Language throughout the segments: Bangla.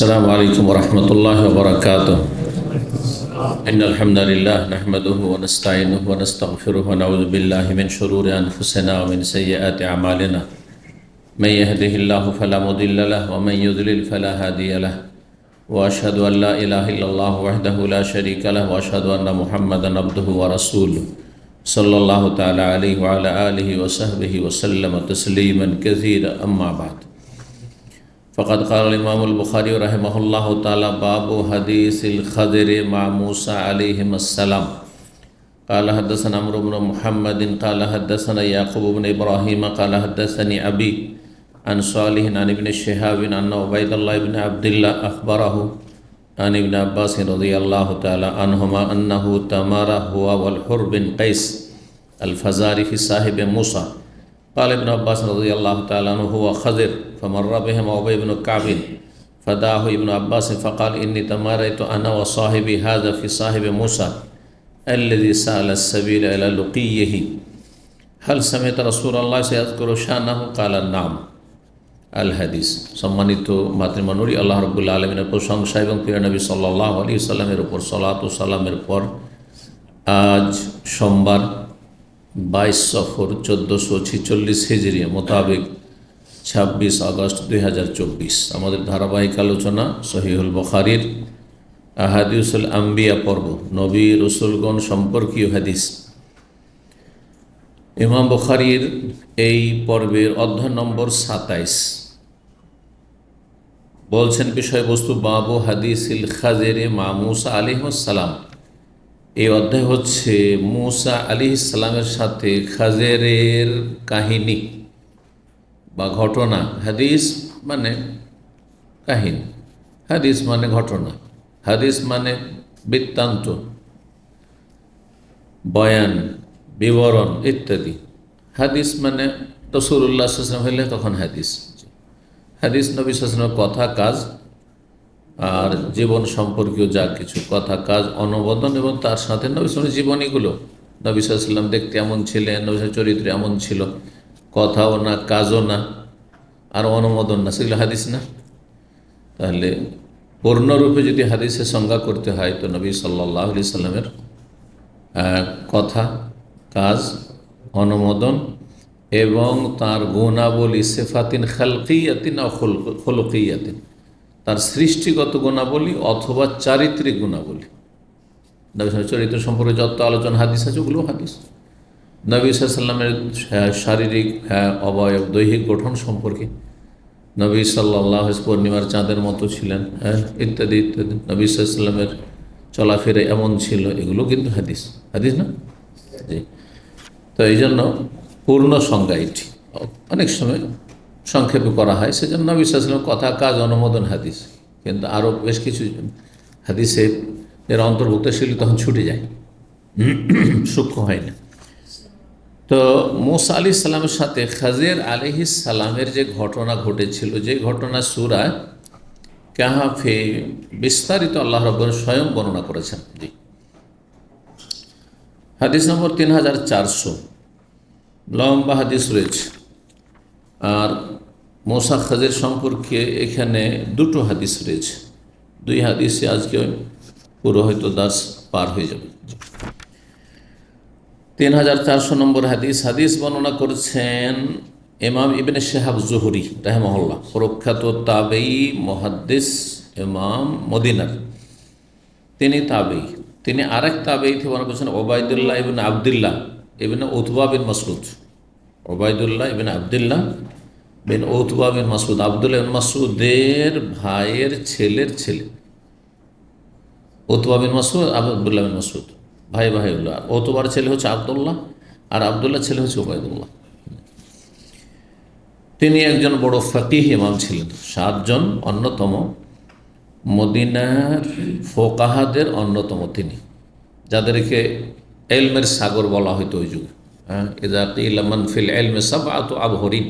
السلام عليكم ورحمة الله وبركاته. إن الحمد لله نحمده ونستعينه ونستغفره ونعوذ بالله من شرور أنفسنا ومن سيئات أعمالنا. من يهده الله فلا مضل له ومن يضلل فلا هادي له. وأشهد أن لا إله إلا الله وحده لا شريك له وأشهد أن محمدا عبده ورسوله صلى الله تعالى عليه وعلى آله وصحبه وسلم تسليما كثيرا. أما بعد، فقد قال الإمام البخاري رحمه الله تعالى: باب حديث الخضر مع موسى عليهما السلام. قال حدثنا عمرو بن محمد قال حدثنا يعقوب بن إبراهيم قال حدثني أبي عن صالح عن ابن شهاب أن عبيد الله بن عبد الله أخبره عن ابن عباس رضي الله تعالى عنهما أنه تمر هو والحر بن قيس الفزاري في صاحب موسى. قال ابن عباس رضي الله تعالى عنه: هو خضر. فمر بهم أبي بن كعب فدعاه ابن عباس فقال: إني تماريت أنا وصاحبي هذا في صاحب موسى الذي سأل السبيل إلى لقيه. هل سمعت رسول الله سيذكر شأنه؟ قال: نعم। আল হাদিস। সম্মানিত মাতৃমণ্ডলী, আল্লাহ রাব্বুল আলামিনের প্রশংসা এবং প্রিয় নবী সাল্লাল্লাহু আলাইহি ওয়াসাল্লামের উপর সালাত ও সালামের পর আজ সোমবার 22 সফর 1446 হিজরি মোতাবেক 26 আগস্ট 2024 আমাদের ধারাবাহিক আলোচনা সহিহুল বুখারীর আহাদিসুল আম্বিয়া পর্ব, নবী রসুলগণ সম্পর্কীয় হাদিস। ইমাম বুখারীর এই পর্বের অধ্যায় নম্বর 27 বলছেন বিষয়বস্তু বাবু হাদিসিল খাজিরে মা মুসা আলাইহিস সালাম। এই অধ্যায় হচ্ছে মুসা আলাইহিস সালামের সাথে খাজিরের কাহিনী বা ঘটনা। হাদিস মানে কাহিনী, হাদিস মানে ঘটনা, হাদিস মানে বৃত্তান্ত, বয়ান, বিবরণ ইত্যাদি। হাদিস মানে রাসূলুল্লাহ সাল্লাল্লাহু আলাইহি ওয়াসাল্লাম হলে তখন হাদিস। হাদিস নবী সাল্লাল্লাহু আলাইহি ওয়াসাল্লামের কথা, কাজ আর জীবন সম্পর্কীয় যা কিছু কথা, কাজ, অনুমোদন এবং তার সাথে নবী সাল্লাল্লাহু আলাইহি ওয়াসাল্লামের জীবনীগুলো। নবী সাল্লাল্লাহু আলাইহি ওয়াসাল্লাম দেখতে এমন ছিলেন, নবী সাল্লাল্লাহু আলাইহি ওয়াসাল্লাম চরিত্র এমন ছিল, কথাও না, কাজও না, আর অনুমোদন না, সেগুলো হাদিস না। তাহলে পূর্ণরূপে যদি হাদিসের সংজ্ঞা করতে হয় তো নবী সাল্লাল্লাহু আলাইহি ওয়াসাল্লামের কথা, কাজ, অনুমোদন এবং তার গুণাবলী, সিফাতিন খালকিয়াতিন ও খুলুকিয়াতিন, তার সৃষ্টিগত গুণাবলী অথবা চারিত্রিক গুণাবলী। নবী চরিত্র সম্পর্কে যত আলোচনা হাদিস আছে ওগুলো হাদিস। নবী সাল্লাল্লাহু আলাইহি ওয়াসাল্লামের শারীরিক অবয়ব, দৈহিক গঠন সম্পর্কে, নবী সাল্লাল্লাহু আলাইহি ওয়াসাল্লাম পূর্ণিমার চাঁদের মতো ছিলেন, ইত্যাদি ইত্যাদি। নবী সাল্লাল্লাহু আলাইহি ওয়াসাল্লামের চলাফেরা এমন ছিল, এগুলো কিন্তু হাদিস। হাদিস না? জি। তো এই জন্য পূর্ণ সংজ্ঞা এটি অনেক সময় সংক্ষেপে করা হয়, সেজন্য নবী সাল্লাল্লাহু আলাইহি ওয়াসাল্লামের কথা, কাজ, অনুমোদন হাদিস। কিন্তু আরও বেশ কিছু হাদিসে এর অন্তর্ভুক্ত সেগুলি তখন ছুটে যায়, সূক্ষ্ম হয় না। তো মুসা আলাইহিস সালামের সাথে খাজির আলাইহিস সালামের যে ঘটনা ঘটেছিল, যে ঘটনা সূরা কাহফে বিস্তারিত আল্লাহ রাব্বুল স্বয়ং বর্ণনা করেছেন। জি। হাদিস নম্বর 3400, লম্বা হাদিস রয়েছে। আর মুসা খাজির সম্পর্কে এখানে দুটো হাদিস রয়েছে। দুই হাদিসে আজকে পুরো হয়তো দাস পার হয়ে যাবে। 3400 নম্বর হাদিস। হাদিস বর্ণনা করেছেন ইমাম ইবনে শিহাব জুহরি রাহিমাহুল্লাহ, প্রখ্যাত তাবেঈ মুহাদ্দিস ইমাম মদিনার। তিনি তাবেঈ। তিনি আরেক তাবেঈ থেকে বর্ণনা করেছেন ওবায়দুল্লাহ ইবনে আবদুল্লাহ ইবনে উতবা বিন মাসউদ। ওবায়দুল্লাহ ইবনে আবদুল্লাহ বিন উতবা বিন মাসউদ, আবদুল্লাহ বিন মাসউদের ভাইয়ের ছেলের ছেলে। উতবা বিন মাসউদ, আবদুল্লাহ বিন মাসউদ, ভাই ভাইউল্লাহ। উতবার ছেলে হচ্ছে আবদুল্লাহ আর আবদুল্লাহ ছেলে হচ্ছে ওবায়দুল্লাহ। তিনি একজন বড় ফকিহ ইমাম ছিলেন, 7 জন অন্যতম মদিনার ফোকাহাদের অন্যতম তিনি, যাদেরকে এলমের সাগর বলা হয়তো ওই যুগে। ইযা কিলা মান ফিল ইলমি সাবআতু আবহরিন,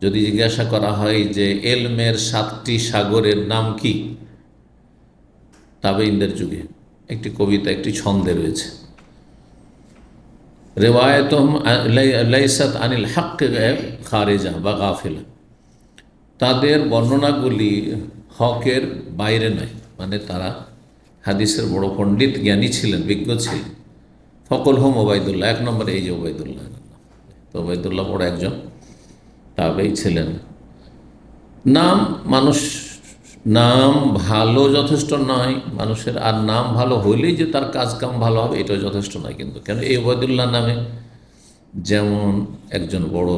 যদি জিজ্ঞাসা করা হয় যে এলমের 7টি সাগরের নাম কি, তাবেঈনদের যুগে একটি কবিতা, একটি ছন্দে রয়েছে, রিওয়ায়াতুহুম লাইসাত আনিল হক খারিজা বা গাফিলা। তাদের বর্ণনাগুলি হকের বাইরে নয়, মানে তারা হাদিসের বড় পণ্ডিত জ্ঞানী ছিলেন, বিজ্ঞ ছিলেন। ফকল হোম ওবায়দুল্লাহ, এক নম্বরে এই যে ওবায়দুল্লাহ, তো ওবায়দুল্লাহ বড় একজন তাবেই ছিলেন। নাম মানুষ, নাম ভালো যথেষ্ট নয় মানুষের, আর নাম ভালো হইলেই যে তার কাজ কাম ভালো হবে এটাও যথেষ্ট নয় কিন্তু। কেন এই ওবায়দুল্লাহ নামে যেমন একজন বড়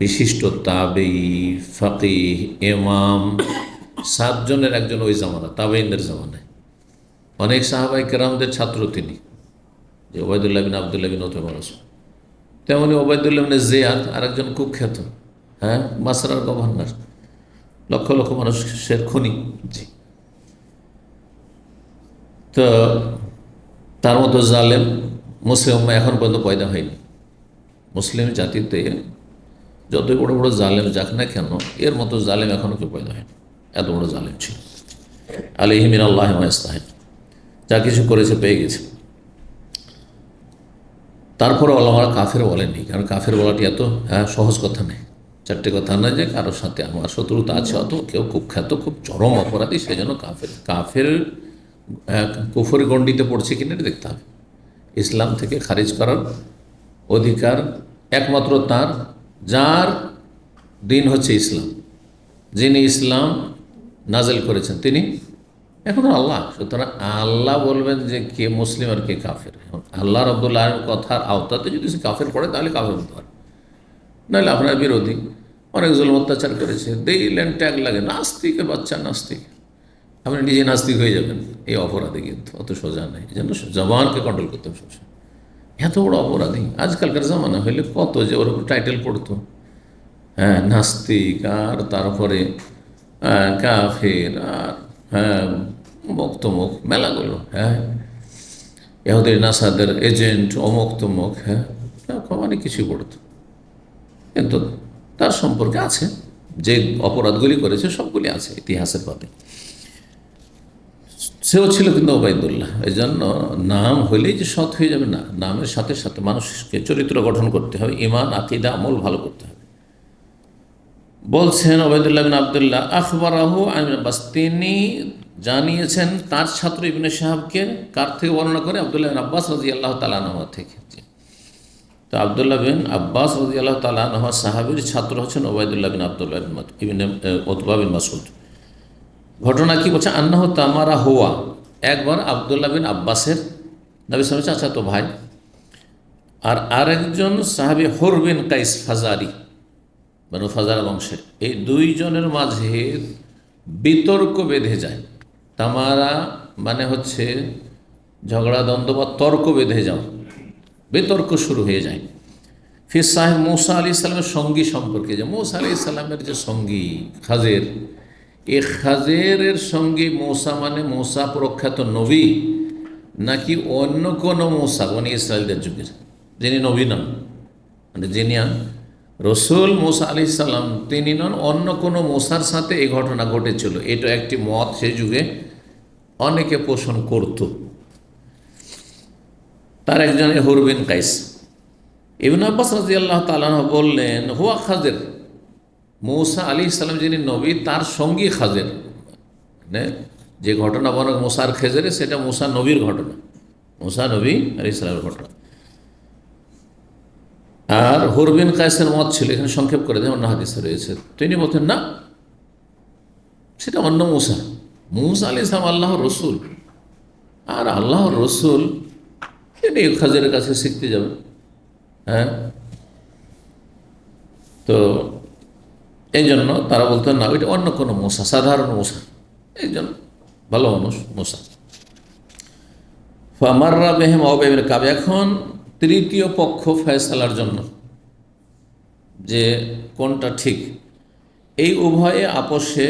বিশিষ্ট তাবেই, ফকিহ, ইমাম, 7 জনের একজন ওই জামানা, তাবেইনদের জামানায় অনেক সাহাবাই কেরামদের ছাত্র তিনি, যে ওবায়দুল্লাহ বিন আবদুল্লাহ বিন উতবা রাসূল। তেমনি ওবায়দুল্লাহ বিন জিয়াদ আরেকজন কুখ্যাত, হ্যাঁ, মাসরার গভর্নর, লক্ষ লক্ষ মানুষের খনি। জি, তো তার মতো জালেম মুসলিম এখন পর্যন্ত পয়দা হয়নি। মুসলিম জাতিতে যতই বড় বড় জালেম যাক না কেন, এর মতো জালেম এখনও কেউ পয়দা হয়নি। এত বড় জালেম ছিল। আলাইহি মিনাল্লাহি মা ইস্তাহিক, যা কিছু করেছে পেয়ে গেছে। তারপরে ওলামারা কাফের বলেননি, কারণ কাফের বলাটি এত সহজ কথা নেই। 4টে কথা নয় যে কারোর সাথে আমার শত্রুতা আছে, অত কেউ কুখ্যাত খুব চরম অপরাধী সেই জন্য কাফের। কাফের কুফরি গণ্ডিতে পড়ছে কিনা এটা দেখতে হবে। ইসলাম থেকে খারিজ করার অধিকার একমাত্র তার, যার দিন হচ্ছে ইসলাম, যিনি ইসলাম নাজেল করেছেন তিনি এখন আল্লাহ। সুতরাং আল্লাহ বলবেন যে কে মুসলিম আর কে কাফের। আল্লাহ রাব্বুল আলামিনের কথার আওতাতে যদি সে কাফের পড়ে তাহলে কাফের হতে পারে, নাহলে আপনার বিরোধী, অনেক জুলুম অত্যাচার করেছে, দিলেন ট্যাগ লাগে নাস্তিকের বাচ্চা নাস্তিক, আপনি নিজে নাস্তিক হয়ে যাবেন এই অপরাধে। কিন্তু অত সোজা নেই, এই জন্য জবানকে কন্ট্রোল করতে হবে সবসময়। এত বড় অপরাধী আজকালকার জামানা হইলে কত যে ওর উপর টাইটেল পড়তো, হ্যাঁ, নাস্তিক, আর তারপরে কাফের, আর অমুক তমুক মেলাগুলো, হ্যাঁ, ইহুদির নাসাদের এজেন্ট, অমুক তমুক, হ্যাঁ, অনেক কিছুই পড়তো। কিন্তু তার সম্পর্কে আছে, যে অপরাধগুলি করেছে সবগুলি আছে ইতিহাসের পাতে। সেও ছিল কিন্তু ওবায়দুল্লাহ। এই জন্য নাম হইলেই যে সৎ হয়ে যাবে না, নামের সাথে সাথে মানুষকে চরিত্র গঠন করতে হবে, ইমান আকিদা আমল ভালো করতে হবে। বলছেন ওবায়দুল্লাহ বিন আবদুল্লাহ আখবরাহু আন আব্বাস, তিনি জানিয়েছেন তার ছাত্র ইবনে শাহাবকে। কার থেকে বর্ণনা করে? আবদুল্লাহ বিন আব্বাস রাদিয়াল্লাহু তাআলা আনহু থেকে। তো আবদুল্লাহ বিন আব্বাস রাদিয়াল্লাহু তাআলা আনহু সাহাবীর ছাত্র হচ্ছেন ওবায়দুল্লাহ বিন আবদুল্লাহ ইবনে উতবা বিন মাসউদ। ঘটনা কি বলছে? আন্নাহু তামারা হুয়া, একবার আবদুল্লাহ বিন আব্বাসের, নবী সাল্লাল্লাহু আলাইহি ওয়াসাল্লাম চাচাতো ভাই, আর আরেকজন সাহাবী হুর বিন কাইস ফাজারি, বানু ফাজারা বংশের, এই 2 জনের মাঝে বিতর্ক বেঁধে যায়। তামারা মানে হচ্ছে ঝগড়া দ্বন্দ্ব বা তর্ক বেঁধে যাও, বিতর্ক শুরু হয়ে যায়। ফির সাহেব মূসা আলাইহিস সালামের সঙ্গী সম্পর্কে, যে মূসা আলাইহিস সালামের যে সঙ্গী খাজের, এই খাজেরের সঙ্গে মূসা মানে মূসা প্রখ্যাত নবী, নাকি অন্য কোনো মূসা বনি ইসরায়েলদের যুগের, যিনি নবী নন, মানে যিনি রসুল মূসা আলাইহিস সালাম তিনি নন, অন্য কোনো মূসার সাথে এই ঘটনা ঘটেছিল, এটা একটি মত সেই যুগে অনেকে পোষণ করত। তার একজন হুর বিন কাইস। ইবনে আব্বাস রাদিয়াল্লাহু তাআলা বললেন হুয়া খাজের, মূসা আলাইহিস সালাম যিনি নবী তার সঙ্গী খাজের, মানে যে ঘটনা বর্ণনা মূসার খেজেরে সেটা মূসা নবীর ঘটনা, মূসা নবী আলাইহিস সালামের ঘটনা। আর হুর বিন কায়েসের মত ছিল, এখানে সংক্ষেপ করে দেয়, অন্য হাদিসে রয়েছে, তিনি বলতেন না সেটা অন্য মূসা, মূসা আলাইহিস সালাম আল্লাহর রসুল, আর আল্লাহর রসুল তিনি খাজেরের কাছে শিখতে যাবেন। হ্যাঁ, তো এই জন্য তারা বলতেন না ওইটা অন্য কোনো মূসা, সাধারণ মূসা, এই জন্য ভালো মানুষ মূসা। ফামাররা বিহিম উবাই বিন কাব, এখন তৃতীয় পক্ষ ফয়সালার জন্য যে কোনটা ঠিক, এই উভয়ে আপোষে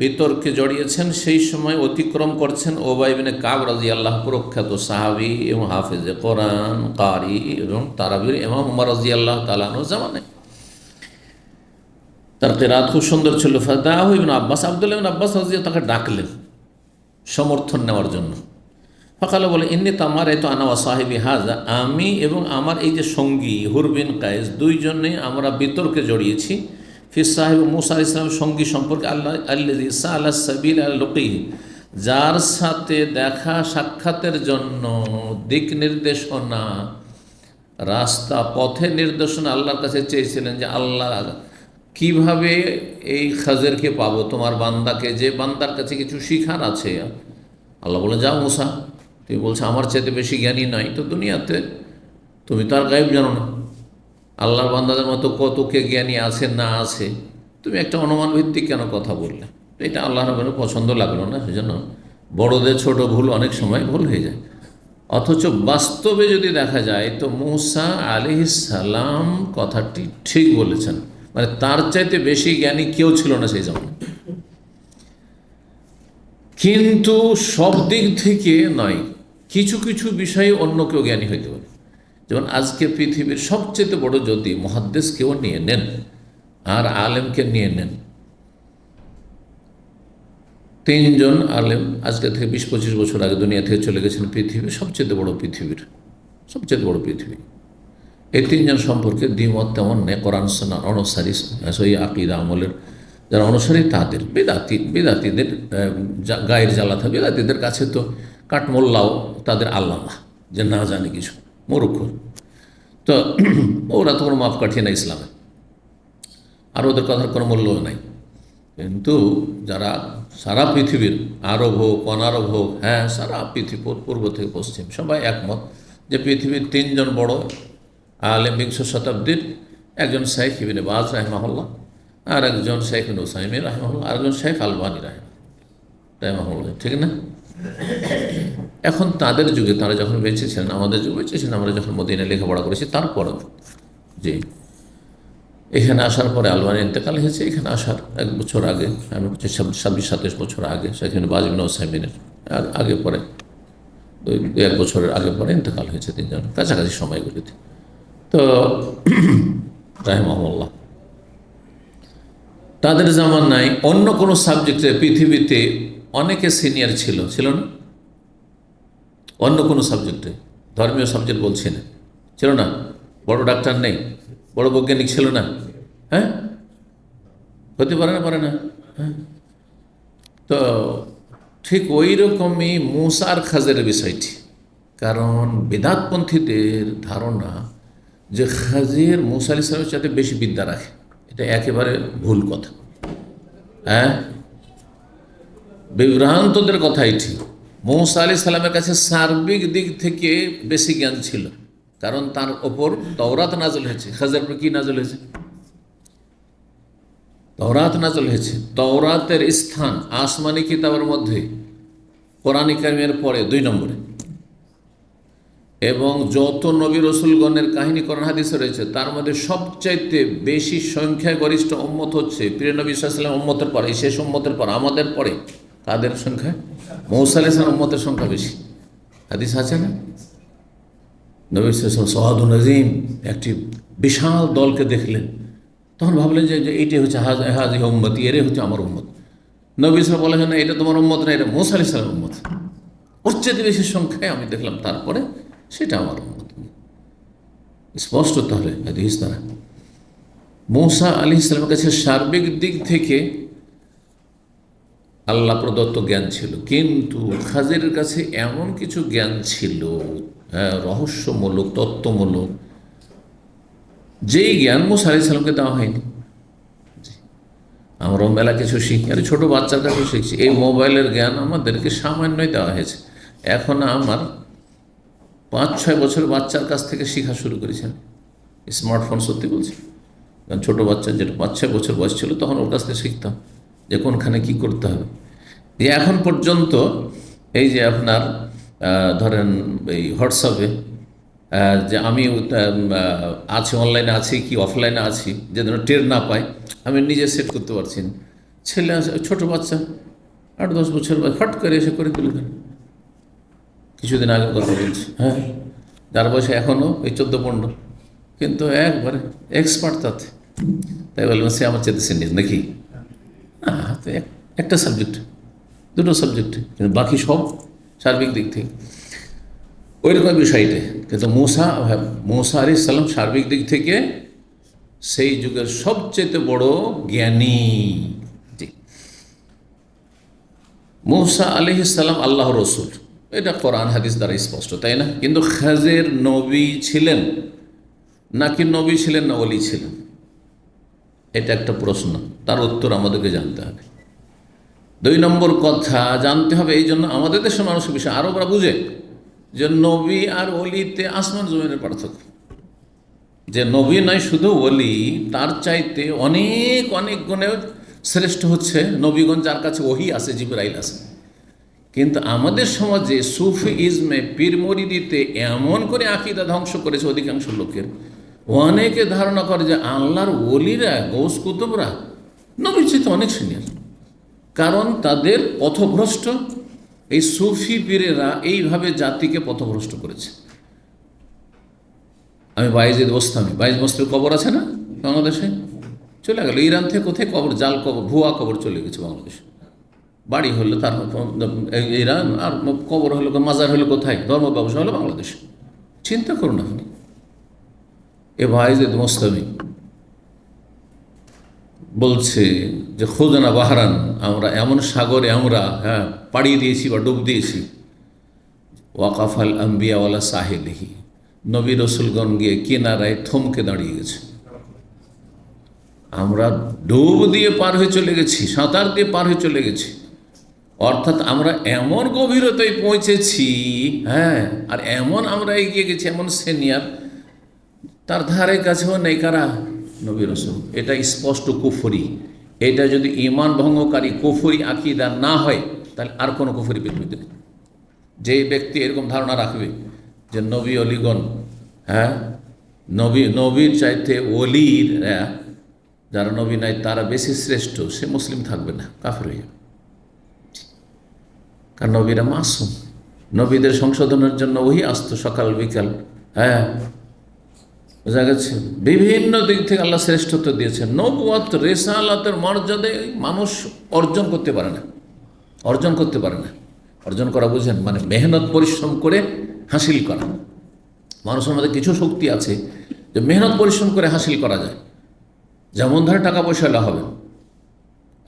বিতর্কে জড়িয়েছেন। সেই সময় অতিক্রম করছেন উবাই বিন কাব রাদিয়াল্লাহু, প্রখ্যাত সাহাবী এবং হাফেজে কোরআন, কারি এবং তারাবির ইমাম উমর রাদিয়াল্লাহু তাআলা আনহু জামানায়। তার কিরাত খুব সুন্দর ছিল। ফাদাহু ইবনে আব্বাস, আবদুল্লাহ ইবনে আব্বাস রাদিয়াল্লাহু তাকে ডাকলেন সমর্থন নেওয়ার জন্য। ফাকালা, বলে ইন্নী তামারাইতু আনা ওয়া সাহিবি হাযা, আমি এবং আমার এই যে সঙ্গী হুর বিন কায়েস, 2 জনে আমরা বিতর্কে জড়িয়েছি। ফিস সাহেব মুসা আলাইহিস সালামের সঙ্গী সম্পর্কে আল্লাযী সাআলা সাবিল আলা লুকিহি, যার সাথে দেখা সাক্ষাতের জন্য দিক নির্দেশনা, রাস্তা পথে নির্দেশনা আল্লাহর কাছে চেয়েছিলেন যে আল্লাহ কিভাবে এই খাজেরকে পাবো, তোমার বান্দাকে, যে বান্দার কাছে কিছু শিখার আছে। আল্লাহ বলে, যাও মুসা, তুমি বলছো আমার চাইতে বেশি জ্ঞানী নাই, তো দুনিয়াতে তুমি তো আর গায়েব জানো না, আল্লাহর বান্দাদের মতো কত কে জ্ঞানী আছে না আছে, তুমি একটা অনুমান ভিত্তিক কেন কথা বললে? এটা আল্লাহ রাব্বুল পছন্দ লাগলো না। সেজন্য বড়দের ছোট ভুল অনেক সময় ভুল হয়ে যায়। অথচ বাস্তবে যদি দেখা যায় তো মুসা আলাইহিস সালাম কথাটি ঠিক বলেছেন, মানে তার চাইতে বেশি জ্ঞানী কেউ ছিল না সেই জন্য। কিন্তু সব দিক থেকে নয়, কিছু কিছু বিষয়ে অন্য কেউ জ্ঞানী হইতে পারে। যেমন আজকে পৃথিবীর সবচেয়ে বড়, যদি মুহাদ্দিসকেও নিয়ে নেন আর আলেমকে নিয়ে নেন, তিনজন আলেম আজকে থেকে 20-25 বছর আগে দুনিয়া থেকে চলে গেছেন পৃথিবীর সবচেয়ে বড় পৃথিবী। এই তিনজন সম্পর্কে দ্বিমত তেমন নেই। কোরআন সুন্নাহ অনুসারী, সহি আকীদা আমলের যারা অনুসারী, তাদের বেদাতিদের গায়ের জ্বালা থাকে। বেদাতিদের কাছে তো কাঠমোল্লাও তাদের আল্লামা, যে না জানে কিছু, মূর্খ। তো ওরা তো কোনো মাপ কাঠিয়ে না ইসলামে, আর ওদের কথার কোনো মূল্যও নাই। কিন্তু যারা সারা পৃথিবীর, আরব হোক অনারব হোক, হ্যাঁ সারা পৃথিবী পূর্ব থেকে পশ্চিম সবাই একমত যে পৃথিবীর তিনজন বড় আলেম বিংশ শতাব্দীর, একজন শেখ ইবনে বাজ রাহিমাহুল্লাহ, আর একজন শেখ ইবনে উসাইমিন রাহিমাহুল্লাহ, আর একজন শেখ আলবানী রাহিমাহুল্লাহ, ঠিক না? এখন তাদের যুগে, তারা যখন বেঁচে ছিলেন, আমাদের যুগে বেঁচে ছিলেন, আমরা যখন মদিনায় লেখাপড়া করেছি, তারপরেও যে এখানে আসার পরে আলবানী ইন্তেকাল হয়েছে, এখানে আসার 1 বছর আগে, আমি বলছি 26-27 বছর আগে, সেখানে বাজ ইবনে উসাইমিনের আর আগে পরে 2-1 বছরের আগে পরে ইন্তেকাল হয়েছে তিনজন, কাছাকাছি সময়গুলিতে। তো রাহিমাহুল্লাহ, তাদের জামানায় অন্য কোনো সাবজেক্টে পৃথিবীতে অনেকে সিনিয়র ছিল না? অন্য কোনো সাবজেক্টে, ধর্মীয় সাবজেক্ট বলছি না, ছিল না? বড় ডাক্তার নেই, বড় বৈজ্ঞানিক ছিল না? হ্যাঁ, হতে পারে না? হ্যাঁ, তো ঠিক ওই রকমই মুসা আর খাজেরের বিষয়টি। কারণ বেদাতপন্থীদের ধারণা যে খাজির মুসা আলাইহিস সালামের সাথে বেশি বিদ্যা রাখে, এটা একেবারে ভুল কথা। হ্যাঁ, বিভ্রান্তদের কথাই ঠিক। মুসা আলাইহিস সালামের কাছে সার্বিক দিক থেকে বেশি জ্ঞান ছিল, কারণ তার ওপর তাওরাত নাযিল হয়েছে। খাজির উপর কি নাযিল হয়েছে? তাওরাত নাযিল হয়েছে। তাওরাতের স্থান আসমানি কিতাবের মধ্যে কোরআন কারীমের পরে 2 নম্বরে, এবং যত নবী রসুলগণের কাহিনী কোরআন হাদিসে রয়েছে তার মধ্যে সবচাইতে বেশি সংখ্যাগরিষ্ঠ উম্মত হচ্ছে প্রিয় নবী সাল্লাল্লাহু আলাইহি ওয়াসাল্লাম উম্মতের পরে, শেষ উম্মতের পর, আমাদের পরে কাদের সংখ্যা? মুসা আলাইহিস সালাম উম্মতের সংখ্যা বেশি। হাদিস আছে না? নবী সাল্লাল্লাহু আলাইহি ওয়াসাল্লাম সাওয়াদুন নাজিম, একটি বিশাল দলকে দেখলেন, তখন ভাবলেন যে এইটাই হচ্ছে হাজি উম্মতি, এরাই হচ্ছে আমার উম্মত। নবী সাল্লাল্লাহু আলাইহি ওয়াসাল্লাম বলেন, এটা তোমার উম্মত না, এটা মুসা আলাইহিস সালামের উম্মত। ওর চেয়ে বেশি সংখ্যায় আমি দেখলাম, তারপরে সেটা আমার উম্মত। স্পষ্ট তাহলে হাদিস দ্বারা মুসা আলাইহিস সালামের কাছে সার্বিক দিক থেকে আল্লাহ প্রদত্ত জ্ঞান ছিল, কিন্তু খাজিরের কাছে এমন কিছু জ্ঞান ছিল, হ্যাঁ, রহস্যমূলক, তত্ত্বমূলক, যেই জ্ঞান মুসা আলাইহিস সালামকে দেওয়া হয়নি। আমরাও মেলা কিছু শিখি, আর ছোটো বাচ্চার কাছে শিখছি। এই মোবাইলের জ্ঞান আমাদেরকে সামান্যই দেওয়া হয়েছে। এখন আমার 5-6 বছর বাচ্চার কাছ থেকে শেখা শুরু করেছেন স্মার্টফোন। সত্যি বলছি, কারণ ছোটো বাচ্চা যেটা 5-6 বছর বয়স ছিল, তখন ওর কাছ থেকে শিখতাম যে কোনখানে কী করতে হবে। যে এখন পর্যন্ত এই যে আপনার ধরেন এই হোয়াটসঅ্যাপে যে আমি আছি, অনলাইনে আছি কি অফলাইনে আছি, যে ধরো টের না পাই, আমি নিজে সেট করতে পারছি না। ছেলে ছোটো বাচ্চা 8-10 বছর বয়স, ফট করে এসে করে তুলবেন। কিছুদিন আগের কথা বলছি, হ্যাঁ, যার বয়সে এখনও এই 14-15, কিন্তু একবারে এক্সপার্ট তাতে। তাই বলবেন সে আমার চেতে সিনিয়র নাকি? তো একটা সাবজেক্ট, 2টো সাবজেক্টে, কিন্তু বাকি সব সার্বিক দিক থেকে ওই রকম বিষয়টা। কিন্তু মুসা আলাইহিস সালাম সার্বিক দিক থেকে সেই যুগের সবচেয়ে বড় জ্ঞানী। মূসা আলাইহিস সালাম আল্লাহ রসুল, এটা কোরআন হাদিস দ্বারা স্পষ্ট, তাই না? কিন্তু খাজির নবী ছিলেন নাকি নবী ছিলেন না ওলি ছিলেন? এটা একটা প্রশ্ন, তার উত্তর আমাদেরকে জানতে হবে। 2 নম্বর কথা জানতে হবে, এই জন্য আমাদের দেশের মানুষের বিষয় আরবরা বুঝে যে নবী আর ওলিতে আসমান জমিনের পার্থক্য, যে নবী নয় শুধু ওলি, তার চাইতে অনেক অনেক গুণে শ্রেষ্ঠ হচ্ছে নবীগণ, যার কাছে ওহী আছে, জিবরাইল আছে। কিন্তু আমাদের সমাজে সুফি ইজমে পীর মরিদিতে এমন করে আকীদা ধ্বংস করেছে অধিকাংশ লোকের, অনেকে ধারণা করে যে আল্লাহর ওলিরা, গৌস কুতুবরা নবীর চেয়ে অনেক সিনিয়র। কারণ তাদের পথভ্রষ্ট এই সুফি পীরেরা এইভাবে জাতিকে পথভ্রষ্ট করেছে। আমি বাইজিদ বোস্তামি, বাইজিদ বোস্তামির কবর আছে না বাংলাদেশে? চলে গেল ইরান থেকে, কোথায় কবর, জাল কবর, ভুয়া কবর চলে গেছে বাংলাদেশে। বাড়ি হলো তার ইরান, আর কবর হলো, মাজার হলো কোথায়? ধর্ম ব্যবসা হলো বাংলাদেশে। চিন্তা করুন আপনি। এ বাইজিদ বোস্তামি বলছে যে খুদনা বাহরান, আমরা এমন সাগরে আমরা পাড়ি দিয়েছি বা ডুব দিয়েছি, ওয়াকাফাল আম্বিয়া ওয়ালা সাহিলিহি, নবী রসুলগণ গিয়ে কিনারায় থমকে দাঁড়িয়ে গেছে। আমরা ডুব দিয়ে পার হয়ে চলে গেছি, সাঁতার দিয়ে পার হয়ে চলে গেছি, অর্থাৎ আমরা এমন গভীরতায় পৌঁছেছি, আর এমন আমরা এগিয়ে গেছি, এমন সিনিয়র, তার ধারে কাছেও নেই কারা? নবী রসুল। এটা স্পষ্ট কুফরি। এটা যদি ঈমান ভঙ্গকারী কুফরি আকীদা না হয়, তাহলে আর কোনো কুফরি পৃথিবীতে নেই। যে ব্যক্তি এরকম ধারণা রাখবে যে নবী অলিগণ, নবীর চাইতে ওলির, যারা নবী নাই তারা বেশি শ্রেষ্ঠ, সে মুসলিম থাকবে না, কাফের হয়ে যাবে। কারণ নবীরা মাসুম, নবীদের সংশোধনের জন্য ওহি আসতো সকাল বিকাল। বোঝা গেছে? বিভিন্ন দিক থেকে আল্লাহ শ্রেষ্ঠত্ব দিয়েছেন। নবুয়ত রিসালাতের মর্যাদায় মানুষ অর্জন করতে পারে না, অর্জন করতে পারে না। অর্জন করা বুঝেন, মানে মেহনত পরিশ্রম করে হাসিল করা। মানুষের মধ্যে কিছু শক্তি আছে যে মেহনত পরিশ্রম করে হাসিল করা যায়। যেমন ধরে টাকা পয়সা হলে হবে,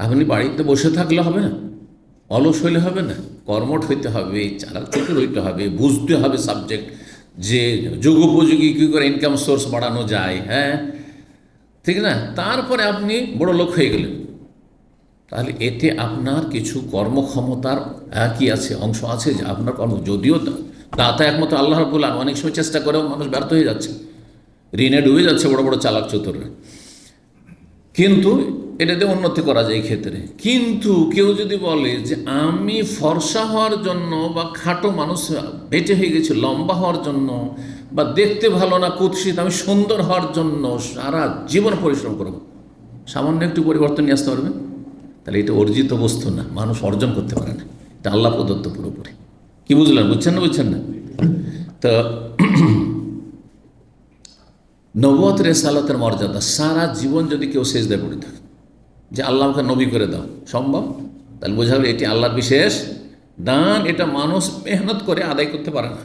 আপনি বাড়িতে বসে থাকলে হবে না, অলস হইলে হবে না, কর্মঠ হইতে হবে, চালাক চতুর হইতে হবে, বুঝতে হবে সাবজেক্ট, যে যুগোপযোগী কী করে ইনকাম সোর্স বাড়ানো যায়, ঠিক না? তারপরে আপনি বড় লোক হয়ে গেলেন, তাহলে এতে আপনার কিছু কর্মক্ষমতার কি আছে, অংশ আছে, যে আপনার কর্ম, যদিও দাতা একমাত্র আল্লাহ রাব্বুল আলামিন, অনেক সময় চেষ্টা করেও মানুষ ব্যর্থ হয়ে যাচ্ছে, ঋণে ডুবে যাচ্ছে বড় বড় চালাক চতুররা, কিন্তু এটাতে উন্নতি করা যায় এই ক্ষেত্রে। কিন্তু কেউ যদি বলে যে আমি ফর্সা হওয়ার জন্য, বা খাটো মানুষ বেটে হয়ে গেছে লম্বা হওয়ার জন্য, বা দেখতে ভালো না কুৎসিত, আমি সুন্দর হওয়ার জন্য সারা জীবন পরিশ্রম করব, সামান্য একটু পরিবর্তন নিয়ে আসতে পারবে, তাহলে এটা অর্জিত বস্তু না, মানুষ অর্জন করতে পারে না, এটা আল্লাহ প্রদত্ত পুরোপুরি। কি বুঝলেন? বুঝছেন না? বুঝছেন না? তো নবুয়ত রিসালাতের মর্যাদা, সারা জীবন যদি কেউ সেজদায় পড়ে থাকে যে আল্লাহকে নবী করে দাও, সম্ভব? তাহলে বোঝা গেল এটি আল্লাহর বিশেষ দান, এটা মানুষ মেহনত করে আদায় করতে পারে না।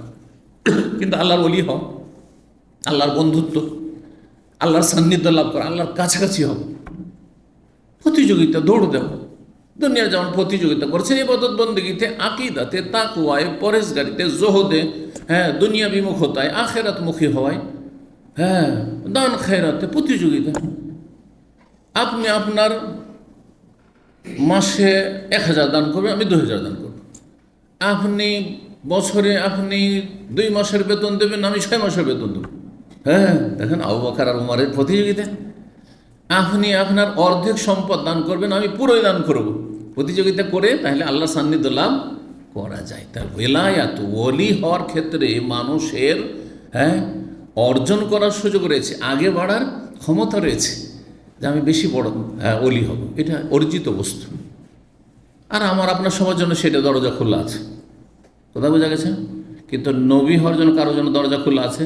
কিন্তু আল্লাহর ওলি হও, আল্লাহর বন্ধুত্ব, আল্লাহর সান্নিধ্য লাভ করা, আল্লাহর কাছাকাছি হও, প্রতিযোগিতা, দৌড় দেও। দুনিয়া যেমন প্রতিযোগিতা করছে ইবাদত বন্দেগীতে, আকীদাতে, তাকওয়ায়, পরহেজগারিতে, জোহদে, দুনিয়া বিমুখতায়, আখিরাতমুখী হওয়ায়, দান খেরাতে প্রতিযোগিতা। আপনি আপনার মাসে 1000 দান করবেন, আমি 2000 দান করব। আপনি বছরে আপনি 2 মাসের বেতন দেবেন, আমি 6 মাসের বেতন দেব। দেখেন আবু বকর আর উমরের প্রতিযোগিতা। আপনি আপনার অর্ধেক সম্পদ দান করবেন, আমি পুরোই দান করব। প্রতিযোগিতা করে তাহলে আল্লাহ সান্নিধ্য লাভ করা যায়। তার ওলায়াত, ওলি হওয়ার ক্ষেত্রে মানুষের অর্জন করার সুযোগ রয়েছে, আগে বাড়ার ক্ষমতা রয়েছে, যে আমি বেশি বড় ওলি হব, এটা অর্জিত বস্তু। আর আমার আপনার সবার জন্য সেটা দরজা খোলা আছে, কথা বোঝা গেছে? কিন্তু নবী হওয়ার জন্য কারোর জন্য দরজা খোলা আছে,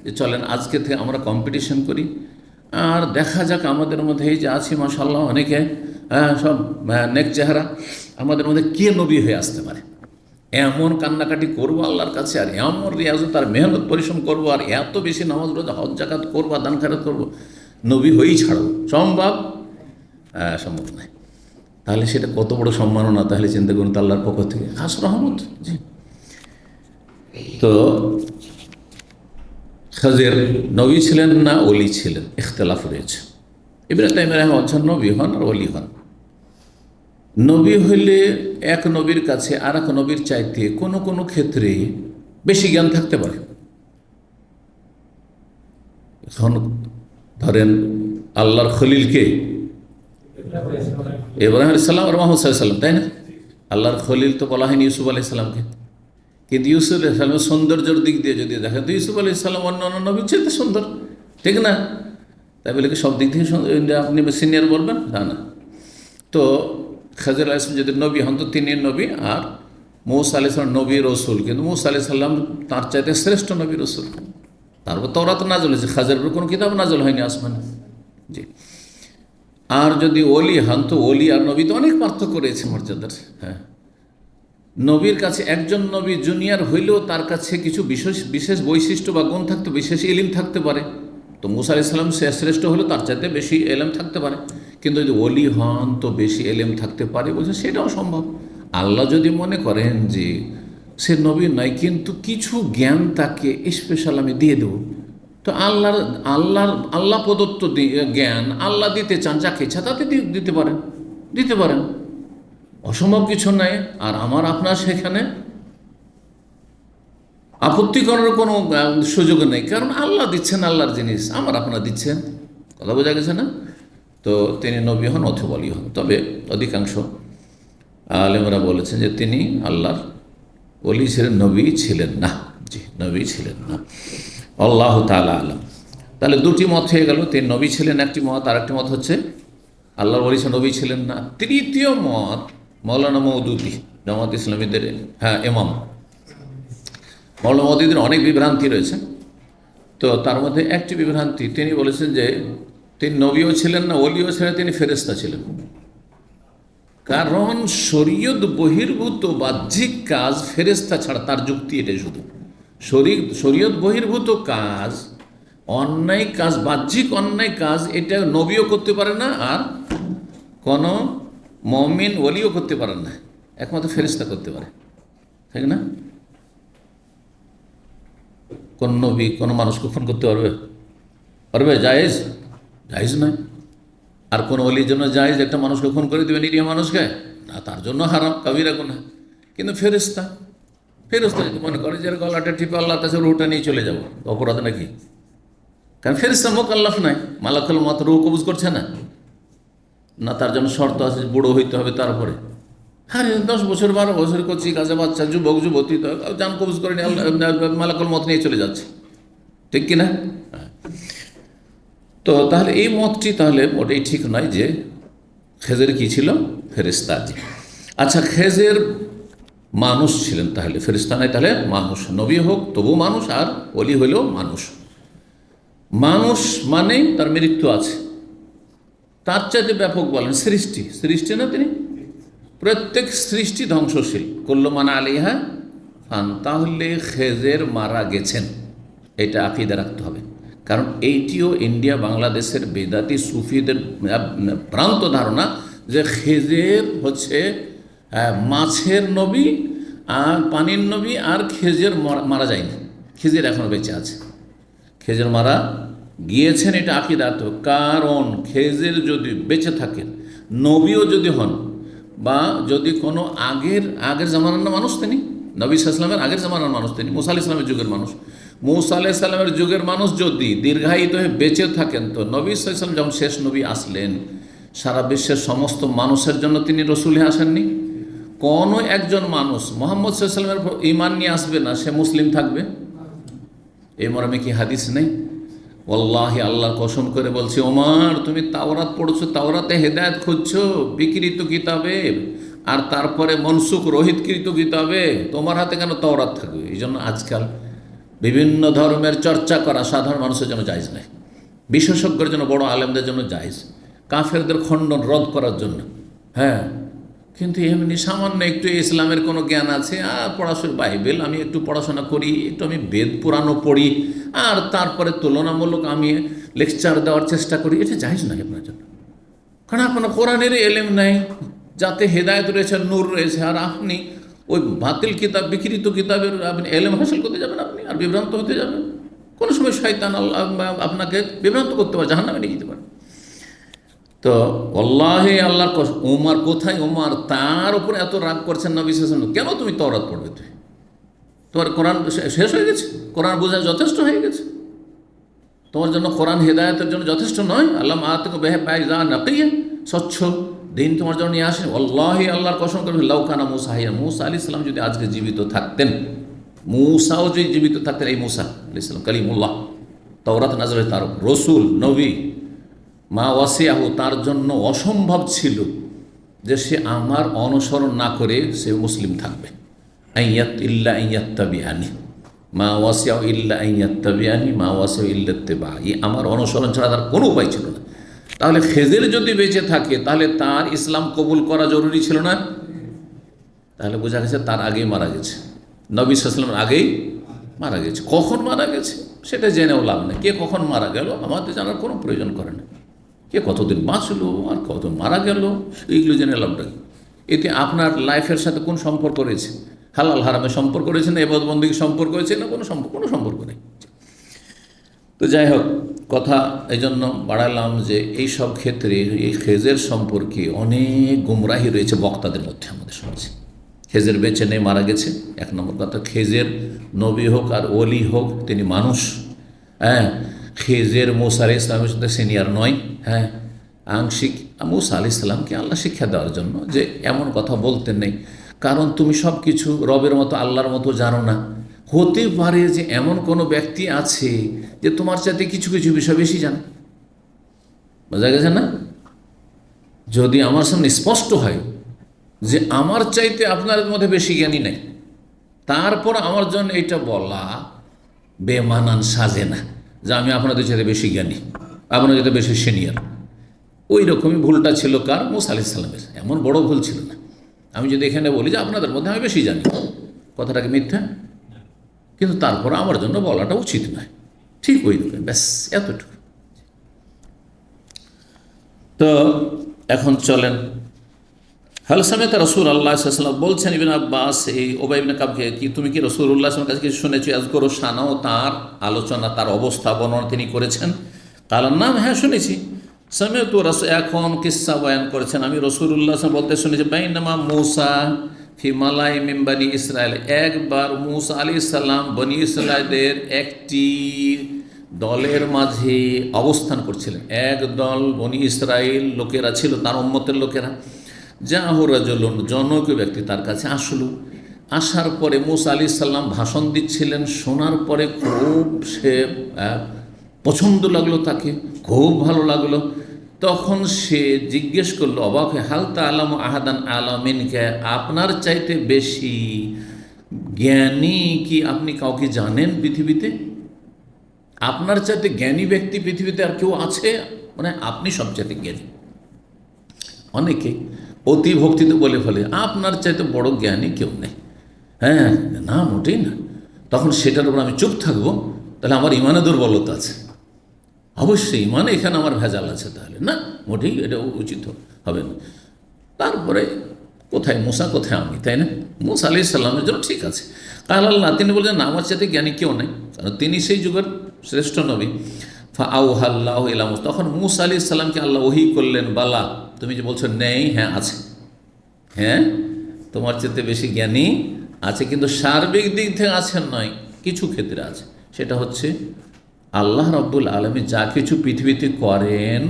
যে চলেন আজকে থেকে আমরা কম্পিটিশন করি, আর দেখা যাক আমাদের মধ্যে এই যে আছি মাশাআল্লাহ অনেকে সব নেক চেহারা, আমাদের মধ্যে কে নবী হয়ে আসতে পারে। এমন কান্নাকাটি করবো আল্লাহর কাছে, আর এমন রিয়াজত আর মেহনত পরিশ্রম করবো, আর এত বেশি নামাজ রোজা হজ জাকাত করবো, দান খেরাত করবো, নবী হয়েই ছাড়ো, সম্ভব? সম্ভব নয়। তাহলে সেটা কত বড় সম্মাননা, তাহলে চিন্তা করুন, আল্লাহর পক্ষ থেকে খাস রহমত। জি। তো খাজির নবী ছিলেন না ওলি ছিলেন, ইখতলাফ রয়েছে। ইবনে তাইমিয়া রাহিমাহুল্লাহ নবী হন আর ওলি হন। নবী হইলে এক নবীর কাছে আর এক নবীর চাইতে কোনো কোনো ক্ষেত্রে বেশি জ্ঞান থাকতে পারে। এখন ধরেন আল্লাহর খলিলকে ইব্রাহিম আলাইহিস সালাম আর মুহাম্মদ সাল্লাল্লাহু আলাইহি ওয়াসাল্লাম, তাই না? আল্লাহর খলিল তো বলা হয়নি ইউসুফ আলাইহিস সালামকে, কিন্তু ইউসুফ আলাইহিস সালামের সৌন্দর্যের দিক দিয়ে যদি দেখেন তো ইউসুফ আলাইহিস সালাম অন্য অন্য নবীর চেয়ে সুন্দর, ঠিক না? তাই বলে কি সব দিক থেকে আপনি সিনিয়র বলবেন? না। তো খাজির আলাইহিস সালাম যদি নবী হন তো তিনি নবী, আর মূসা আলাইহিস সালাম নবী রসুল, কিন্তু মূসা আলাইহিস সালাম তার চাইতে শ্রেষ্ঠ নবী রসুল। তারপর তাওরাত নাযিল হয়েছে, খাজিরের উপর কোনো কিতাব নাযিল হয়নি আসমানে। জি। আর যদি ওলি হন তো ওলি আর নবী তো অনেক পার্থক্য রয়েছে মর্যাদার। হ্যাঁ, নবীর কাছে একজন নবী জুনিয়র হইলেও তার কাছে কিছু বিশেষ বিশেষ বৈশিষ্ট্য বা গুণ থাকতে, বিশেষ ইলম থাকতে পারে। তো মূসা আলাইহিস সালাম শ্রেষ্ঠ হলেও তার চাইতে বেশি এলেম থাকতে পারে, কিন্তু যদি ওলি হন তো বেশি এলেম থাকতে পারে বলছে, সেটাও সম্ভব। আল্লাহ যদি মনে করেন যে সে নবী নয় কিন্তু কিছু জ্ঞান তাকে স্পেশাল আমি দিয়ে দেব, তো আল্লাহ প্রদত্ত জ্ঞান আল্লাহ দিতে চান, যাকে ইচ্ছা তাতে দিতে পারেন, অসম্ভব কিছু নাই। আর আমার আপনার সেখানে আপত্তি করার কোনো সুযোগ নেই, কারণ আল্লাহ দিচ্ছেন আল্লাহর জিনিস, আমার আপনারা দিচ্ছেন। কথা বোঝা গেছে না? তো তিনি নবী হন অথবা ওলি হন, তবে অধিকাংশ আলেমরা বলেছেন যে তিনি আল্লাহর ওলি ছিলেন, নবী ছিলেন না। জি, নবী ছিলেন না। আল্লাহ তাআলা আলাম। তাহলে দুটি মত হয়ে গেল, তিনি নবী ছিলেন একটি মত, আর একটি মত হচ্ছে আল্লাহর ওলি নবী ছিলেন না। তৃতীয় মত মৌলানা মওদুদী, জামাত ইসলামীদের ইমাম। মৌলানা মওদুদীর অনেক বিভ্রান্তি রয়েছে, তো তার মধ্যে একটি বিভ্রান্তি, তিনি বলেছেন যে তিনি নবীও ছিলেন না, ওলিও ছিলেন, তিনি ফেরেশতা ছিলেন। কারণ শরীয়ত বহির্ভূত বাহ্যিক কাজ ফেরেশতা ছাড়া, তার যুক্তি এটাই শুধু, শরীয়ত বহির্ভূত কাজ, অন্যায় কাজ, বাহ্যিক অন্যায় কাজ, এটা নবীও করতে পারে না, আর কোনো মুমিন ওলিও করতে পারেন না, একমাত্র ফেরেশতা করতে পারে, ঠিক না? কোন নবী কোনো মানুষকে খুন করতে পারবে? জায়েজ নয়। আর কোন ওলির জন্য জায়েজ একটা মানুষকে খুন করে দেবে, নিরীহ মানুষকে? না, তার জন্য হারাম, কাবিরা গুনাহ। কিন্তু ফেরেশতা যদি মনে করে যে গলাটা টিপে আল্লাহ কাছে রুহটা নিয়ে চলে যাব, অপরাধ নাকি? কারণ ফেরেশতা মোকাল্লাফ নাই, মালাকুল মওত রুহ কবজ করছে না, তার জন্য শর্ত আছে, বুড়ো হইতে হবে, তারপরে 10 বছর 12 বছর কচি কাজে বাচ্চা যুবক যুবতী তো জান কবজ করে নিয়ে আল্লাহ মালাকুল মওত নিয়ে চলে যাচ্ছে, ঠিক কিনা? তো তাহলে এই মতটি তাহলে ওটাই ঠিক নয় যে খেজের কি ছিল, ফেরেশতা। আচ্ছা, খেজের মানুষ ছিলেন, তাহলে ফেরেশতা নয়, তাহলে মানুষ। নবী হোক তবু মানুষ, আর ওলি হইলেও মানুষ। মানুষ মানে তার মৃত্যু আছে, তার চাইতে ব্যাপক বলেন সৃষ্টি না, তিনি প্রত্যেক সৃষ্টি ধ্বংসশীল, কুল্লু মান আলাইহা ফান। তাহলে খেজের মারা গেছেন, এটা আকীদা রাখতে হবে। কারণ এইটিও ইন্ডিয়া বাংলাদেশের বেদাতি সুফিদের ভ্রান্ত ধারণা যে খেজের হচ্ছে মাছের নবী আর পানির নবী, আর খেজের মারা যায়নি, খেজের এখনও বেঁচে আছে, খেজের মারা গিয়েছেন, এটা আকীদা। তো কারণ খেজের যদি বেঁচে থাকেন, নবীও যদি হন, বা যদি কোনো আগের জামানার মানুষ, তিনি নবী সাল্লাল্লাহু আলাইহি ওয়াসাল্লামের আগের জামানার মানুষ, তিনি মুসা আলাইহিস সালামের যুগের মানুষ, মুসা আলাইহিস সালামের যুগের মানুষ যদি দীর্ঘায়িত হয়ে বেঁচে থাকেন, তো নবী সাল্লাল্লাহু আলাইহি ওয়াসাল্লাম যখন শেষ নবী আসলেন, সারা বিশ্বের সমস্ত মানুষের জন্য তিনি রসুল হয়ে আসেননি। কোনো একজন মানুষ মুহাম্মদ সাল্লাল্লাহু আলাইহি ওয়াসাল্লামের ঈমান নিয়ে আসবে না, সে মুসলিম থাকবে? এই মর্মে কি হাদিস নেই? ওয়াল্লাহি, আল্লাহ কসম করে বলছি, ওমর তুমি তাওরাত পড়ছো, তাওরাতে হেদায়েত খুঁজছো বিকৃত কিতাবে, আর তারপরে মনসুখ রহিতকৃত কিতাবে, তোমার হাতে কেন তাওরাত থাকবে? এই জন্য আজকাল বিভিন্ন ধর্মের চর্চা করা সাধারণ মানুষের জন্য জায়েজ নাই, বিশেষজ্ঞের জন্য, বড় আলেমদের জন্য জায়েজ, কাফেরদের খণ্ডন রদ করার জন্য। কিন্তু এমনি সামান্য একটু ইসলামের কোনো জ্ঞান আছে, আর পড়াশোনা বাইবেল আমি একটু পড়াশোনা করি, একটু আমি বেদ পুরাণও পড়ি, আর তারপরে তুলনামূলক আমি লেকচার দেওয়ার চেষ্টা করি, এটা জায়েজ নয় আপনার জন্য। কারণ আপনার কোরআনের এলেম নাই, যাতে হেদায়েত রয়েছে, নূর রয়েছে, আর আপনি ওই বাতিল কিতাব, বিকৃত কিতাবের আপনি এলেম হাসিল করতে যাবেন, আপনি আর বিভ্রান্ত হতে যাবেন। কোনো সময় শয়তান আপনাকে বিভ্রান্ত করতে পারে, জাহান্নামে নিয়ে যেতে পারে। তো আল্লাহে আল্লাহর ওমর কোথায়, ওমর তার উপরে এত রাগ করছেন নবী সাল্লাল্লাহু আলাইহি ওয়াসাল্লাম, কেন তুমি তওরাত পড়বে? তোমার কোরআন শেষ হয়ে গেছে, কোরআন বোঝা যথেষ্ট হয়ে গেছে, তোমার জন্য কোরআন হেদায়েতের জন্য যথেষ্ট নয়? আল্লাহ আতিক বেহবাইজা নাকিয়া, স্বচ্ছ দিন তোমার জন্য নিয়ে আসেন। আল্লাহে আল্লাহর কসম করবেন, লাউকানা মুসা হাইয়া, মুসা আলাইহিস সালাম যদি আজকে জীবিত থাকতেন, মুসাও যদি জীবিত থাকতেন, এই মুসা আলাইহিস সালাম কালিমুল্লাহ, তাওরাত নাযিল হয় তার রসুল নবী, মা ওয়াসিয়াহু, তার জন্য অসম্ভব ছিল যে সে আমার অনুসরণ না করে সে মুসলিম থাকবে। আইয়াত ইল্লা আইয়াত্তাবিআনি, মা ওয়াসিয়াহু ইল্লা আইয়াত্তাবিআনি, মা ওয়াসিয়াহু ইল্লা ইত্তিবাই, আমার অনুসরণ ছাড়া তার কোনো উপায় ছিল না। তাহলে খেজের যদি বেঁচে থাকে, তাহলে তার ইসলাম কবুল করা জরুরি ছিল না? তাহলে বোঝা গেছে তার আগেই মারা গেছে, নবী সাল্লাল্লাহু আলাইহি ওয়াসাল্লামের আগেই মারা গেছে। কখন মারা গেছে সেটা জেনেও লাভ নেই, কে কখন মারা গেল আমাদের জানার কোনো প্রয়োজন করে না। কে কতদিন বাঁচলো আর কত মারা গেল এইগুলো জেনে লাভটা কি? এতে আপনার লাইফের সাথে কোন সম্পর্ক রয়েছে? হালাল হারামের সম্পর্ক রয়েছে না, ইবাদত বন্দেগীর সম্পর্ক রয়েছে না? কোনো সম্পর্ক নেই। তো যাই হোক, কথা এই জন্য বাড়ালাম যে এই সব ক্ষেত্রে এই খেজের সম্পর্কে অনেক গুমরাহি রয়েছে বক্তাদের মধ্যে আমাদের সমাজে। খেজের বেঁচে নেই, মারা গেছে, এক নম্বর কথা। খেজের নবী হোক আর ওলি হোক, তিনি মানুষ। হ্যাঁ, খেজের মুসা আলাইহিস সালামের সাথে সিনিয়র নয়। হ্যাঁ, আংশিক মুসা আলাইহিস সালামকে আল্লাহ শিক্ষা দেওয়ার জন্য যে এমন কথা বলতেন নেই, কারণ তুমি সব কিছু রবের মতো আল্লাহর মতো জানো না। হতে পারে যে এমন কোনো ব্যক্তি আছে যে তোমার চাইতে কিছু কিছু বিষয় বেশি জানে, বোঝা গেছে না? যদি আমার সামনে স্পষ্ট হয় যে আমার চাইতে আপনার মধ্যে বেশি জ্ঞানী নেই, তারপর আমার জন্য এটা বলা বেমানান সাজে না যে আমি আপনাদের চাইতে বেশি জ্ঞানী, আপনাদের চাইতে বেশি সিনিয়র। ওই রকমই ভুলটা ছিল কার? মুসা আলাইহিস সালামের। এমন বড় ভুল ছিল না। আমি যদি এখানে বলি যে আপনাদের মধ্যে আমি বেশি জানি, কথাটাকে মিথ্যা? কিন্তু তারপর আমার জন্য বলাটা উচিত নয়, ঠিক ওই রকম, ব্যাস এতটুকু। তো এখন চলেন, হাল সামেতা রাসূলুল্লাহ সাল্লাল্লাহু আলাইহি ওয়াসাল্লাম বলছেন ইবনে আব্বাস এই উবাই ইবনে কাবকে, কি তুমি কি রাসূলুল্লাহ সাল্লাল্লাহু আলাইহি ওয়াসাল্লামের কাছে কিছু শুনেছো? আযকুরু শানাও, তার আলোচনা, তার অবস্থা বর্ণনা তিনি করেছেন। কালার নাম, হ্যাঁ শুনেছি। সামিআতু রাসূল, এখন কিসসা বয়ান করেছেন, আমি রাসূলুল্লাহ সাল্লাল্লাহু আলাইহি ওয়াসাল্লাম বলতে শুনেছি, বাইনামা মূসা ফি মালাই মিন বনি ইসরাইল, একবার মূসা আলাইহিস সালাম বনি ইসরাইলের একটি দলের মাঝে অবস্থান করছিলেন। এক দল বনি ইসরাইল লোকেরা ছিল, তার উম্মতের লোকেরা। জাহু রাজুলুন, জনৈক ব্যক্তি তার কাছে আসলো। আসার পরে মূসা আলাইহিস সালাম ভাষণ দিচ্ছিলেন, শোনার পরে খুব সে পছন্দ লাগলো, তাকে খুব ভালো লাগলো। তখন সে জিজ্ঞেস করলো অবাক হয়ে, হাল তাআলামু আহাদান আলামিনকা, আপনার চাইতে বেশি জ্ঞানী কি আপনি কাউকে জানেন পৃথিবীতে? আপনার চাইতে জ্ঞানী ব্যক্তি পৃথিবীতে আর কেউ আছে? মানে আপনি সবচাইতে জ্ঞানী। অনেকে অতি ভক্তিতে বলে ফেলে আপনার চাইতে বড় জ্ঞানী কেউ নেই। হ্যাঁ, না মোটেই না। তখন সেটার উপর আমি চুপ থাকবো, তাহলে আমার ইমানে দুর্বলতা আছে, অবশ্যই ইমানে এখানে আমার ভেজাল আছে। তাহলে না, মোটেই এটা উচিত হবে না। তারপরে কোথায় মুসা, কোথায় আমি, তাই না? মুসা আলাইহিস সালামের জন্য ঠিক আছে। কাল আল্লাহ, তিনি বলছেন না, আমার চাইতে জ্ঞানী কেউ নেই, কারণ তিনি সেই যুগের শ্রেষ্ঠ নবী। ফাআউহাল্লাহু ইলা মুসা, তখন মুসা আলাইহিস সালামকে আল্লাহ ওহী করলেন, বালা, তুমি যে বলছো নেই, হ্যাঁ আছে, হ্যাঁ তোমার চাইতে বেশি জ্ঞানী আছে, কিন্তু সার্বিক দিক থেকে আছেন নয়, কিছু ক্ষেত্রে আছে। সেটা হচ্ছে আল্লাহ রাব্বুল আলামিন যা কিছু পৃথিবীতে করেন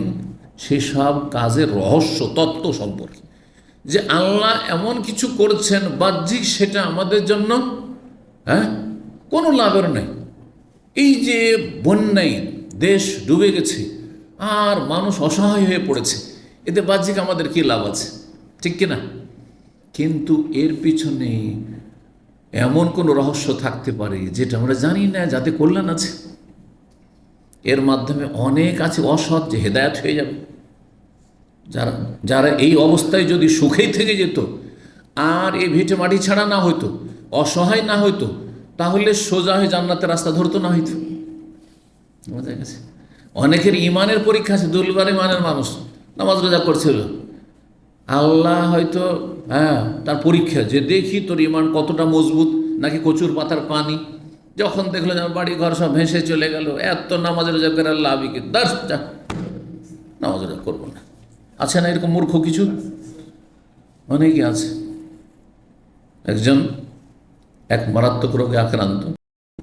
সেসব কাজের রহস্য তত্ত্ব সম্পর্কে, যে আল্লাহ এমন কিছু করছেন বাহ্যিক, সেটা আমাদের জন্য কোনো লাভের নেই। এই যে বন্যায় দেশ ডুবে গেছে আর মানুষ অসহায় হয়ে পড়েছে, এতে বাহ্যিক আমাদের কী লাভ আছে, ঠিক কিনা? কিন্তু এর পিছনে এমন কোনো রহস্য থাকতে পারে যেটা আমরা জানি না, যাতে কল্যাণ আছে। এর মাধ্যমে অনেক আছে অসৎ যে হেদায়েত হয়ে যাবে, যারা যারা এই অবস্থায় যদি সুখেই থেকে যেত আর এ ভিটে মাটি ছাড়া না হইতো, অসহায় না হইতো, তাহলে সোজা হয়ে জান্নাতের রাস্তা ধরতো না হইতো। বোঝা গেছে? অনেকের ইমানের পরীক্ষা আছে, দুর্বল ইমানের মানুষ নামাজ রোজা করছিল, আল্লাহ হয়তো তার পরীক্ষা যে দেখি তোর ইমান কতটা মজবুত, নাকি কচুর পাতার পানি। যখন দেখলো যে আমার বাড়ি ঘর সব ভেসে চলে গেল, এত নামাজ রোজা করে আল্লাহ আবিকে দাস যা নামাজ রোজা করবো না। আছে না এরকম মূর্খ কিছু? অনেকে আছে। একজন এক মারাত্মক রোগে আক্রান্ত,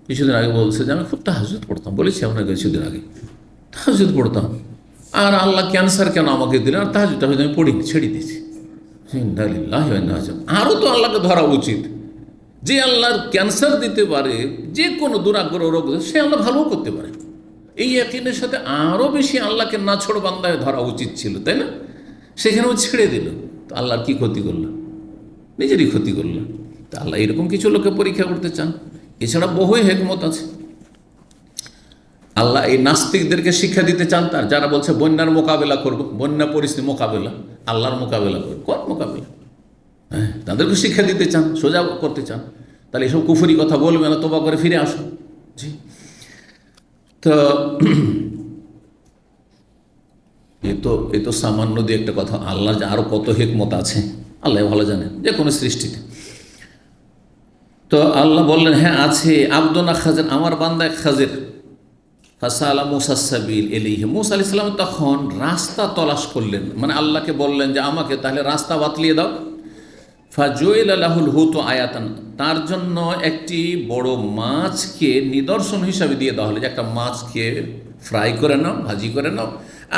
কিছুদিন আগে বলছে যে আমি খুব তাহাজ্জুদ পড়তাম, বলেছি আপনাকে কিছুদিন আগে, তাহাজ্জুদ পড়তাম, আর আল্লাহ ক্যান্সার কেন আমাকে দিলেন, আর তাহাজ্জুদটা হয়তো আমি পড়িনি, ছেড়ে দিয়েছি। আরও তো আল্লাহকে ধরা উচিত, যে আল্লাহর ক্যান্সার দিতে পারে, যে কোনো দুরাগ্রহ রোগ সে আল্লাহ ভালোও করতে পারে। এই ইয়াকিনের সাথে আরও বেশি আল্লাহকে না ছোড় বান্দায় ধরা উচিত ছিল, তাই না? সেখানেও ছেড়ে দিল, তো আল্লাহর কি ক্ষতি করলো? নিজেরই ক্ষতি করলো। তা আল্লাহ এরকম কিছু লোককে পরীক্ষা করতে চান। এছাড়া বহুই হেকমত আছে। আল্লাহ এই নাস্তিকদেরকে শিক্ষা দিতে চান, তার যারা বলছে বন্যার মোকাবেলা করব, বন্যা পরিস্থিতি মোকাবেলা, আল্লাহর মোকাবেলা করব, কোন মোকাবেলা? হ্যাঁ, তাদেরকে শিক্ষা দিতে চান, সোজা করতে চান। তাহলে এসব কুফরি কথা বলবে না, তোবা করে ফিরে আসো। জি, তো এ তো সামান্য দিয়ে একটা কথা। আল্লাহ যে আরও কত হেকমত আছে আল্লাহ ভালো জানেন, যে কোনো সৃষ্টিতে। তো আল্লাহ বললেন হ্যাঁ আছে, আব্দুনা খাজের, আমার বান্দা এক খাজের। ফাসালা মুসা সাবিল এলিহি, মুসা আলাইহিস সালাম তখন রাস্তা তলাশ করলেন, মানে আল্লাহকে বললেন যে আমাকে তাহলে রাস্তা বাতলিয়ে দাও। ফাজুইলা লাহুল হুত আয়াতান, তার জন্য একটি বড় মাছকে নিদর্শন হিসাবে দিয়ে দেওয়া হলো, যে একটা মাছকে ফ্রাই করে নাও, ভাজি করে নাও,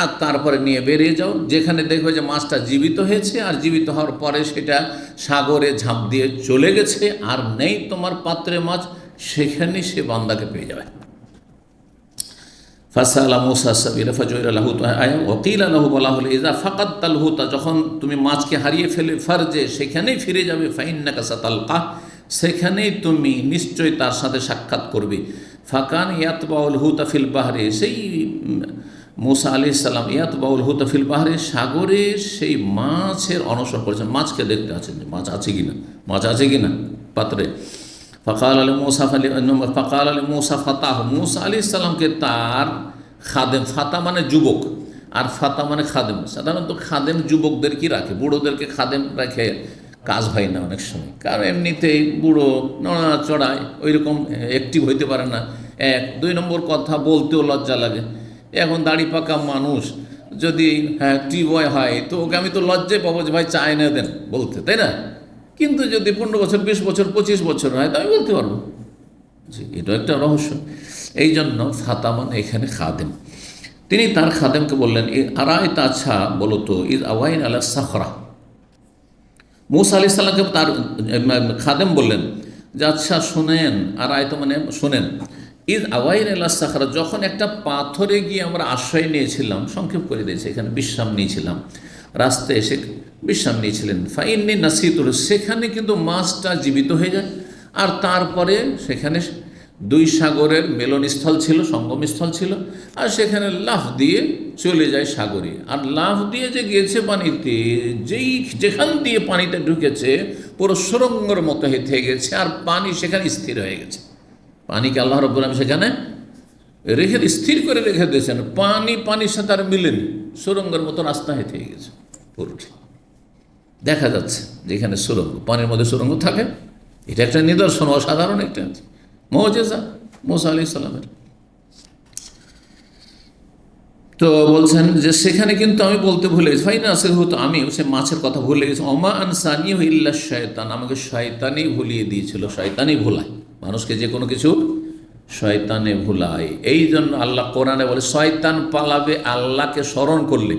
আর তারপরে নিয়ে বেরিয়ে যাও, যেখানে দেখবে যে মাছটা জীবিত হয়েছে, আর জীবিত হওয়ার পরে সেটা সাগরে ঝাঁপ দিয়ে চলে গেছে, আর নেই তোমার পাত্রে মাছ, সেখানে সে বান্দাকে পেয়ে যাবে। ফাসালা মুসা সাবিলা ফাজুইলা লাহু আয়া ওয়াকিলা লাহু, বলা হলো ইজা ফাকাদতাল হুতা, যখন তুমি মাছকে হারিয়ে ফেলে ফারজে, সেখানেই ফিরে যাবে, ফাইন্নাকা সাতালকা, সেখানেই তুমি নিশ্চয়ই তার সাথে সাক্ষাৎ করবে। ফাকান ইয়াতবাউল হুতা ফিল বাহরে, সেই মুসা আলাইহিস সালাম ইয়াতবাউল হুতা ফিল বাহরে, সাগরে সেই মাছের অনুসরণ করেছেন, মাছকে দেখতে আছেন যে মাছ আছে কিনা, মাছ আছে কিনা পাত্রে। ফকাল আলী মুসা ফকাল আলী মুসা ফাতাহ, মুসা আলাইহিস সালামকে তার খাদেম, ফাতা মানে যুবক আর ফাতা মানে খাদেম। সাধারণত খাদেম যুবকদের কি রাখে, বুড়োদেরকে খাদেম রাখে কাজ হয় না অনেক সময়, কারণ এমনিতেই বুড়ো নড়াচড়ায় ওই রকম অ্যাক্টিভ হইতে পারে না। এক, দুই নম্বর কথা, বলতেও লজ্জা লাগে। এখন দাড়ি পাকা মানুষ যদি টি-বয় হয়, তো ওকে আমি তো লজ্জায় পাবো যে ভাই চা এনে দেন বলতে, তাই না? কিন্তু যদি 15 বছর, 20 বছর, 25 বছর হয়, তো আমি বলতে পারবো। জি, এটা একটা রহস্য। এই জন্য ফাতামান এখানে খাদেম। তিনি তার খাদেমকে বললেন আরাই তাছা, বলো তো, ইজ আওয়াইন আলা সাখরা, মুসা আলাইহিস সালামকে তার খাদেম বললেন যে আচ্ছা শোনেন, আরাই তো মানে শোনেন, ইজ আওয়াইন আলা সাখরা, যখন একটা পাথরে গিয়ে আমরা আশ্রয় নিয়েছিলাম, সংক্ষেপ করে দিয়েছে, এখানে বিশ্রাম নিয়েছিলাম, রাস্তায় এসে বিশ্রাম নিয়েছিলেন। ফাইন্নি নাসিতুর, সেখানে কিন্তু মাছটা জীবিত হয়ে যায়, আর তারপরে সেখানে দুই সাগরের মিলনস্থল ছিল, সঙ্গমস্থল ছিল, আর সেখানে লাফ দিয়ে চলে যায় সাগরে। আর লাফ দিয়ে যে গিয়েছে পানিতে, যেখান দিয়ে পানিতে ঢুকেছে পুরো সুরঙ্গের মতো হেঁটে গেছে, আর পানি সেখানে স্থির হয়ে গেছে। পানিকে আল্লাহ রাব্বুল আলামিন সেখানে স্থির করে রেখে দিয়েছেন, পানির সাথে আর মিলেনি, সুরঙ্গের মতো রাস্তা হেঁটে গেছে পুরোটি। দেখা যাচ্ছে যেখানে সুরঙ্গ, পানির মধ্যে সুরঙ্গ থাকে, এটা একটা নিদর্শন, অসাধারণ একটা মুজিজা মুসা আলাইহিস সালামের। তো বলছেন যে সেখানে কিন্তু আমি বলতে ভুলে গেছি, ফাইনা আসের হতো, আমি সে মাছের কথা ভুলে গেছি। ওমা আনসানি ইল্লা শয়তান, আমাকে শয়তানই ভুলিয়ে দিয়েছিল। শয়তানই ভুলায় মানুষকে, যে কোনো কিছু শয়তানে ভুলায়। এই জন্য আল্লাহ কোরআনে বলে শয়তান পালাবে আল্লাহকে স্মরণ করলে।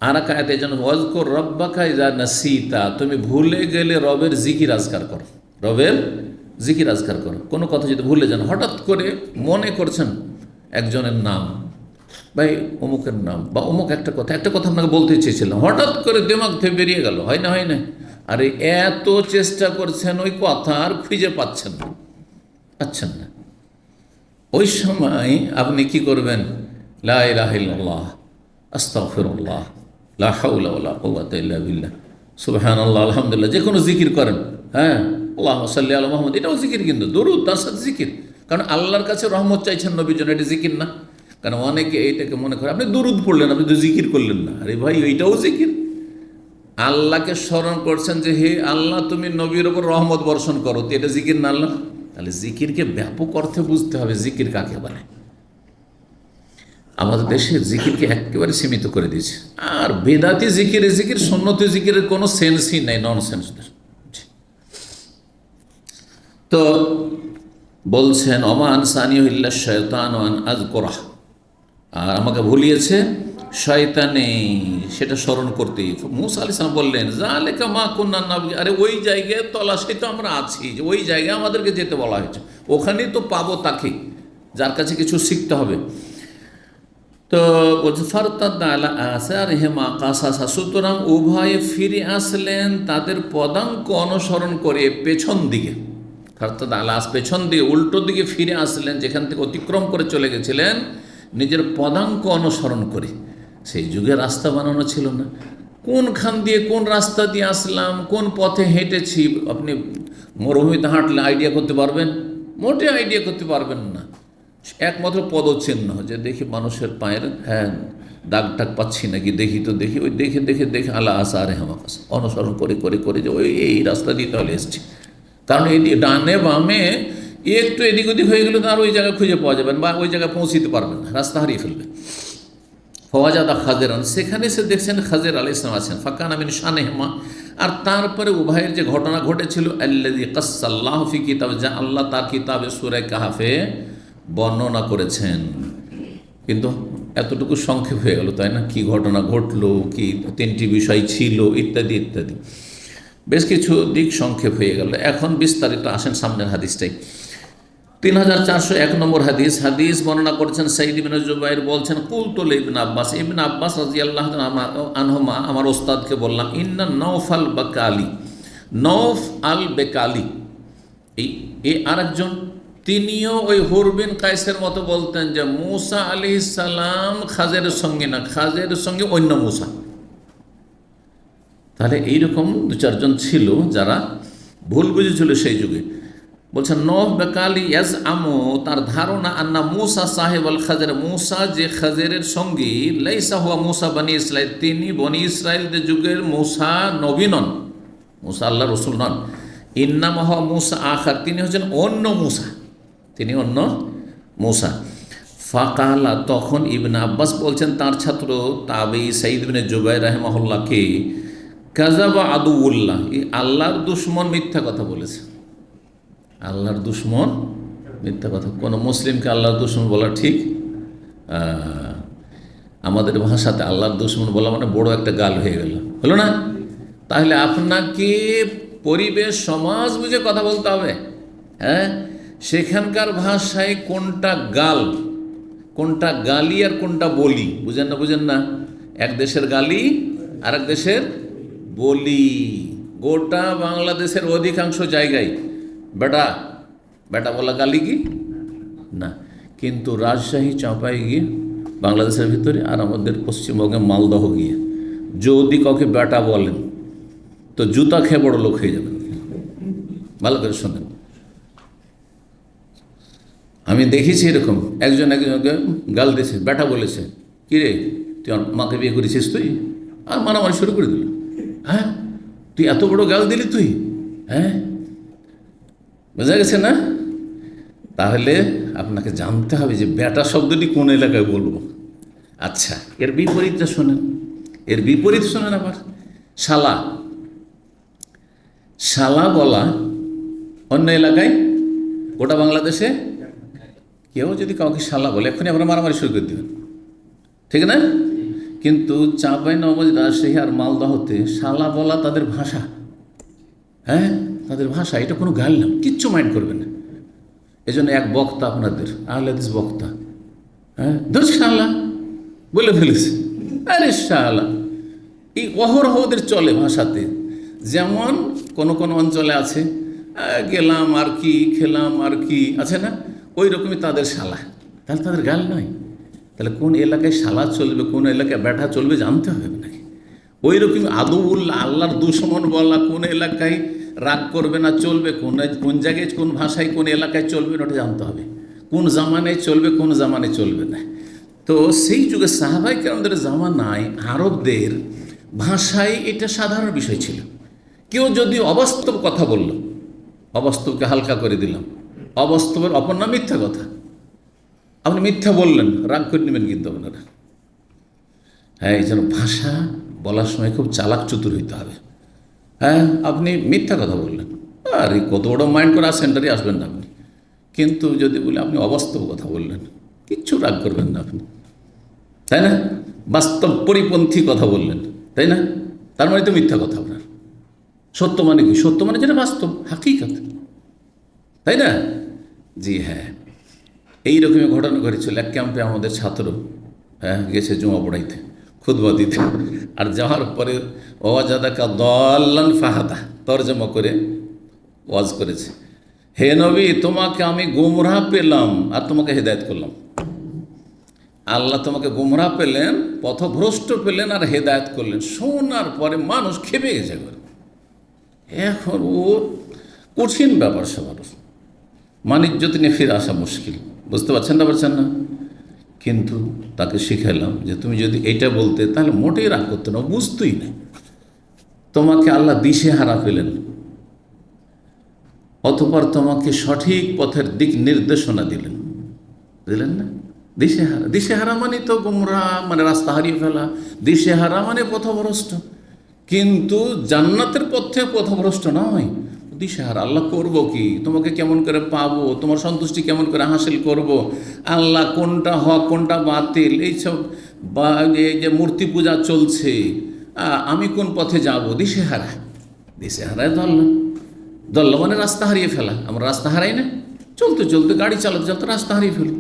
আর কায়াতে যেন ওয়াজকুর রব্বাকা ইযা নাসিতা, তুমি ভুলে গেলে রবের জিকির আজকার করো, রবের জিকির আজকার করো। কোনো কথা যদি ভুলে যান, হঠাৎ করে মনে করছেন একজনের নাম, ভাই অমুকের নাম বা অমুক একটা কথা আপনাকে বলতে চেয়েছিলাম, হঠাৎ করে দিমাগ থেকে বেরিয়ে গেল, হয় না? আরে এত চেষ্টা করছেন ওই কথা আর খুঁজে পাচ্ছেন না, ওই সময় আপনি কি করবেন? লা ইলাহা ইল্লাল্লাহ, আস্তাগফিরুল্লাহ, লা হাওলা ওয়ালা কুওয়াতা ইল্লা বিল্লাহ, সুবহানাল্লাহ, আলহামদুলিল্লাহ, যে কোনো জিকির করেন। হ্যাঁ, আল্লাহুম্মা সাল্লি আলা মুহাম্মদ, এটাও জিকির, কিন্তু দরুদ তার সাথে জিকির। কারণ আল্লাহর কাছে রহমত চাইছেন নবীর জন্য, এটা জিকির না? কারণ অনেকে এইটাকে মনে করে আপনি দরুদ পড়লেন, আপনি তো জিকির করলেন না। আরে ভাই, এইটাও জিকির। আল্লাহকে স্মরণ করছেন যে হে আল্লাহ তুমি নবীর ওপর রহমত বর্ষণ করো, তো এটা জিকির না আল্লাহ? তাহলে জিকিরকে ব্যাপক অর্থে বুঝতে হবে, জিকির কাকে বলে। আমাদের দেশে জিকিরকে একেবারে সীমিত করে দিয়েছে। আর বেদাতি জিকিরে জিকির, সুন্নতি জিকিরের কোনো সেন্সই নেই, নন সেন্স। তো বলছেন ওমান সানিউল্লা শয়তান ওয়ান আযকুরাহ, আর আমাকে ভুলিয়েছে শয়তানে সেটা স্মরণ করতে। মূসা আলাইহিস সালাম বললেন যালিকা মা কুন্না নাবগি, আরে ওই জায়গায় তলাশি তো আমরা আছি, যে ওই জায়গায় আমাদেরকে যেতে বলা হয়েছে, ওখানেই তো পাবো তাকে যার কাছে কিছু শিখতে হবে। তো বলছে ফারতাদ্দা আলা আসারিহিমা কাসাসা, সুতরাং উভয়ে ফিরে আসলেন তাদের পদাঙ্ক অনুসরণ করে পেছন দিকে। ফারতাদ্দা আলা, পেছন দিকে, উল্টো দিকে ফিরে আসলেন, যেখান থেকে অতিক্রম করে চলে গেছিলেন নিজের পদাঙ্ক অনুসরণ করে। সেই যুগে রাস্তা বানানো ছিল না, কোনখান দিয়ে কোন রাস্তা দিয়ে আসলাম, কোন পথে হেঁটেছি, আপনি মরুভূমিতে হাঁটলে আইডিয়া করতে পারবেন? মোটে আইডিয়া করতে পারবেন না। একমাত্র পদচিহ্ন, যে দেখি মানুষের পায়ের দাগ টাগ পাচ্ছি নাকি, দেখি তো দেখি, ওই দেখে দেখে দেখে আলা আসারে হামাকাস অনুসরণ করে করে করে যে ওই এই রাস্তা দিয়ে তাহলে এসছি। কারণ এই ডানে বামে একটু এদিক ওদিক হয়ে গেলে তো আর ওই জায়গায় খুঁজে পাওয়া যাবেন, বা ওই জায়গায় পৌঁছিতে পারবেন না, রাস্তা হারিয়ে ফেলবে। ফওয়াজাদা খাজেরান, সেখানে সে দেখছেন খাজের আলাইহিস সালাম আছেন। ফাকানা মিন শানিহিমা, আর তারপরে উভয়ের যে ঘটনা ঘটেছিল, আল্লাযী কাসসাল্লাহু ফি কিতাব, যা আল্লাহ তার কিতাবে সূরা কাহফে বর্ণনা করেছেন। কিন্তু এতটুকু সংক্ষেপ হয়ে গেল, তাই না? কি ঘটনা ঘটলো, কি তিনটি বিষয় ছিল, ইত্যাদি ইত্যাদি, বেশ কিছু দিক সংক্ষেপ হয়ে গেল। এখন বিস্তারিত আসেন সামনের হাদিসটাই। 3401 নম্বর হাদিস। হাদিস বর্ণনা করেছেন সাঈদ ইবনে জুবাইর, বলছেন কুলতু লিবনে আব্বাস, ইবনে আব্বাস রাদিয়াল্লাহু আনহুমা আমার ওস্তাদকে বললাম, ইন্না নওফ আল বাকালি, নওফ আল বেকালি এই আরেকজন, তিনিও ওই হুর বিন কায়েসের মতো বলতেন যে মূসা আলাইহিস সালাম খাজেরের সঙ্গে না, খাজেরের সঙ্গে অন্য মূসা। তাহলে এইরকম দু চারজন ছিল যারা ভুল বুঝেছিল সেই যুগে। বলছেন নওফ বেকালি ইয়াজ আমো, তার ধারণা, আন্না মূসা সাহেব আল খাজের, মূসা যে খাজেরের সঙ্গী, লাইসা হুয়া মূসা বনি ইসরাইল, তিনি বনি ইসরাইলদের যুগের মূসা নবী নন, মূসা আল্লাহ রসুল নন। ইন্নামা হুয়া মূসা আখার, তিনি হচ্ছেন অন্য মূসা, তিনি অন্য মূসা। ফাকালা, তখন ইবনে আব্বাস বলছেন তার ছাত্র তাবেঈ সাঈদ ইবনে জুবাইর রাহিমাহুল্লাহকে, কাযাবা আদুউল্লাহ, এই আল্লাহর দুশমন মিথ্যা কথা বলেছে। আল্লাহর দুশমন মিথ্যা কথা, কোনো মুসলিমকে আল্লাহর দুশমন বলা ঠিক? আমাদের ভাষাতে আল্লাহর দুশমন বলা মানে বড় একটা গাল হয়ে গেল, হলো না? তাহলে আপনাকে পরিবেশ সমাজ বুঝে কথা বলতে হবে। হ্যাঁ, সেখানকার ভাষায় কোনটা গাল, কোনটা গালি আর কোনটা বলি, বুঝেন না? বুঝেন না? এক দেশের গালি আর এক দেশের বলি। গোটা বাংলাদেশের অধিকাংশ জায়গায় বেটা বেটা বলা গালি কি না, কিন্তু রাজশাহী চাঁপাই গিয়ে বাংলাদেশের ভিতরে আর আমাদের পশ্চিমবঙ্গে মালদহ গিয়ে যদি কাউকে বেটা বলেন তো জুতা খেয়ে বড় লোক হয়ে যাবেন। ভালো করে শোনেন, আমি দেখেছি এরকম একজন একজনকে গাল দিয়েছে, বেটা বলেছে, কী রে তুই মাকে বিয়ে করেছিস তুই? আর মারামারি শুরু করে দিল। হ্যাঁ, তুই এত বড় গাল দিলি তুই? হ্যাঁ, বোঝা গেছে না? তাহলে আপনাকে জানতে হবে যে বেটা শব্দটি কোন এলাকায় বলবো। আচ্ছা, এর বিপরীতটা শোনেন, এর বিপরীত শোনেন আবার। শালা, শালা বলা অন্য এলাকায়, গোটা বাংলাদেশে কেউ যদি কাউকে শালা বলে এক্ষুনি আপনারা মারামারি শুরু করে দেবেন, ঠিক না? কিন্তু চাঁপাইনবাবগঞ্জ, রাজশাহী আর মালদহতে শালা বলা তাদের ভাষা। হ্যাঁ, তাদের ভাষা, এটা কোনো গাল না, কিচ্ছু মাইন্ড করবে না। এই জন্য এক বক্তা, আপনাদের আহলে হাদিস বক্তা, হ্যাঁ, ধর শালা বলে ফেলেছে। আরে শালা এই অহরহ ওদের চলে ভাষাতে। যেমন কোনো কোনো অঞ্চলে আছে গেলাম আর কি, খেলাম আর কি, আছে না? ওই রকমই তাদের শালা। তাহলে তাদের গাল নয়। তাহলে কোন এলাকায় শালা চলবে, কোন এলাকায় ব্যাটা চলবে জানতে হবে নাকি? ওই রকম আদুউল্লাহ, আল্লাহর দুশমন বলা, কোন এলাকায় রাগ করবে না চলবে, কোন জায়গায় কোন ভাষায় কোন এলাকায় চলবে ওটা জানতে হবে, কোন জামানায় চলবে কোন জামানায় চলবে না। তো সেই যুগে সাহাবাই কেরামদের জামানায় আরবদের ভাষায় এটা সাধারণ বিষয় ছিল। কেউ যদি অবাস্তব কথা বলল, অবাস্তবকে হালকা করে দিলাম, অবাস্তবের অপর নাম মিথ্যা কথা, আপনি মিথ্যা বললেন, রাগ করে নেবেন কিন্তু আপনারা। হ্যাঁ, এই জন্য ভাষা বলার সময় খুব চালাক চতুর হইতে হবে। হ্যাঁ, আপনি মিথ্যা কথা বললেন, আরে কত বড় মাইন্ড করা সেন্টারে আসবেন না আপনি। কিন্তু যদি বলি আপনি অবাস্তব কথা বললেন, কিচ্ছু রাগ করবেন না আপনি, তাই না? বাস্তব পরিপন্থী কথা বললেন, তাই না? তার মানে তো মিথ্যা কথা আপনার। সত্য মানে কি? সত্য মানে যেটা বাস্তব, হাকিকত, তাই না? জি হ্যাঁ, এইরকমই ঘটনা ঘটেছিল। এক ক্যাম্পে আমাদের ছাত্র গেছে জুমা পড়াইতে, খুতবা দিতে, আর যাওয়ার পরে ওয়াজাদাকা দাল্লান ফাহাদা তরজমা করে ওয়াজ করেছে, হে নবী তোমাকে আমি গুমরাহ পেলাম আর তোমাকে হেদায়েত করলাম। আল্লাহ তোমাকে গুমরাহ পেলেন, পথভ্রষ্ট পেলেন আর হেদায়েত করলেন। শোনার পরে মানুষ খেপে গেছে। এখন ও কঠিন ব্যাপার সবার, মানিজ্যত নিয়ে ফিরে আসা মুশকিল, বুঝতে পারছেন না? কিন্তু তাকে শিখাইলাম যে তুমি যদি এইটা বলতে তাহলে মোটেই রাগ করতে না, বুঝতেই না। তোমাকে আল্লাহ দিশেহারা পেলেন, অতঃপর তোমাকে সঠিক পথের দিক নির্দেশনা দিলেন না? দিশেহারা মানে তো গুমরাহ, মানে রাস্তা হারিয়ে ফেলা। দিশেহারা মানে পথভ্রষ্ট, কিন্তু জান্নাতের পথে পথভ্রষ্ট নয়, দিশেহারা। আল্লাহ করব কি, তোমাকে কেমন করে পাবো, তোমার সন্তুষ্টি কেমন করে হাসিল করব, আল্লাহ কোনটা হক কোনটা বাতিল, এইসব বা এই যে মূর্তি পূজা চলছে, আমি কোন পথে যাব, দিশেহারায় দল্লা মানে রাস্তা হারিয়ে ফেলা। আমরা রাস্তা হারাই না, চলতে চলতে গাড়ি চালাতে রাস্তা হারিয়ে ফেলি।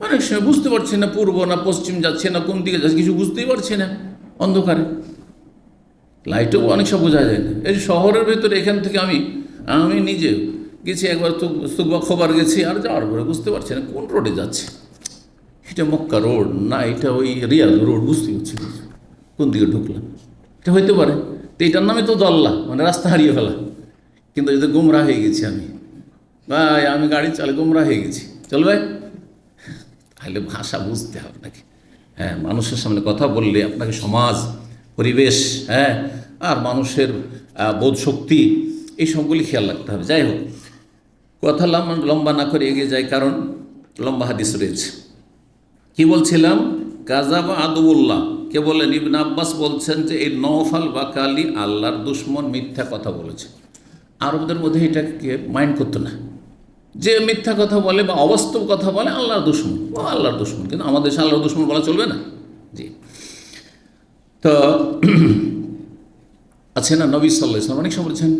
অনেক সময় বুঝতে পারছি না পূর্ব না পশ্চিম যাচ্ছে না কোন দিকে যাচ্ছে, কিছু বুঝতেই পারছি না, অন্ধকারে। লাইটও অনেক সব বোঝা যায় না। এই শহরের ভেতরে এখান থেকে আমি নিজে গেছি একবার, তো সুকবা খবর গেছি, আর যাওয়ার পরে বুঝতে পারছি না কোন রোডে যাচ্ছে, এটা মক্কা রোড না এটা ওই রিয়াদ রোড, বুঝতে পারছি কোন দিকে ঢুকলাম। এটা হইতে পারে, তো এটার নামে তো দল্লা, মানে রাস্তা হারিয়ে ফেলা। কিন্তু যদি গুমরাহ হয়ে গেছি আমি গাড়ি চালে গুমরাহ হয়ে গেছি, চলবে? তাহলে ভাষা বুঝতে হবে নাকি? হ্যাঁ, মানুষের সামনে কথা বললে আপনাকে সমাজ, পরিবেশ, আর মানুষের বোধ শক্তি, এই সবগুলি খেয়াল রাখতে হবে। যাই হোক, কথা লম্বা না করে এগিয়ে যায়, কারণ লম্বা হাদিস রয়েছে। কি বলছিলাম? কাযাবা আদুউল্লাহ কে বলেন? ইবনে আব্বাস বলছেন যে এই নওফাল বাকালি আল্লাহর দুশমন, মিথ্যা কথা বলেছে। আরবদের মধ্যে এটাকে মাইন্ড করতো না, যে মিথ্যা কথা বলে বা অবাস্তব কথা বলে আল্লাহর দুশমন, আল্লাহর দুশমন। কিন্তু আমাদের দেশে আল্লাহর দুশমন বলা চলবে না। জি, তো আছে না, নবী সাল্লাল্লাহু আলাইহি ওয়াসাল্লাম অনেক সময় বলছেন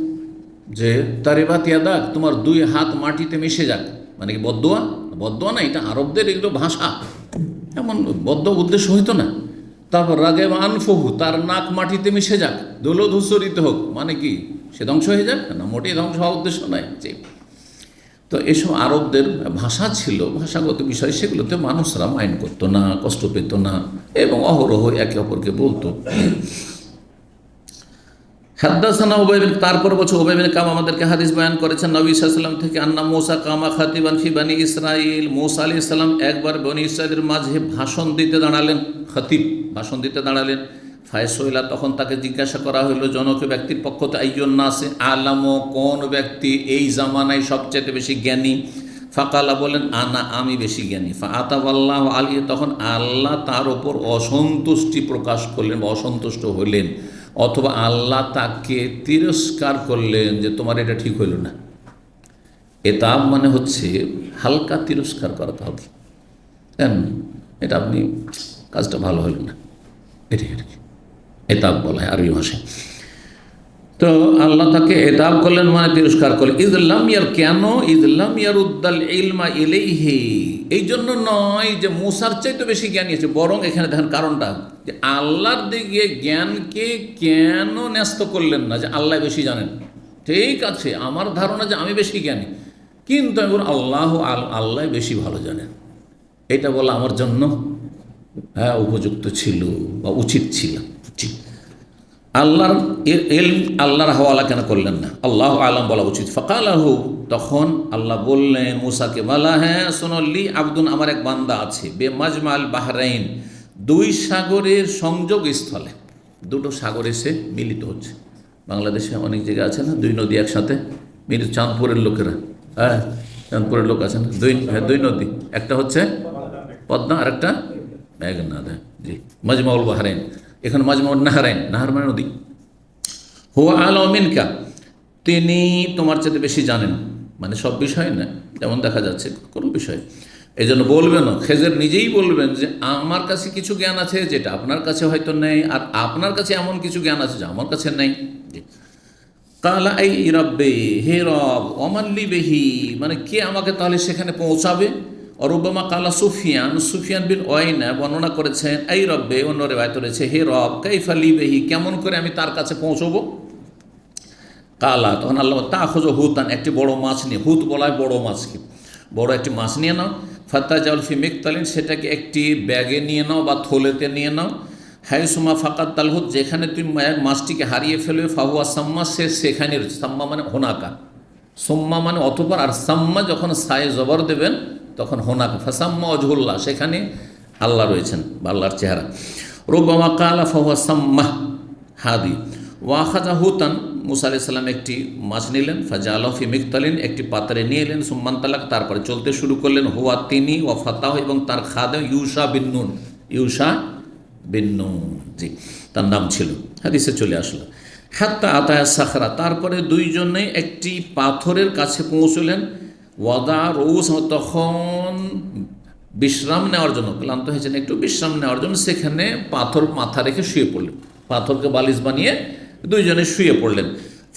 যে তারিবাত ইয়াদাক, তোমার দুই হাত মাটিতে মিশে যাক। মানে কি বদদোয়া না, এটা আরবদের এগুলো ভাষা, এমন বদদোয়া উদ্দেশ্য হইতো না। তারপর রাগে আনফহু, তার নাক মাটিতে মিশে যাক, ধূসরিত হোক, মানে কি সে ধ্বংস হয়ে যাক না, মোটেই ধ্বংস হওয়া উদ্দেশ্য নয়। যে তো এসব আরবদের ভাষা ছিল, ভাষাগত বিষয়, সেগুলোতে মানুষরা মাইন্ড করতো না, কষ্ট পেত না, এবং অহরহ একে অপরকে বলতো। হাদ্দাসানা উবাই বিন, তারপর বলছে উবাই বিন কাম আমাদেরকে হাদিস বয়ান করেছেন নবী সাল্লাল্লাহু আলাইহি ওয়াসাল্লাম থেকে, আন্না মূসা কামা খাতিবান ফি বানি ইসরাইল, মূসা আলাইহিস সালাম একবার বনি ইসরাইলের মাঝে ভাষণ দিতে দাঁড়ালেন, খতিব ভাষণ দিতে দাঁড়ালেন। ফায়সইলা, তখন তাকে জিজ্ঞাসা করা হইল জনক ব্যক্তির পক্ষ থেকে, আইয়ুন নাসে আলামো, কোন ব্যক্তি এই জামানায় সবচেয়ে বেশি জ্ঞানী? ফাকালা, বলেন আনা, আমি বেশি জ্ঞানী। ফাআতাবাল্লাহু আলাইহি, তখন আল্লাহ তার ওপর অসন্তুষ্টি প্রকাশ করলেন বা অসন্তুষ্ট হলেন, অথবা আল্লাহ তাকে তিরস্কার করলেন যে তোমার এটা ঠিক হইল না। এতাব মানে হচ্ছে হালকা তিরস্কার করাতে হবে, কেন এটা আপনি কাজটা ভালো হইল না, এটাই আর কি এতাব বলা হয় আরবি ভাষায়। তো আল্লাহ তাকে এতাব করলেন মানে তিরস্কার করলেন। ইদলাম ইয়ার, কেন? ইদলাম ইয়ার উদ্দাল ইলমা ইলাইহি, এই জন্য নয় যে মূসার চাইতে বেশি জ্ঞানী আছে, বরং এখানে দেখেন কারণটা, যে আল্লাহর দিকে জ্ঞানকে কেন ন্যস্ত করলেন না, যে আল্লাহ বেশি জানেন। ঠিক আছে, আমার ধারণা যে আমি বেশি জ্ঞানী, কিন্তু আমি বলুন আল্লাহ বেশি ভালো জানেন, এটা বলা আমার জন্য উপযুক্ত ছিল বা উচিত ছিল। ঠিক, আল্লাহর ইলম আল্লাহর হাওয়ালা কেন করলেন না? আল্লাহ আলাম বলা উচিত। ফাকালাহু, তখন আল্লাহ বললেন মুসাকে, বলা হ্যাঁ শোনলি আব্দুন, আমার এক বান্দা আছে, বে মাজমাল বাহরাইন, দুই সাগরের সংযোগ স্থলে, দুটো সাগর এসে মিলিত হচ্ছে। বাংলাদেশে অনেক জায়গা আছে না, দুই নদী একসাথে মিলিত, চাঁদপুরের লোকেরা, হ্যাঁ চাঁদপুরের লোক আছে না, দুই নদী, একটা হচ্ছে পদ্মা আর একটা মেঘনা, জি মাজমাউল বাহরাইন। এখানে মাজমাউল নাহরাইন, নাহার মানে নদী। হুয়া আলমিনকা, তিনি তোমার চেয়ে বেশি জানেন, মানে সব বিষয় না, যেমন দেখা যাচ্ছে কোনো বিষয়। এই জন্য বলবেন, খেজর নিজেই বলবেন যে আমার কাছে কিছু জ্ঞান আছে যেটা আপনার কাছে হয়তো নেই, আর আপনার কাছে এমন কিছু জ্ঞান আছে যা আমার কাছে নেই। কালা এই রব্বে, হে রব, অমাল্লি বেহি, মানে কে আমাকে তাহলে সেখানে পৌঁছাবে। অরুবামা কালা সুফিয়ান বিন ওয়াইনা বর্ণনা করেছেন, এই রব্বে, অন্য রেওয়ায়েত রয়েছে হে রব, কাইফা লি বেহি, কেমন করে আমি তার কাছে পৌঁছবো। কালা, তখন আল্লাহ তা খোঁজো হুতান, একটি বড় মাছ নিয়ে, হুত বলা হয় বড় মাছকে, বড় একটি মাছ নিয়ে নাও। ফাত্তা জাউলফি মিকতালিন, সেটাকে একটি ব্যাগে নিয়ে নাও বা থলেতে নিয়ে নাও। হাইসুমা ফাকাত তালহুদ, যেখানে তুমি মাছটিকে হারিয়ে ফেলবে, ফাহুয়া সাম্মা, সে সেখানে রয়েছে। সাম্মা মানে হোনাকা, সোম্মা মানে অতপর, আর সাম্মা যখন সায়ে জবর দেবেন তখন হোনাকা, ফাসাম্মা অজহুল্লাহ, সেখানে আল্লাহ রয়েছেন বা আল্লাহর চেহারা। রুব্বামা কালা ফাহুয়া সাম্মা হাদি। ওয়াখাজা হুতান, মুসা আলাইহিস সালাম একটি মাছ নিলেন, ফাজা আলফি মিকতালিন, একটি পাত্রে নিয়ে এলেন, সুম্মান তালাক, তারপরে চলতে শুরু করলেন, হুয়া তিনি, ওয়া ফাতাহ, এবং তার খাদেম ইউসা বিন নুন, ইউসা বিন নুন, জি তার নাম ছিল, হাদিসে চলে আসলো। হাত্তা আতায়া সাখরা, তারপরে দুইজনে একটি পাথরের কাছে পৌঁছলেন। ওয়াদা রৌস, তখন বিশ্রাম নেওয়ার জন্য, ক্লান্ত হয়েছেন, একটু বিশ্রাম নেওয়ার জন্য সেখানে পাথর মাথা রেখে শুয়ে পড়লেন, পাথরকে বালিশ বানিয়ে দুইজনে শুয়ে পড়লেন।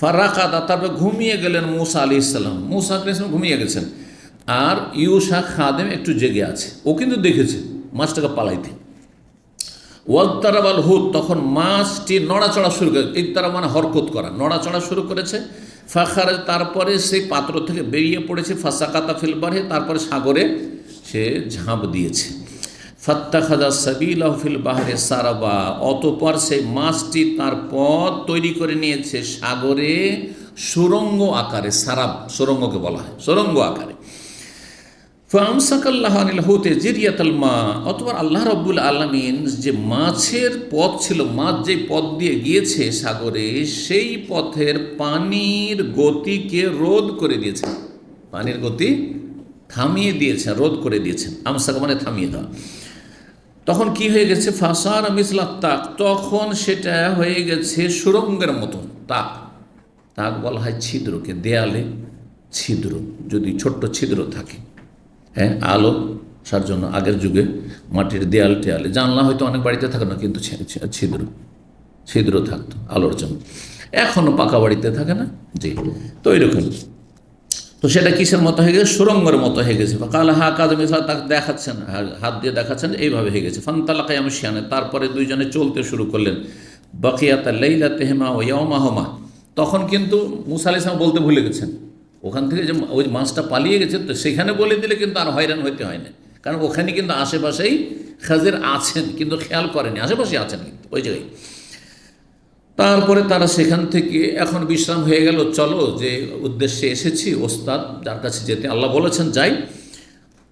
ফারাকাদা, তারপর ঘুমিয়ে গেলেন মুসা আলাইহিস সালাম, মুসা আলাইহিস সালাম ঘুমিয়ে গেছেন, আর ইউসা খাদেম একটু জেগে আছে, ও কিন্তু দেখেছে মাছটাকে পালাইতে। ওয়াদ্দারাবাল হুদ, তখন মাছটি নড়াচড়া শুরু করে, ইদ্দারা মানে হরকত করা, নড়াচড়া শুরু করেছে। ফাখার, তারপরে সেই পাত্র থেকে বেরিয়ে পড়েছে। ফাসাকাতা ফিল বারহে, তারপরে সাগরে সে ঝাঁপ দিয়েছে। ফাত্তাখাযা সাবিলাহু ফিল বাহরে সারাবা, অতঃপর সেই মাছটি তার পথ তৈরি করে নিয়েছে সাগরে সুরঙ্গ আকারে, সারাব সুরঙ্গকে বলা হয়, সুরঙ্গ আকারে। ফামসাকাল্লাহু আনিল হুতে জিরিয়াতাল মা, অতঃপর আল্লাহ রাব্বুল আলামিন যে মাছের পথ ছিল, মাছ যেই পথ দিয়ে গিয়েছে সাগরে, সেই পথের পানির গতিকে রোধ করে দিয়েছেন, পানির গতি থামিয়ে দিয়েছেন, রোধ করে দিয়েছেন। আমসাকা মানে থামিয়ে দেওয়া। তখন কি হয়ে গেছে, ফাসার মিসলা তাক, তখন সেটা হয়ে গেছে সুরঙ্গের মতো। তাক, তাক বলা হয় ছিদ্রকে, দেয়ালে ছিদ্র, যদি ছোট্ট ছিদ্র থাকে, হ্যাঁ আলো সার জন্য আগের যুগে মাটির দেয়াল টেয়ালে, জানলা হয়তো অনেক বাড়িতে থাকে না, কিন্তু ছিদ্র ছিদ্র থাকতো আলোর জন্য, এখনও পাকা বাড়িতে থাকে না, জি তো এরকম। তো সেটা কিসের মতো হয়ে গেছে, সুরঙ্গের মতো হয়ে গেছে। কাল হা কাজ তাকে দেখাচ্ছেন, হাত দিয়ে দেখাচ্ছেন, এইভাবে হয়ে গেছে। ফান্তালাকায় আমি শিয়ানে, তারপরে দুইজনে চলতে শুরু করলেন। বাকিয়াতা লাইলা তেহমা ও ইয়ামাহমা, তখন কিন্তু মুসা আলাইহিস সালাম বলতে ভুলে গেছেন, ওখান থেকে যে ওই মাছটা পালিয়ে গেছে, তো সেখানে বলে দিলে কিন্তু আর হয়রান হইতে হয় না, কারণ ওখানে কিন্তু আশেপাশেই খাজির আছেন, কিন্তু খেয়াল করেনি আশেপাশে আছেন কিন্তু ওই জায়গায়। তারপরে তারা সেখান থেকে এখন বিশ্রাম হয়ে গেল, চলো যে উদ্দেশ্যে এসেছি, ওস্তাদ যার কাছে যেতে আল্লাহ বলেছেন যাই।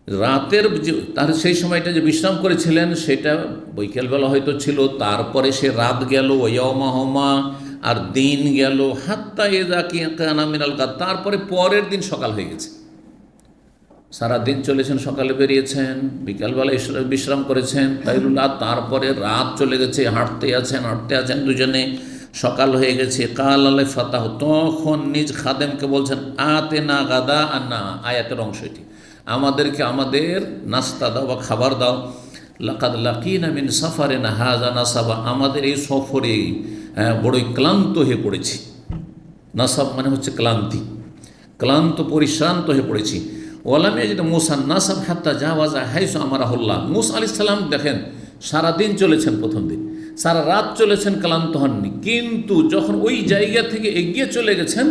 রাতের যে তার সেই সময়টা যে বিশ্রাম করেছিলেন সেটা বৈকালবেলা হয়তো ছিল, তারপরে সে রাত গেল, ওয়ামাহমা, আর দিন গেল, হাত্তা এদা কানা মিনাল গাদ, তারপরে পরের দিন সকাল হয়ে গেছে। সারাদিন চলেছেন, সকালে বেরিয়েছেন, বিকালবেলা বিশ্রাম করেছেন তাইলুল্লাহ, তারপরে রাত চলে গেছে, হাঁটতে আছেন দুজনে, সকাল হয়ে গেছে। কাল আল্লাহ ফাতাহ, তখন নিজ খাদেমকে বলছেন, আতে না গাদা আন্না, আয়াতের অংশ এটি, আমাদেরকে আমাদের নাস্তা দাও বা খাবার দাও। লাকাদ লাকিনা মিন সাফারিনা হাযা নাসাবা, আমাদের এই সফরে বড়ই ক্লান্ত হয়ে পড়েছি। নাসাব মানে হচ্ছে ক্লান্তি, ক্লান্ত পরিশ্রান্ত হয়ে পড়েছি। ওয়ালামিয়া যেটা মুসা নাসাব হাত্তা জাওয়াজা হাইসু আমারাহুল্লাহ, মুসা আলাইহিস সালাম দেখেন সারাদিন চলেছেন, প্রথম দিন সারা রাত চলেছেন, ক্লান্ত হননি, কিন্তু যখন ওই জায়গা থেকে এগিয়ে চলে গেছেন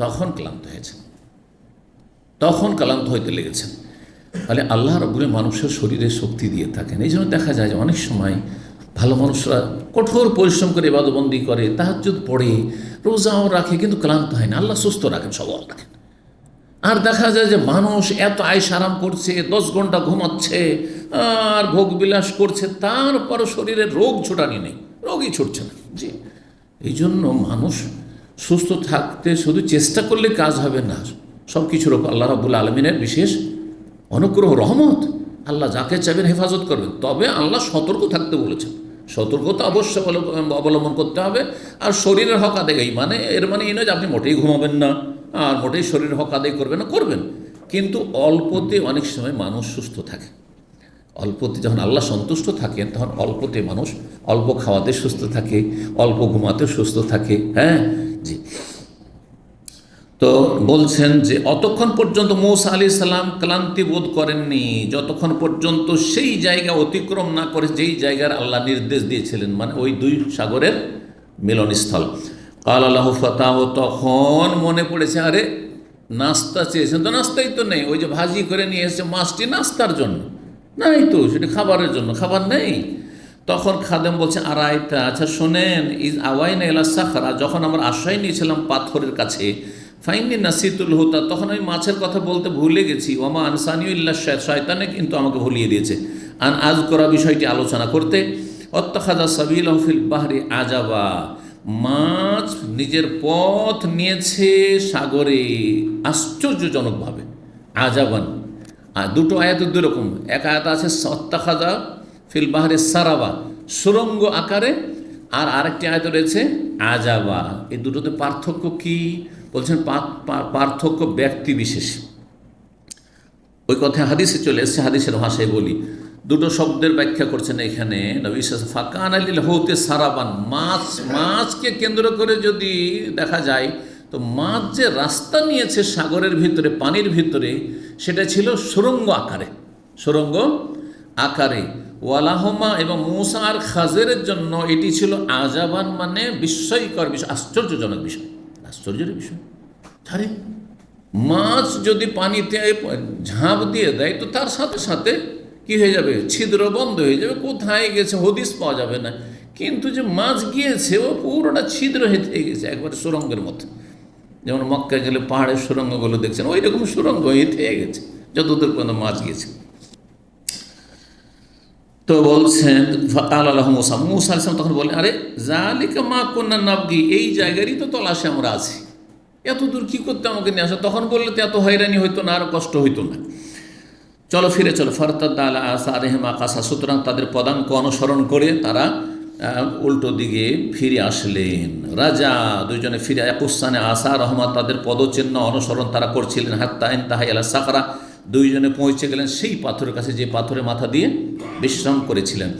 তখন ক্লান্ত হয়েছেন, তখন ক্লান্ত হইতে লেগেছেন। তাহলে আল্লাহ রাব্বুল মানুষের শরীরে শক্তি দিয়ে থাকেন। এই জন্য দেখা যায় যে অনেক সময় ভালো মানুষরা কঠোর পরিশ্রম করে ইবাদতবন্দি করে, তাহাজ্জুদ পড়ে, রোজাও রাখে, কিন্তু ক্লান্ত হয় না। আল্লাহ সুস্থ রাখেন, সবল রাখেন। আর দেখা যায় যে মানুষ এত আয়েশ আরাম করছে, 10 ঘন্টা ঘুমাচ্ছে আর ভোগ বিলাস করছে, তারপরও শরীরে রোগ ছুটানি নেই, রোগই ছুটছে না। জি, এই জন্য মানুষ সুস্থ থাকতে শুধু চেষ্টা করলে কাজ হবে না, সব কিছুর ওপর আল্লাহ রাব্বুল আলামিনের বিশেষ অনুগ্রহ, রহমত। আল্লাহ যাকে চাইবেন হেফাজত করবেন, তবে আল্লাহ সতর্ক থাকতে বলেছেন। সতর্কতা অবশ্যই অবলম্বন করতে হবে। আর শরীরের হক আদায়, মানে এর মানে এই নয় যে আপনি মোটেই ঘুমাবেন না আর মোটেই শরীরের হক আদায় করবেন না, করবেন, কিন্তু অল্পতে অনেক সময় মানুষ সুস্থ থাকে। অল্পতে যখন আল্লাহ সন্তুষ্ট থাকেন, তখন অল্পতে মানুষ অল্প খাওয়াতে সুস্থ থাকে, অল্প ঘুমাতে সুস্থ থাকে। হ্যাঁ, জি। তো বলছেন যে অতক্ষণ পর্যন্ত মূসা আলাইহিস সালাম ক্লান্তি বোধ করেননি, যতক্ষণ পর্যন্ত সেই জায়গা অতিক্রম না করে যেই জায়গার আল্লাহ নির্দেশ দিয়েছিলেন, মানে ওই দুই সাগরের মিলনস্থল। কাল আল্লাহ ফাতাহ, তখন মনে পড়েছে, আরে নাস্তা চেয়েছেন তো, নাস্তাই তো নেই। ওই যে ভাজি করে নিয়ে এসেছে মাছটি, নাস্তার জন্য নাই তো, সেটা খাবারের জন্য, খাবার নেই। তখন খাদেম বলছে, আর আয়তা, আচ্ছা শোনেন, ইজ আওয়াইনা ইলা সাখরা, যখন আমরা আশ্রয় নিয়েছিলাম পাথরের কাছে, ফাইনি নাসিতুল হুতা, তখন আমি মাছের কথা বলতে ভুলে গেছি। ওমা আনসানিউ ইল্লা শয়তানে কিন্তু আমাকে ভুলিয়ে দিয়েছে আন আজ করা বিষয়টি আলোচনা করতে। অত্তাখাযা সাবিলাহু ফিল বাহরি আজাবা, মাছ নিজের পথ নিয়েছে সাগরে আশ্চর্যজনকভাবে। আজাবান, আর দুটো আয়াত দুই রকম। এক আয়াত আছে অত্তাখাযা ফিল বাহরি সারাবা, সুরঙ্গ আকারে, আর আরেকটি আয়াত রয়েছে আজাবা। এই দুটোতে পার্থক্য কি? বলছেন পার্থক্য ব্যক্তি বিশেষ। ওই কথা হাদিসে চলে এসছে, হাদিসের ভাষায় বলি। দুটো শব্দের ব্যাখ্যা করছেন এখানে নবী ফাকান আলিল হৌতে সারাবান, মাছকে কেন্দ্র করে যদি দেখা যায়, তো মাছ যে রাস্তা নিয়েছে সাগরের ভিতরে, পানির ভিতরে, সেটা ছিল সুরঙ্গ আকারে, সুরঙ্গ আকারে। ওয়ালাহমা, এবং মূসা আর খাজেরের জন্য এটি ছিল আজাবান, মানে বিস্ময়কর বিষয়, আশ্চর্যজনক বিষয়, আশ্চর্যের বিষয়। আরে মাছ যদি পানিতে ঝাঁপ দিয়ে দেয়, তো তার সাথে সাথে কি হয়ে যাবে? ছিদ্র বন্ধ হয়ে যাবে, কোথায় গেছে হদিস পাওয়া যাবে না। কিন্তু যে মাছ গিয়েছে, ও পুরোটা ছিদ্র হেঁটে গেছে, একবারে সুরঙ্গের মতো। যেমন মক্কায় গেলে পাহাড়ের সুরঙ্গগুলো দেখছেন, ওই রকম সুরঙ্গ হেঁটে গেছে যতদূর পর্যন্ত মাছ গিয়েছে। তো বলছেন ফাকাল আল্লাহু মূসা, মূসা আলাইহিস সালাম তখন বলেন, আরে যালিকা মা কুন্না নাবগি, এই জায়গারই তো তলাশে আমরা আছি, এত দূর কী করতে আমাকে নিয়ে আসা? তখন বললে তো এত হয়রানি হইতো না, আর কষ্ট হইতো না। চলো ফিরে চলো। ফারতাদ্দা আলা আসারিহিম কাসা, সুতরাং তাদের পদাঙ্ক অনুসরণ করে তারা উল্টো দিকে ফিরে আসলেন। রাজা দুইজনে ফিরে একুস্তানে আসা রহমত, তাদের পদচিহ্ন অনুসরণ তারা করছিলেন। হাত্তা ইনতাহা ইলা সাখরা, দুইজনে পৌঁছে গেলেন সেই পাথরের কাছে, যে পাথরের মাথা দিয়ে বিশ্রাম করেছিলেন।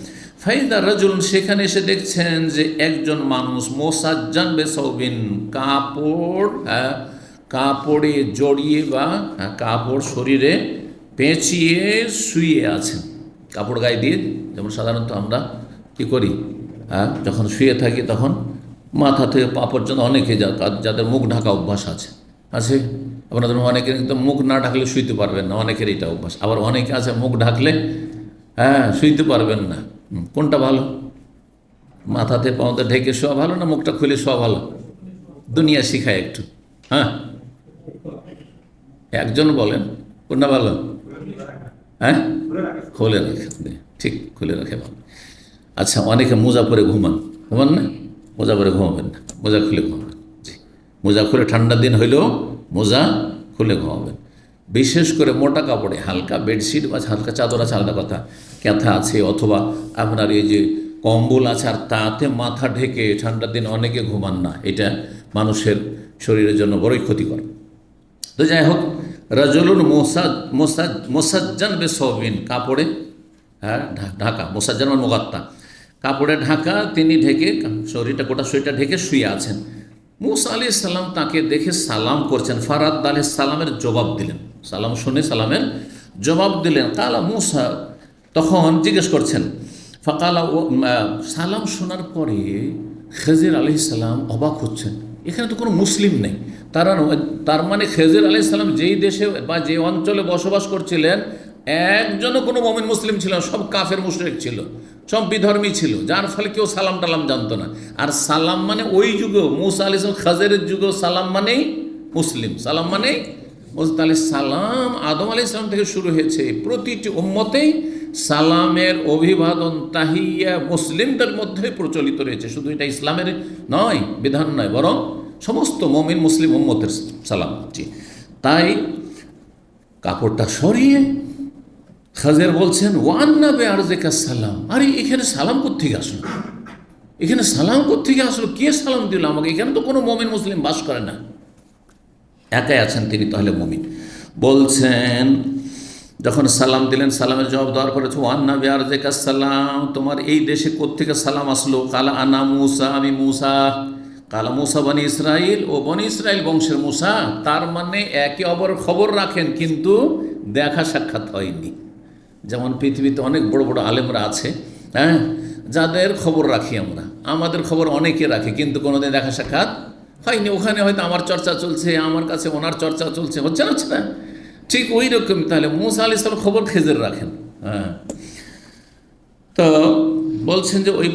ফাইদা রাজুল, সেখানে এসে দেখছেন যে একজন মানুষ, মোসাজ্জান বেসাউবিন, কাপড়ে জড়িয়ে বা কাপড় শরীরে পেঁচিয়ে শুয়ে আছেন। কাপড় গায়ে দিয়ে, যেমন সাধারণত আমরা কী করি, যখন শুয়ে থাকি তখন মাথা থেকে পা পর্যন্ত, অনেকে যাদের মুখ ঢাকা অভ্যাস আছে, আপনাদের অনেকের কিন্তু মুখ না ঢাকলে শুইতে পারবেন না, অনেকের এটা অভ্যাস। আবার অনেকে আছে মুখ ঢাকলে শুইতে পারবেন না। কোনটা ভালো? মাথাতে পাওতে ঢেকে শোয়া ভালো না মুখটা খুলে শোয়া ভালো? দুনিয়া শিখায় একটু। একজন বলেন কোনটা ভালো? খুলে রাখে, ঠিক, খুলে রাখে ভালো। আচ্ছা, অনেকে মোজা পরে ঘুমান না? মোজা পরে ঘুমাবেন না, মোজা খুলে ঘুমাবেন। জি, মোজা খুলে, ঠান্ডার দিন হইলেও মোজা খুলে ঘুমাবেন। বিশেষ করে মোটা কাপড়ে, হালকা বেডশিট বা হালকা চাদর আছে আলাদা কথা, ক্যাথা আছে, অথবা আপনার এই যে কম্বল আছে, আর তাতে মাথা ঢেকে ঠান্ডার দিন অনেকে ঘুমান না, এটা মানুষের শরীরের জন্য বড়ই ক্ষতিকর। তো যাই হোক, রাজুলুন মোসাজ্জান বেসাউবিন, কাপড়ে ঢাকা, মোসাজ্জান মানে মুগাত্তা, কাপড়ে ঢাকা, তিনি ঢেকে শরীরটা, গোটা শরীরটা ঢেকে শুয়ে আছেন। মূসা আলাইহিস সালাম তাকে দেখে সালাম করছেন। ফারাদ্দা আলাইহিস সালামের জবাব দিলেন, সালাম শুনে সালামের জবাব দিলেন। কালা মূসা, তখন জিজ্ঞেস করছেন, ফাকালা, সালাম শোনার পরে খেজির আলাইহিস সালাম অবাক হচ্ছেন, এখানে তো কোনো মুসলিম নেই। তার মানে খেজির আলাইহিস সালাম যেই দেশে বা যে অঞ্চলে বসবাস করছিলেন, একজনও কোনো মুমিন মুসলিম ছিল না, সব কাফের মুশরিক ছিল, সব বিধর্মী ছিল, যার ফলে কেউ সালাম টালাম জানতো না। আর সালাম মানে ওই যুগেও মুসা আলাইহিস সালাম খাজেরের যুগেও সালাম মানেই মুসলিম, সালাম মানেই মুসলিম। তাহলে সালাম আদম আলাইহিস সালাম থেকে শুরু হয়েছে, প্রতিটি উম্মতেই সালামের অভিবাদন তাহিয়া মুসলিমদের মধ্যে প্রচলিত রয়েছে। শুধু এটা ইসলামের নয়, বিধান নয়, বরং সমস্ত মুমিন মুসলিম উম্মতের সালাম। জি, তাই কাপড়টা সরিয়ে খাজের বলছেন ওয়ান্না বেআরজিকা সালাম, আরে এখানে সালাম কোত্থেকে আসলো, এখানে সালাম কোত্থেকে আসলো, কে সালাম দিল আমাকে? এখানে তো কোনো মুমিন মুসলিম বাস করে না, একাই আছেন তিনি, তাহলে মুমিন। বলছেন যখন সালাম দিলেন, সালামের জবাব দেওয়ার পরে ওয়ান্না বেআরজিকা সালাম, তোমার এই দেশে কোত্থেকে সালাম আসলো? কালা আনা মুসা, আমি মুসা। কালা মুসা বনি ইসরাইল, ও বনি ইসরাইল বংশের মুসা। তার মানে একে অপরের খবর রাখেন, কিন্তু দেখা সাক্ষাৎ হয়নি। যেমন পৃথিবীতে অনেক বড় বড় আলেমরা আছে, হ্যাঁ, যাদের খবর রাখি আমরা, আমাদের খবর অনেকে রাখে, কিন্তু কোনোদিন দেখা সাক্ষাৎ হয়নি। ওখানে হয়তো আমার চর্চা চলছে, আমার কাছে ওনার চর্চা চলছে, হচ্ছে না, হচ্ছে না? ঠিক ওই রকম। তাহলে মুসা আলাইহিস সালাম খবর খেজের রাখেন। হ্যাঁ, তো বলছেন যে ওই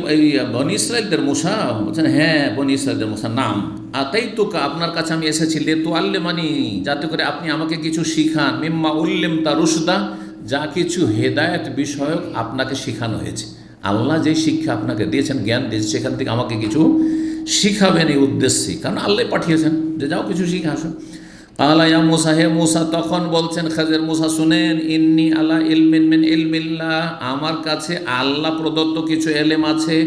বনি ইসরাইলদের মুসা, বলছেন হ্যাঁ বনি ইসরাইলদের মুসা নাম। আতাই তোকা, আপনার কাছে আমি এসেছি, লে তো আল্লেমানি, যাতে করে আপনি আমাকে কিছু শিখান, মিম্মা উল্লিম তা রুশদা, যা কিছু হেদায়েত বিষয়ক আপনাকে শেখানো হয়েছে। আল্লাহ যে শিক্ষা আপনাকে দিয়েছেন, জ্ঞান দিয়েছে, সেখান থেকে আমাকে কিছু শিখাবেন এই উদ্দেশ্যে, কারণ আল্লাহ পাঠিয়েছেন যে যাও কিছু শিখে আসুন। আলা ইয়া মুসা, হে মুসা, তখন বলছেন খাজের, মুসা শুনেন, ইন্নি আলা ইলমিন মিন ইলমিল্লাহ, আমার কাছে আল্লাহ প্রদত্ত কিছু এলেম আছে।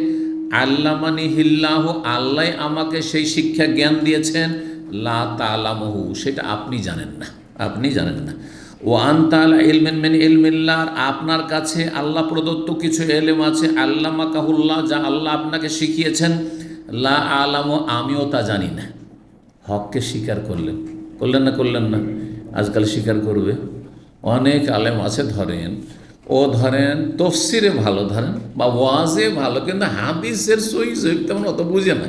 আল্লামানি হিল্লাহ, আল্লাহ আমাকে সেই শিক্ষা জ্ঞান দিয়েছেন। লা তালামহু, সেটা আপনি জানেন না, আপনি জানেন না। ও আনতা আলা ইলমিন মিন ইলমিল্লাহ, আপনার কাছে আল্লাহ প্রদত্ত কিছু এলেম আছে। আল্লামাকাহুল্লাহ, যা আল্লাহ আপনাকে শিখিয়েছেন। লা আলামু, আমিও তা জানি না। হককে স্বীকার করলেন, করলেন না, করলেন না? আজকাল স্বীকার করবে অনেক আলেম আছে, ধরেন তফসিরে ভালো, ধরেন বা ওয়াজে ভালো, কিন্তু হাদিসের সহি তেমন অত বুঝে না।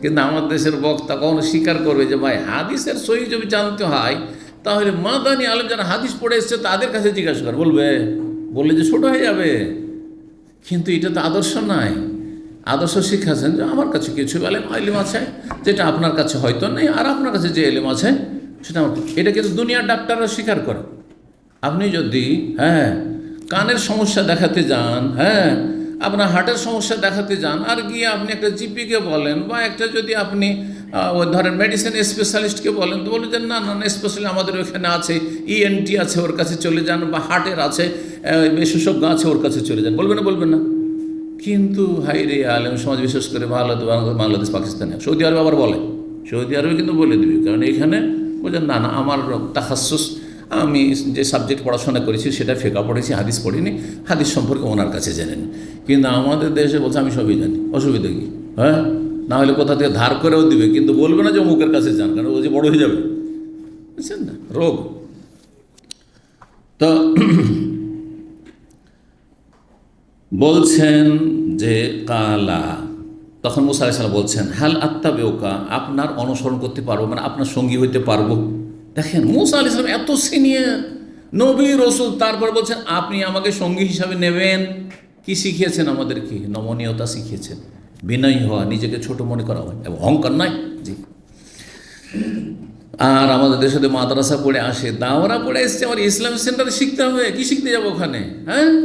কিন্তু আমার দেশের বক্তা কখনো স্বীকার করবে যে ভাই হাদিসের সহি যদি জানতে হয়, তাহলে মাদানি আলেম যারা হাদিস পড়ে এসছে তাদের কাছে জিজ্ঞাসা করে, বললে যে ছোট হয়ে যাবে। কিন্তু এটা তো আদর্শ নয়। আদর্শ শিখাচ্ছেন যে আমার কাছে কিছু এলেম আছে যেটা আপনার কাছে হয়তো নেই, আর আপনার কাছে যে এলেম আছে সেটা আমার। এটা কিন্তু দুনিয়ার ডাক্তাররা স্বীকার করে। আপনি যদি কানের সমস্যা দেখাতে যান, আপনার হার্টের সমস্যা দেখাতে যান, আর গিয়ে আপনি একটা জিপিকে বলেন, বা একটা যদি আপনি ধরেন মেডিসিন স্পেশালিস্টকে বলেন, তো বলে যে না না স্পেশালি আমাদের ওইখানে আছে, ইএনটি আছে, ওর কাছে চলে যান, বা হার্টের আছে বিশেষজ্ঞ আছে, ওর কাছে চলে যান, বলবেন না? কিন্তু হাই রে আলেম সমাজ, বিশেষ করে বাংলাদেশ, পাকিস্তানে, সৌদি আরব আবার বলে, সৌদি আরবে কিন্তু বলে দিবি, কারণ এখানে বলছেন না না আমার তাখাসুস, আমি যে সাবজেক্ট পড়াশোনা করেছি সেটা ফিকহ পড়েছি, হাদিস পড়িনি, হাদিস সম্পর্কে ওনার কাছে জেনেন। কিন্তু আমাদের দেশে বলছে আমি সবই জানি, অসুবিধা কি? না হলে কোথা থেকে ধার করেও দিবে, কিন্তু বলবে না যে অমুকের কাছে যান, কারণ ও যে বড় হয়ে যাবে, বুঝছেন না, রোগ। তো বলছেন যে কালা, তখন মুসা আলাইহিস সালাম বলছেন হাল আত্তাবিউকা, আপনার অনুসরণ করতে পারবো, মানে আপনার সঙ্গী হইতে পারবো। দেখেন মুসা আলাইহিস সালাম এত সিনিয়র নবী রসুল, তারপর বলছেন আপনি আমাকে সঙ্গী হিসাবে নেবেন। কি শিখিয়েছেন আমাদেরকে? নমনীয়তা শিখিয়েছেন, বিনয়ী হওয়া, নিজেকে ছোট মনে করা হয়, এবং অহংকার নয়। জি। আর আমাদের দেশে মাদ্রাসা পড়ে আসে, দাওরা পড়ে এসছে, আমার ইসলামিক সেন্টারে শিখতে হবে। কি শিখতে যাবো ওখানে?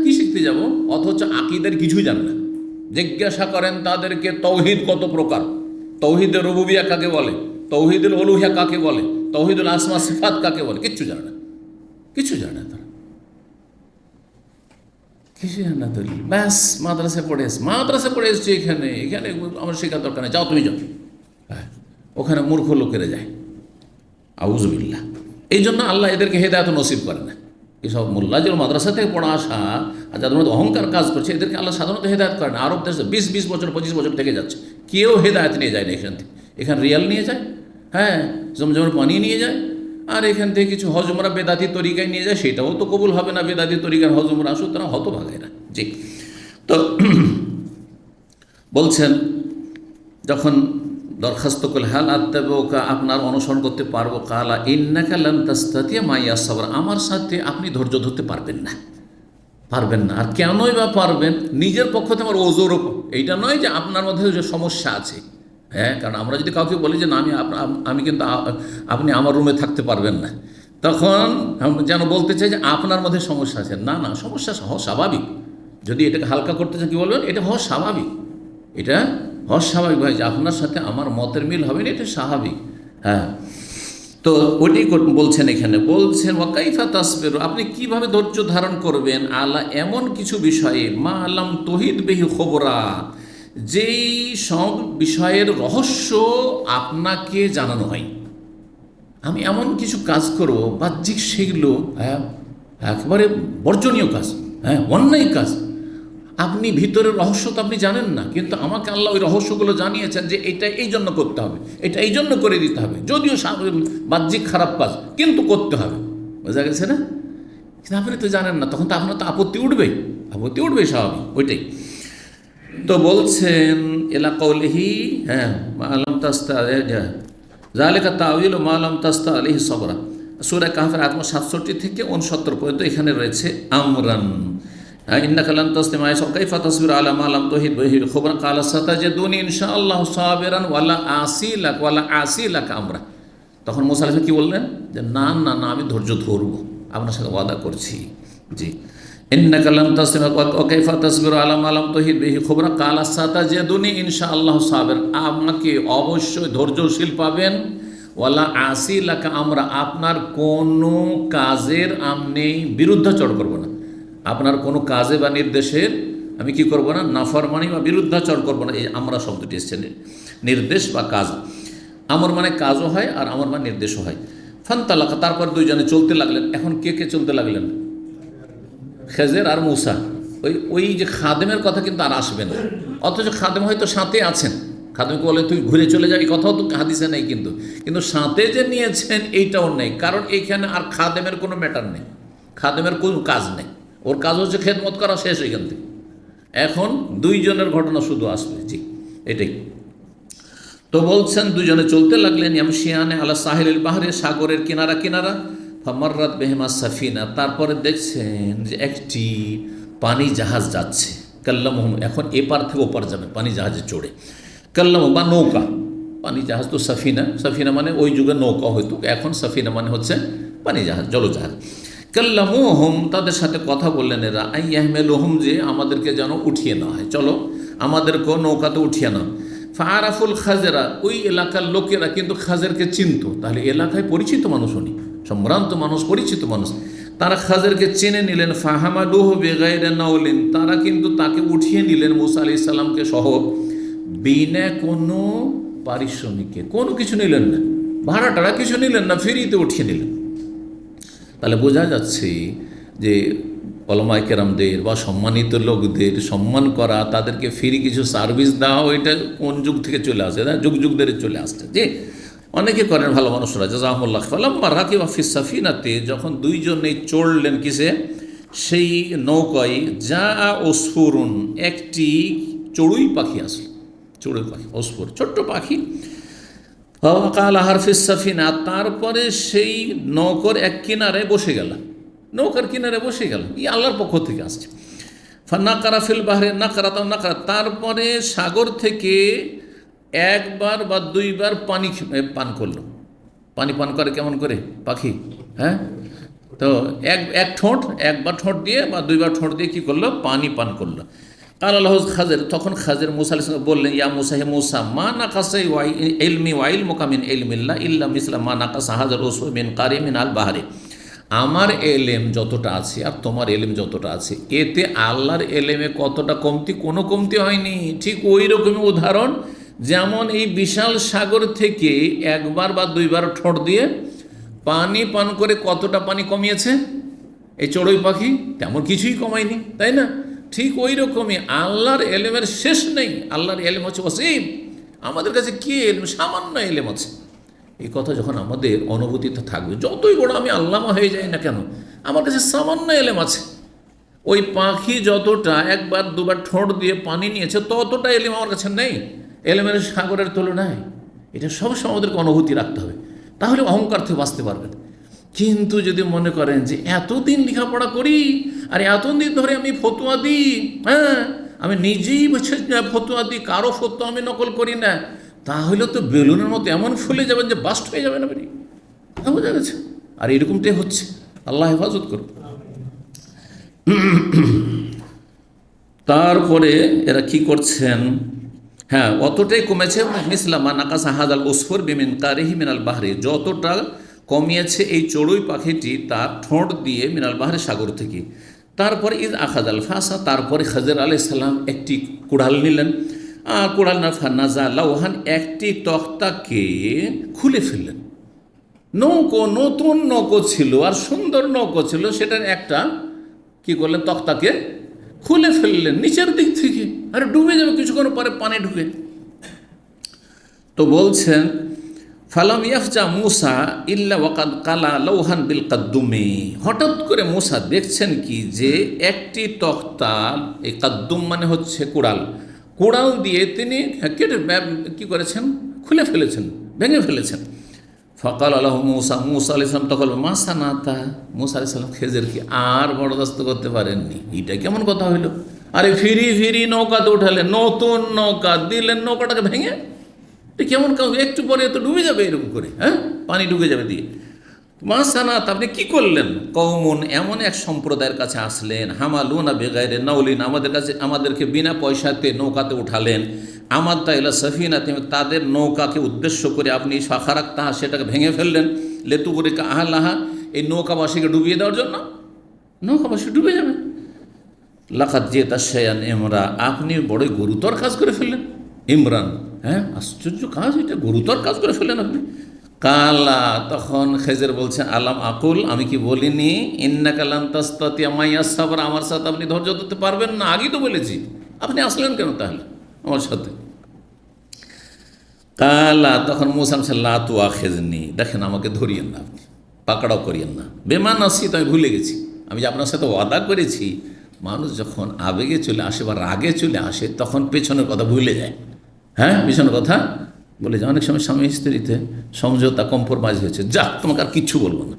কি শিখতে যাব? অথচ আকীদার কিছুই জানে না। জিজ্ঞাসা করেন তাদেরকে তৌহিদ কত প্রকার, তৌহিদে রুবুবিয়া কাকে বলে, তৌহিদুল উলুহিয়া কাকে বলে, তৌহিদুল আসমা সিফাত কাকে বলে, কিচ্ছু জানে না, কিছু জানে না তারা, কিছু জানে না। তৈরি ব্যাস মাদ্রাসায় পড়ে এসছে, এখানে আমার শেখার দরকার নেই, যাও তুমি যাও। ওখানে মূর্খ লোকেরা যায়, আউযুবিল্লাহ। এই জন্য আল্লাহ এদেরকে হেদায়েত নসিব করে না। এসব মোল্লা যে মাদ্রাসা থেকে পড়া আসা আর যাদের মধ্যে অহংকার কাজ করছে, এদেরকে আল্লাহ সাধারণত হেদায়েত করে না। আরব দেশে 20 বছর 25 বছর থেকে যাচ্ছে, কেউ হেদায়েত নিয়ে যায় না এখান থেকে। এখানে রিয়াল নিয়ে যায়, জমজমের পানি নিয়ে যায়, আর এখান থেকে কিছু হজমরা বেদাতি তরিকায় নিয়ে যায়, সেটাও তো কবুল হবে না। বেদাতি তরিকার হজমরা আসুক, তারা হতভাগেরা। জি। তো বলছেন যখন দরখাস্ত করলে হাল আত্তাবিউকা, আপনার অনুসরণ করতে পারবো। কালা ইন্নাকা লান তাস্তাতিয়া মাইয়া সাবরা, আমার সাথে আপনি ধৈর্য ধরতে পারবেন না, পারবেন না। আর কেনই বা পারবেন? নিজের পক্ষ থেকে আমার ওজোরও, এইটা নয় যে আপনার মধ্যে যে সমস্যা আছে। হ্যাঁ, কারণ আমরা যদি কাউকে বলি যে না আমি কিন্তু আপনি আমার রুমে থাকতে পারবেন না, তখন যেন বলতে চাই যে আপনার মধ্যে সমস্যা আছে। না না, সমস্যা হওয়া স্বাভাবিক। যদি এটাকে হালকা করতে চান, কি বলবেন, এটা হওয়া স্বাভাবিক, এটা হওয়া স্বাভাবিক ভাই, যে আপনার সাথে আমার মতের মিল হবে না, এটা স্বাভাবিক। হ্যাঁ, তো ওইটাই বলছেন এখানে, বলছেন ওয়াকাইফা তাসবিরু, আপনি কিভাবে ধৈর্য ধারণ করবেন আলা এমন কিছু বিষয়ে মা আলাম তহিদ বিহি খবরা, যেই সব বিষয়ের রহস্য আপনাকে জানানো হয়। আমি এমন কিছু কাজ করব বাহ্যিক, সেগুলো হ্যাঁ একেবারে বর্জনীয় কাজ, হ্যাঁ অন্যায় কাজ, আপনি ভিতরের রহস্য তো আপনি জানেন না, কিন্তু আমাকে আল্লাহ ওই রহস্যগুলো জানিয়েছেন যে এটা এই জন্য করতে হবে, এটা এই জন্য করে দিতে হবে, যদিও বাহ্যিক খারাপ কাজ কিন্তু করতে হবে। বোঝা গেছে না? কিন্তু আপনি তো জানেন না, তখন তো আপনার তো আপত্তি উঠবেই, আপত্তি উঠবেই, স্বাভাবিক ওইটাই। তো বলছেন এলা কওলিহি, হ্যাঁ মালাম তাস্তা জালিকা তাউইল মালাম তাস্তা আলাইহি সবরা, সূরা কাহফের আয়াত 67 থেকে 69 পর্যন্ত এখানে রয়েছে আমরান ইন্নাকা লান তাসতামি আয়া কাইফা তাসবিরু আলা মা লাম তুহিত বিহি খবরা ক্বালা সাতাজিদুনি ইনশাআল্লাহু সাবিরান ওয়ালা আসিলাক আমরা। তখন মুসা আলাইহিস সালাম কি বললেন? যে না না না, আমি ধৈর্য ধরবো, আপনার সাথে ওয়াদা করছি। জি, ইন্নাকা লান তাসতামি কাইফা তাসবিরু আলা মা লাম তুহিত বিহি খবরা ক্বালা সাতাজিদুনি ইনশাআল্লাহু সাবির, আমাকে অবশ্যই ধৈর্যশীল পাবেন, ওয়ালা আসিলাকা আমরা, আপনার কোনো কাজের আমি বিরুদ্ধাচরণ করবো না, আপনার কোনো কাজে বা নির্দেশের আমি কি করব না, নাফরমানি বা বিরুদ্ধাচরণ করব না। এই আমরা শব্দটি এসছে নির্দেশ বা কাজ, আমর মানে কাজও হয় আর আমর মানে নির্দেশও হয়। ফান্তালাকা, তারপর দুইজনে চলতে লাগলেন। এখন কে কে চলতে লাগলেন? খেজের আর মূসা। ওই যে খাদেমের কথা কিন্তু আর আসবে না, অথচ খাদেম হয়তো সাথে আছেন, খাদেমকে বলে তুই ঘুরে চলে যাবি, কথাও তো হাদিসে নেই, কিন্তু সাথে যে নিয়েছেন এইটাও নেই, কারণ এইখানে আর খাদেমের কোনো ম্যাটার নেই, খাদেমের কোনো কাজ নেই, ওর কাজ হচ্ছে খেদমত করা, শেষ এখান থেকে। এখন দুইজনের ঘটনা শুধু আসবে। জি, এটাই তো বলছেন। দুজনে চলতে লাগলেন ইয়ামশিয়ানে আলা সাহিলিল বাহরে, সাগরের কিনারা কিনারা। ফামাররাত বিহিমা সাফিনা, তারপরে দেখছেন যে একটি পানি জাহাজ যাচ্ছে। কাল্লামহুম, এখন এপার থেকে ওপার যাবে পানি জাহাজে চড়ে। কাল্লাম বা নৌকা, পানি জাহাজ তো সাফিনা, সাফিনা মানে ওই যুগে নৌকা হইতো, এখন সাফিনা মানে হচ্ছে পানি জাহাজ, জলজাহাজ। কাল্লামুহুম, তাদের সাথে কথা বললেন এরা, আইয়াহমেলুহুম, যে আমাদেরকে যেন উঠিয়ে নেওয়া হয়, চলো আমাদেরকেও নৌকাতে উঠিয়ে নাও। ফারাফুল খাজেরা, ওই এলাকার লোকেরা কিন্তু খাজেরকে চিনত, তাহলে এলাকায় পরিচিত মানুষ, উনি সম্ভ্রান্ত মানুষ, পরিচিত মানুষ, তারা খাজেরকে চিনে নিলেন। ফাহামালুহু বিগাইরি নাওলিন, তারা কিন্তু তাকে উঠিয়ে নিলেন মুসা আলাইহিস সালামকে সহ, বিনা কোনো পারিশ্রমিকে, কোনো কিছু নিলেন না, ভাড়া টাড়া কিছু নিলেন না, ফ্রিতে উঠিয়ে নিলেন। তাহলে বোঝা যাচ্ছে যে ওলামায়ে কেরামদের বা সম্মানিত লোকদের সম্মান করা, তাদেরকে ফ্রি কিছু সার্ভিস দেওয়া, ওইটা কোন যুগ থেকে চলে আসছে, না যুগ যুগ ধরে চলে আসছে। যে অনেকে করেন ভালো মানুষরা, জাযাহুমুল্লাহ। ফালাম্মা রাকিবা ফিস সাফিনাতে, যখন দুইজনে চড়লেন কিসে, সেই নৌকায়, যা ওসফুরুন, একটি চড়ুই পাখি আসলো, চড়ুই পাখি, ওসফুর ছোট্ট পাখি। কাল হারফিস সাফিনা, তারপরে সেই নৌকার এক কিনারে বসে গেল, নৌকার কিনারে বসে গেল, ই আল্লাহর পক্ষ থেকে আসছে। ফানাকারা ফিল বাহরে নাকারাতাও নাকারা, তারপরে সাগর থেকে একবার বা দুইবার পানি পান করলো। পানি পান করে কেমন করে পাখি? হ্যাঁ, তো এক ঠোঁট, একবার ঠোঁট দিয়ে বা দুইবার ঠোঁট দিয়ে কী করলো, পানি পান করলো। কাল আল্লাহ খাজের, তখন খাজের মুসা আলাইহিস সালাম বললেন, ইয়া মুসা, হে মুসা, মা নাকাসা ইলমি ওয়া ইলমুকা মিন ইলমিল্লাহ ইল্লা মিসলা মা নাকাসা হাযার রাসূল মিন কারিমিন আল বাহরে, আমার এলেম যতটা আছে আর তোমার এলেম যতটা আছে, এতে আল্লাহর এলেমে কতটা কমতি, কোনো কমতি হয়নি। ঠিক ওই রকমই উদাহরণ, যেমন এই বিশাল সাগর থেকে একবার বা দুইবার ঠোঁট দিয়ে পানি পান করে কতটা পানি কমিয়েছে এই চড়ুই পাখি, তেমন কিছুই কমায়নি, তাই না? ঠিক ওই রকমই আল্লাহর এলেমের শেষ নেই। আল্লাহর এলেম হচ্ছে অসীম, আমাদের কাছে কি এলেম, সামান্য এলেম আছে। এই কথা যখন আমাদের অনুভূতিতে থাকবে, যতই বড় আমি আল্লামা হয়ে যাই না কেন, আমার কাছে সামান্য এলেম আছে। ওই পাখি যতটা একবার দুবার ঠোঁট দিয়ে পানি নিয়েছে, ততটা এলেম আমার কাছে নেই এলেমের সাগরের তুলনায়। এটা সবসময় আমাদেরকে অনুভূতি রাখতে হবে, তাহলে অহংকার থেকে বাঁচতে পারবেন। কিন্তু যদি মনে করেন যে এতদিন লেখাপড়া করি আর এতদিন ধরে আমি ফতোয়া দিই, হ্যাঁ আমি নিজেই ফতোয়া দিই, কারো ফতোয়া আমি নকল করি না, তাহলে তো বেলুনের মতো এমন ফুলে যাবেন যে বাস্ট হয়ে যাবে না বেরি। বোঝা গেছে? আর এরকমটাই হচ্ছে, আল্লাহ হেফাজত করুন। তারপরে এরা কি করছেন, হ্যাঁ অতটাই কমেছে মিসলামা নাকাসা হাজাল ওসফর বিমিন কারিহি মিনাল বাহরে, যতটা কমিয়েছে এই চড়ুই পাখিটি তার ঠোঁট দিয়ে মিনাল বাহরে, সাগর থেকে। তারপরে ঈদ আখাদাল ফাসা, তারপরে খাজর আলাইহিস সালাম একটি কুড়াল নিলেন, আর কুড়াল না ফান্নাজা লাউহান, একটি তক্তাকে খুলে ফেললেন। নৌকো, নতুন নৌকো ছিল আর সুন্দর নৌকো ছিল, সেটার একটা কি করলেন, তক্তাকে খুলে ফেললেন নিচের দিক থেকে, আরে ডুবে যাবে কিছুক্ষণ পরে পানি ঢুকে। তো বলছেন ফালাম ইয়াফজা মুসা ইল্লা ওয়াকাদ কালা লৌহান বিল কাদ্দুমি, হঠাৎ করে মুসা দেখছেন কি যে একটি তক্তা, এই কাদ্দুম মানে হচ্ছে কুড়াল, কুড়াল দিয়ে তিনি কেটে কী করেছেন, খুলে ফেলেছেন, ভেঙে ফেলেছেন। ফকাল আল্লাহ মুসা, মুসা আলাইহিস সালাম তখন মাসা নাতা, মুসা আলাইহিস সালাম খেজের কি আর বরদাস্ত করতে পারেননি, এটা কেমন কথা হইল, আরে ফিরি ফিরি নৌকাতে উঠালেন, নতুন নৌকা দিলেন, নৌকাটাকে ভেঙে, এটা কেমন কাজ, একটু পরে তো ডুবে যাবে এরকম করে, হ্যাঁ পানি ঢুকে যাবে দিয়ে। মাসানাত, আপনি কি করলেন, কওমুন, এমন এক সম্প্রদায়ের কাছে আসলেন, হামালুনা বেগাইরে নাউলিন, আমাদেরকে বিনা পয়সাতে নৌকাতে উঠালেন, আমার তাইলা সফিনাতে, তাদের নৌকাকে উদ্দেশ্য করে আপনি শাখারাক তাহা, সেটাকে ভেঙে ফেললেন, লেতুবরিকা আহলাহা, এই নৌকাবাসীকে ডুবিয়ে দেওয়ার জন্য, নৌকাবাসী ডুবে যাবে। লাকাত জেতা শেয়ান ইমরা, আপনি বড়ই গুরুতর কাজ করে ফেললেন, ইমরান, হ্যাঁ আশ্চর্য কাজ, এটা গুরুতর কাজ করে ফেললেন আপনি। কালা, তখন খেজের বলছেন আলাম আকুল, আমি কি বলিনি, ইন্নাকা লান তাসতাতিয়া মাইয়া সাবর, আমার সাথে আপনি ধৈর্য ধরতে পারবেন না, আগেই তো বলেছি, আপনি আসলেন কেন তাহলে আমার সাথে। কালা, তখন মুসা লা তু আখেজনি, দেখেন আমাকে ধরিয়েন না, আপনি পাকড়াও করিয়েন না, বেমান আসি তো আমি ভুলে গেছি, আমি যে আপনার সাথে ওয়াদা করেছি। মানুষ যখন আবেগে চলে আসে বা রাগে চলে আসে তখন পেছনের কথা ভুলে যায়, হ্যাঁ পেছনের কথা বলে যায়। অনেক সময় স্বামী স্ত্রীতে সমঝোতা, কম্প্রোমাইজ হয়েছে, যা তোমাকে আর কিচ্ছু বলবো না,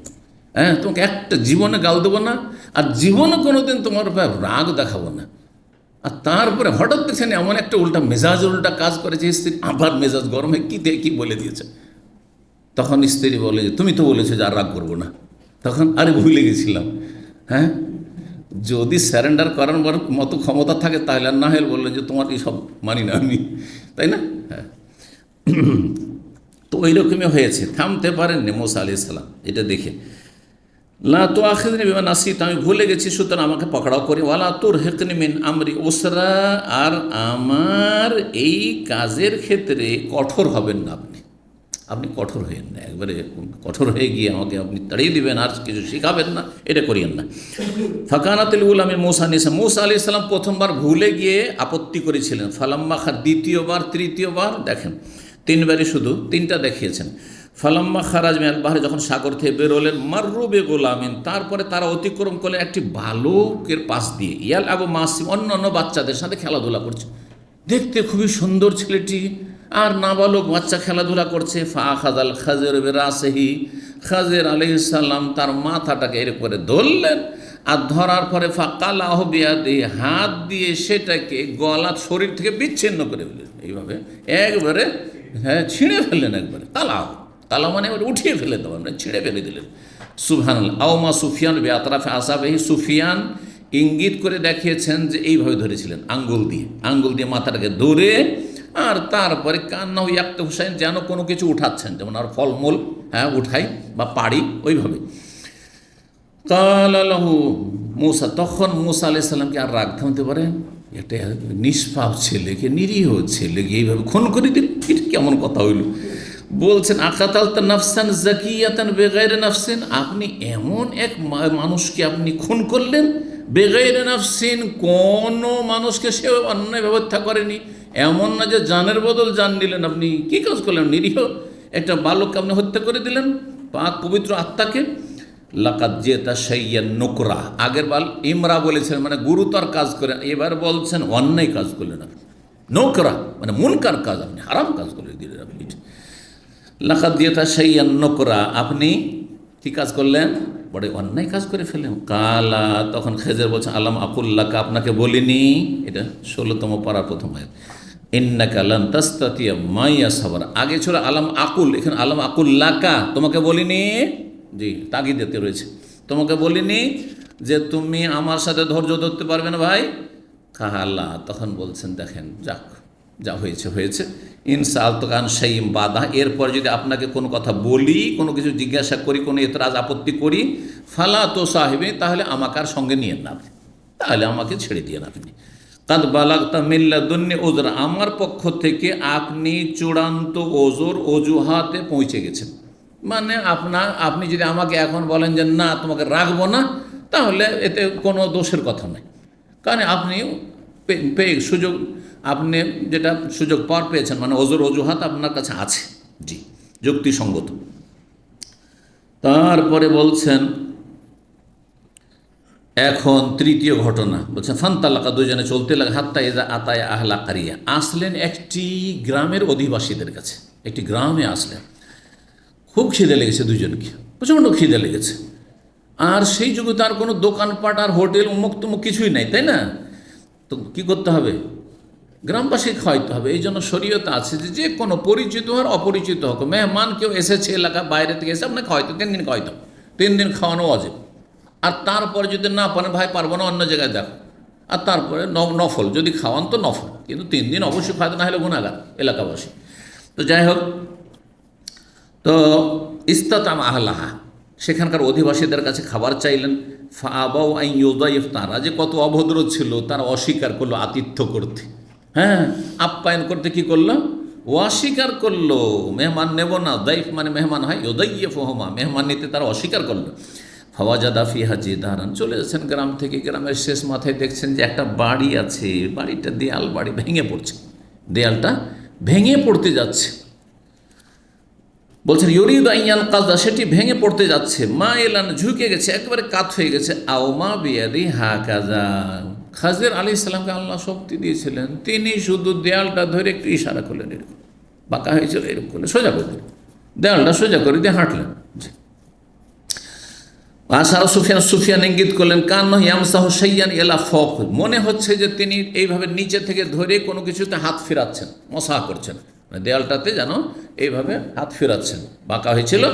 হ্যাঁ তোমাকে একটা জীবনে গাল দেবো না, আর জীবনে কোনো দিন তোমার উপর রাগ দেখাবো না। আর তারপরে হঠাৎ দেখছেন এমন একটা উল্টা মেজাজ, উল্টা কাজ করেছে স্ত্রী, আবার মেজাজ গরম হয়ে কী বলে দিয়েছে। তখন স্ত্রী বলে যে তুমি তো বলেছো যে আর রাগ করবো না, তখন আরে ভুলে গেছিলাম। হ্যাঁ যদি স্যারেন্ডার করার মতো ক্ষমতা থাকে তাহলে আর না হলে বললেন যে তোমার এই সব মানি না আমি, তাই না? হ্যাঁ তো ওই রকমই হয়েছে, থামতে পারেননি মুসা আলাইহিস সালাম। এটা দেখে লা তো আখিজনি বিমা নাসিত, আমি ভুলে গেছি সুতরাং আমাকে পকড়াও করি, ওয়ালা তুর হেকনি মিন আমরি ওসরা, আর আমার এই কাজের ক্ষেত্রে কঠোর হবেন না আপনি কঠোর হইয়েন না, একবারে কঠোর হয়ে গিয়ে আমাকে আপনি তাড়িয়ে দিবেন আর কিছু শেখাবেন না, এটা করিয়েন না। ফাকানাতুল উলামি মুসা নিসা, মুসা আলাইহিস সালাম প্রথমবার ভুলে গিয়ে আপত্তি করেছিলেন, ফালাম্মা খা, দ্বিতীয়বার, তৃতীয়বার, দেখেন তিনবারই শুধু তিনটা দেখিয়েছেন। ফালাম্মা খারাজ মিনাল বাহরে, যখন সাগর থেকে বেরোলেন, মাররুবে গোলামিন, তারপরে তারা অতিক্রম করলেন একটি বালকের পাশ দিয়ে, ইয়াল আবু মাসিম, অন্য বাচ্চাদের সাথে খেলাধুলা করছে, দেখতে খুবই সুন্দর ছেলেটি, আর নাবালক বাচ্চা খেলাধুলা করছে। ফা খাজাল খাজের বেরাসেহি, খাজের আলাইহিস সালাম তার মাথাটাকে এর করে ধরলেন, আর ধরার পরে ফাকালাহ বিয়াদি, হাত দিয়ে সেটাকে গলা শরীর থেকে বিচ্ছিন্ন করে ফেললেন, এইভাবে একবারে, হ্যাঁ ছিঁড়ে ফেললেন একবারে। কালা মানে এবার উঠিয়ে ফেলে দেওয়া, মানে ছিঁড়ে ফেলে দিলেন। সুবহানাল্লাহ। আওমা সুফিয়ান বেআতরাফে আসাবেহি, সুফিয়ান ইঙ্গিত করে দেখিয়েছেন যে এইভাবে ধরেছিলেন, আঙ্গুল দিয়ে মাথাটাকে ধরে, আর তারপরে কান্নাও ইয়াক্ত হুসাইন, যেন কোনো কিছু উঠাচ্ছেন, যেমন আর ফলমূল হ্যাঁ উঠাই বা পাড়ি, ওইভাবে। কালালাহু মুসা, তখন মুসা আলাইহিস সালামকে আর রাগ থামতে পারেন, একটা নিষ্পাপ ছেলেকে, নিরীহ ছেলেকে এইভাবে খুন করে দিল, এটা কেমন কথা হইল। বলছেন আকাতালতা নাফসান জাকিয়াতান বেগাইরে নাফসিন, আপনি এমন এক মানুষকে আপনি খুন করলেন, বেগাইরে নাফসিন, কোনো মানুষকে সে অন্যায়ভাবে হত্যা করেনি, এমন না যে জানের বদল জান নিলেন, আপনি কী কাজ করলেন, নিরীহ একটা বালককে আপনি হত্যা করে দিলেন, পাক পবিত্র আত্মাকে। লাকাত জেতা শাইয়ান নুকরা, আগের বাল ইমরা বলেছেন মানে গুরুতর কাজ করেন, এবার বলছেন অন্যায় কাজ করলেন আপনি, নোকরা মানে মুনকার কাজ, আপনি হারাম কাজ করে দিলেন আপনি। লাকাদ জিতা শাইয়ান নকরা, আপনি কি কাজ করলেন? বড় অন্যায় কাজ করে ফেলেন। কালা, তখন খেজর বলছেন আলাম আকুল্লাকা, আপনাকে বলিনি? এটা 16তম পারার প্রথম আয়াত। ইন্নাকা লান তাস্তাতিয়া মাইয়া সাবরা, আগে ছিল আলাম আকুল, এখানে আলাম আকুল্লাকা, তোমাকে বলিনি? জি, তাগিদ দিতে রয়েছে, তোমাকে বলিনি যে তুমি আমার সাথে ধৈর্য ধরতে পারবে না ভাই? কালা, তখন বলছেন দেখেন যাক, যা হয়েছে হয়েছে। ইনসাল তো কান সেই বাধা, এরপর যদি আপনাকে কোনো কথা বলি, কোনো কিছু জিজ্ঞাসা করি, কোনো এতরাজ আপত্তি করি, ফালা তো সাহেবে, তাহলে আমাকে আর সঙ্গে নিয়েন না আপনি, তাহলে আমাকে ছেড়ে দিয়ে না আপনি। কাদ বালাগতা মিল্লাদুন্নি ওজরা, আমার পক্ষ থেকে আপনি চূড়ান্ত ওজোর অজুহাতে পৌঁছে গেছেন। মানে আপনি যদি আমাকে এখন বলেন যে না তোমাকে রাখবো না, তাহলে এতে কোনো দোষের কথা নেই, কারণ আপনি পেয়ে সুযোগ, আপনি যেটা সুযোগ পাওয়ার পেয়েছেন, মানে ওজোর অজুহাত আপনার কাছে আছে, জি, যুক্তিসঙ্গত। তারপরে বলছেন এখন তৃতীয় ঘটনা, বলছেন ফান্তালাকা, দুজনে চলতে লাগে, হাত্তা ইজা আতায়া আহলা কারিয়া, আসলেন একটি গ্রামের অধিবাসীদের কাছে, একটি গ্রামে আসলেন। খুব খিদে লেগেছে দুজনকে, প্রচণ্ড খিদে লেগেছে, আর সেই যুগে তার কোনো দোকানপাট আর হোটেল উমুক তুমুক কিছুই নাই, তাই না? তো কী করতে হবে? গ্রামবাসী খাওয়াইতে হবে। এই জন্য শরীয়তে আছে যে যে কোনো পরিচিত আর অপরিচিত হোক, মেহমান কেউ এসেছে এলাকা বাইরে থেকে এসে আপনাকে খাওয়াইতো, 3 দিন খাওয়াইতো, 3 দিন খাওয়ানো অজেব। আর তারপরে যদি না পারেন, ভাই পারবো না, অন্য জায়গায় দেখো। আর তারপরে নফল, যদি খাওয়ান তো নফল, কিন্তু 3 দিন অবশ্যই খাওয়াতে, না হলে গুনাহগার এলাকাবাসী। তো যাই হোক, তো ইস্তাতাম আহলাহা, সেখানকার অধিবাসীদের কাছে খাবার চাইলেন। ফাআবাউ আন ইউদাইফ, তারা যে কত অভদ্র ছিল, তারা অস্বীকার করলো আতিথ্য করতে, হ্যাঁ, আপ্যায়ন করতে। কি করলো? অস্বীকার করলো, মেহমান নেব না। দাইফ মানে মেহমান হয়, ইউদাইফুহুমা, মেহমান নিতে তারা অস্বীকার করলো। ফাওয়াজাদা ফিহা জিদারান, চলে যাচ্ছেন গ্রাম থেকে, গ্রামের শেষ মাথায় দেখছেন যে একটা বাড়ি আছে, বাড়িটা দেয়াল বাড়ি ভেঙে পড়ছে, দেয়ালটা ভেঙে পড়তে যাচ্ছে। বলছেন ইউরিদ আইয়ান কাজা, সেটি ভেঙে পড়তে যাচ্ছে। মা এলান, ঝুঁকে গেছে, একেবারে কাত হয়ে গেছে। আওমা বিয়াদি হা কাজা, খাজির আলাইহিস সালামকে আল্লাহ শক্তি দিয়েছিলেন, তিনি শুধু দেয়ালটা ধরে একটু ইশারা করলেন, এরকম বাঁকা হয়েছিল, এরকম করলেন, সোজা করে দিলেন, দেয়ালটা সোজা করে দিয়ে হাঁটলেন। আসারা সুফিয়ান ইঙ্গিত করলেন, কান ইয়ামসাহু শাইয়ান ইলা ফক, মনে হচ্ছে যে তিনি এইভাবে নিচে থেকে ধরে কোনো কিছুতে হাত ফেরাচ্ছেন, মশা করছেন, মানে দেয়ালটাতে যেন এইভাবে হাত ফেরাচ্ছেন, বাঁকা হয়েছিল,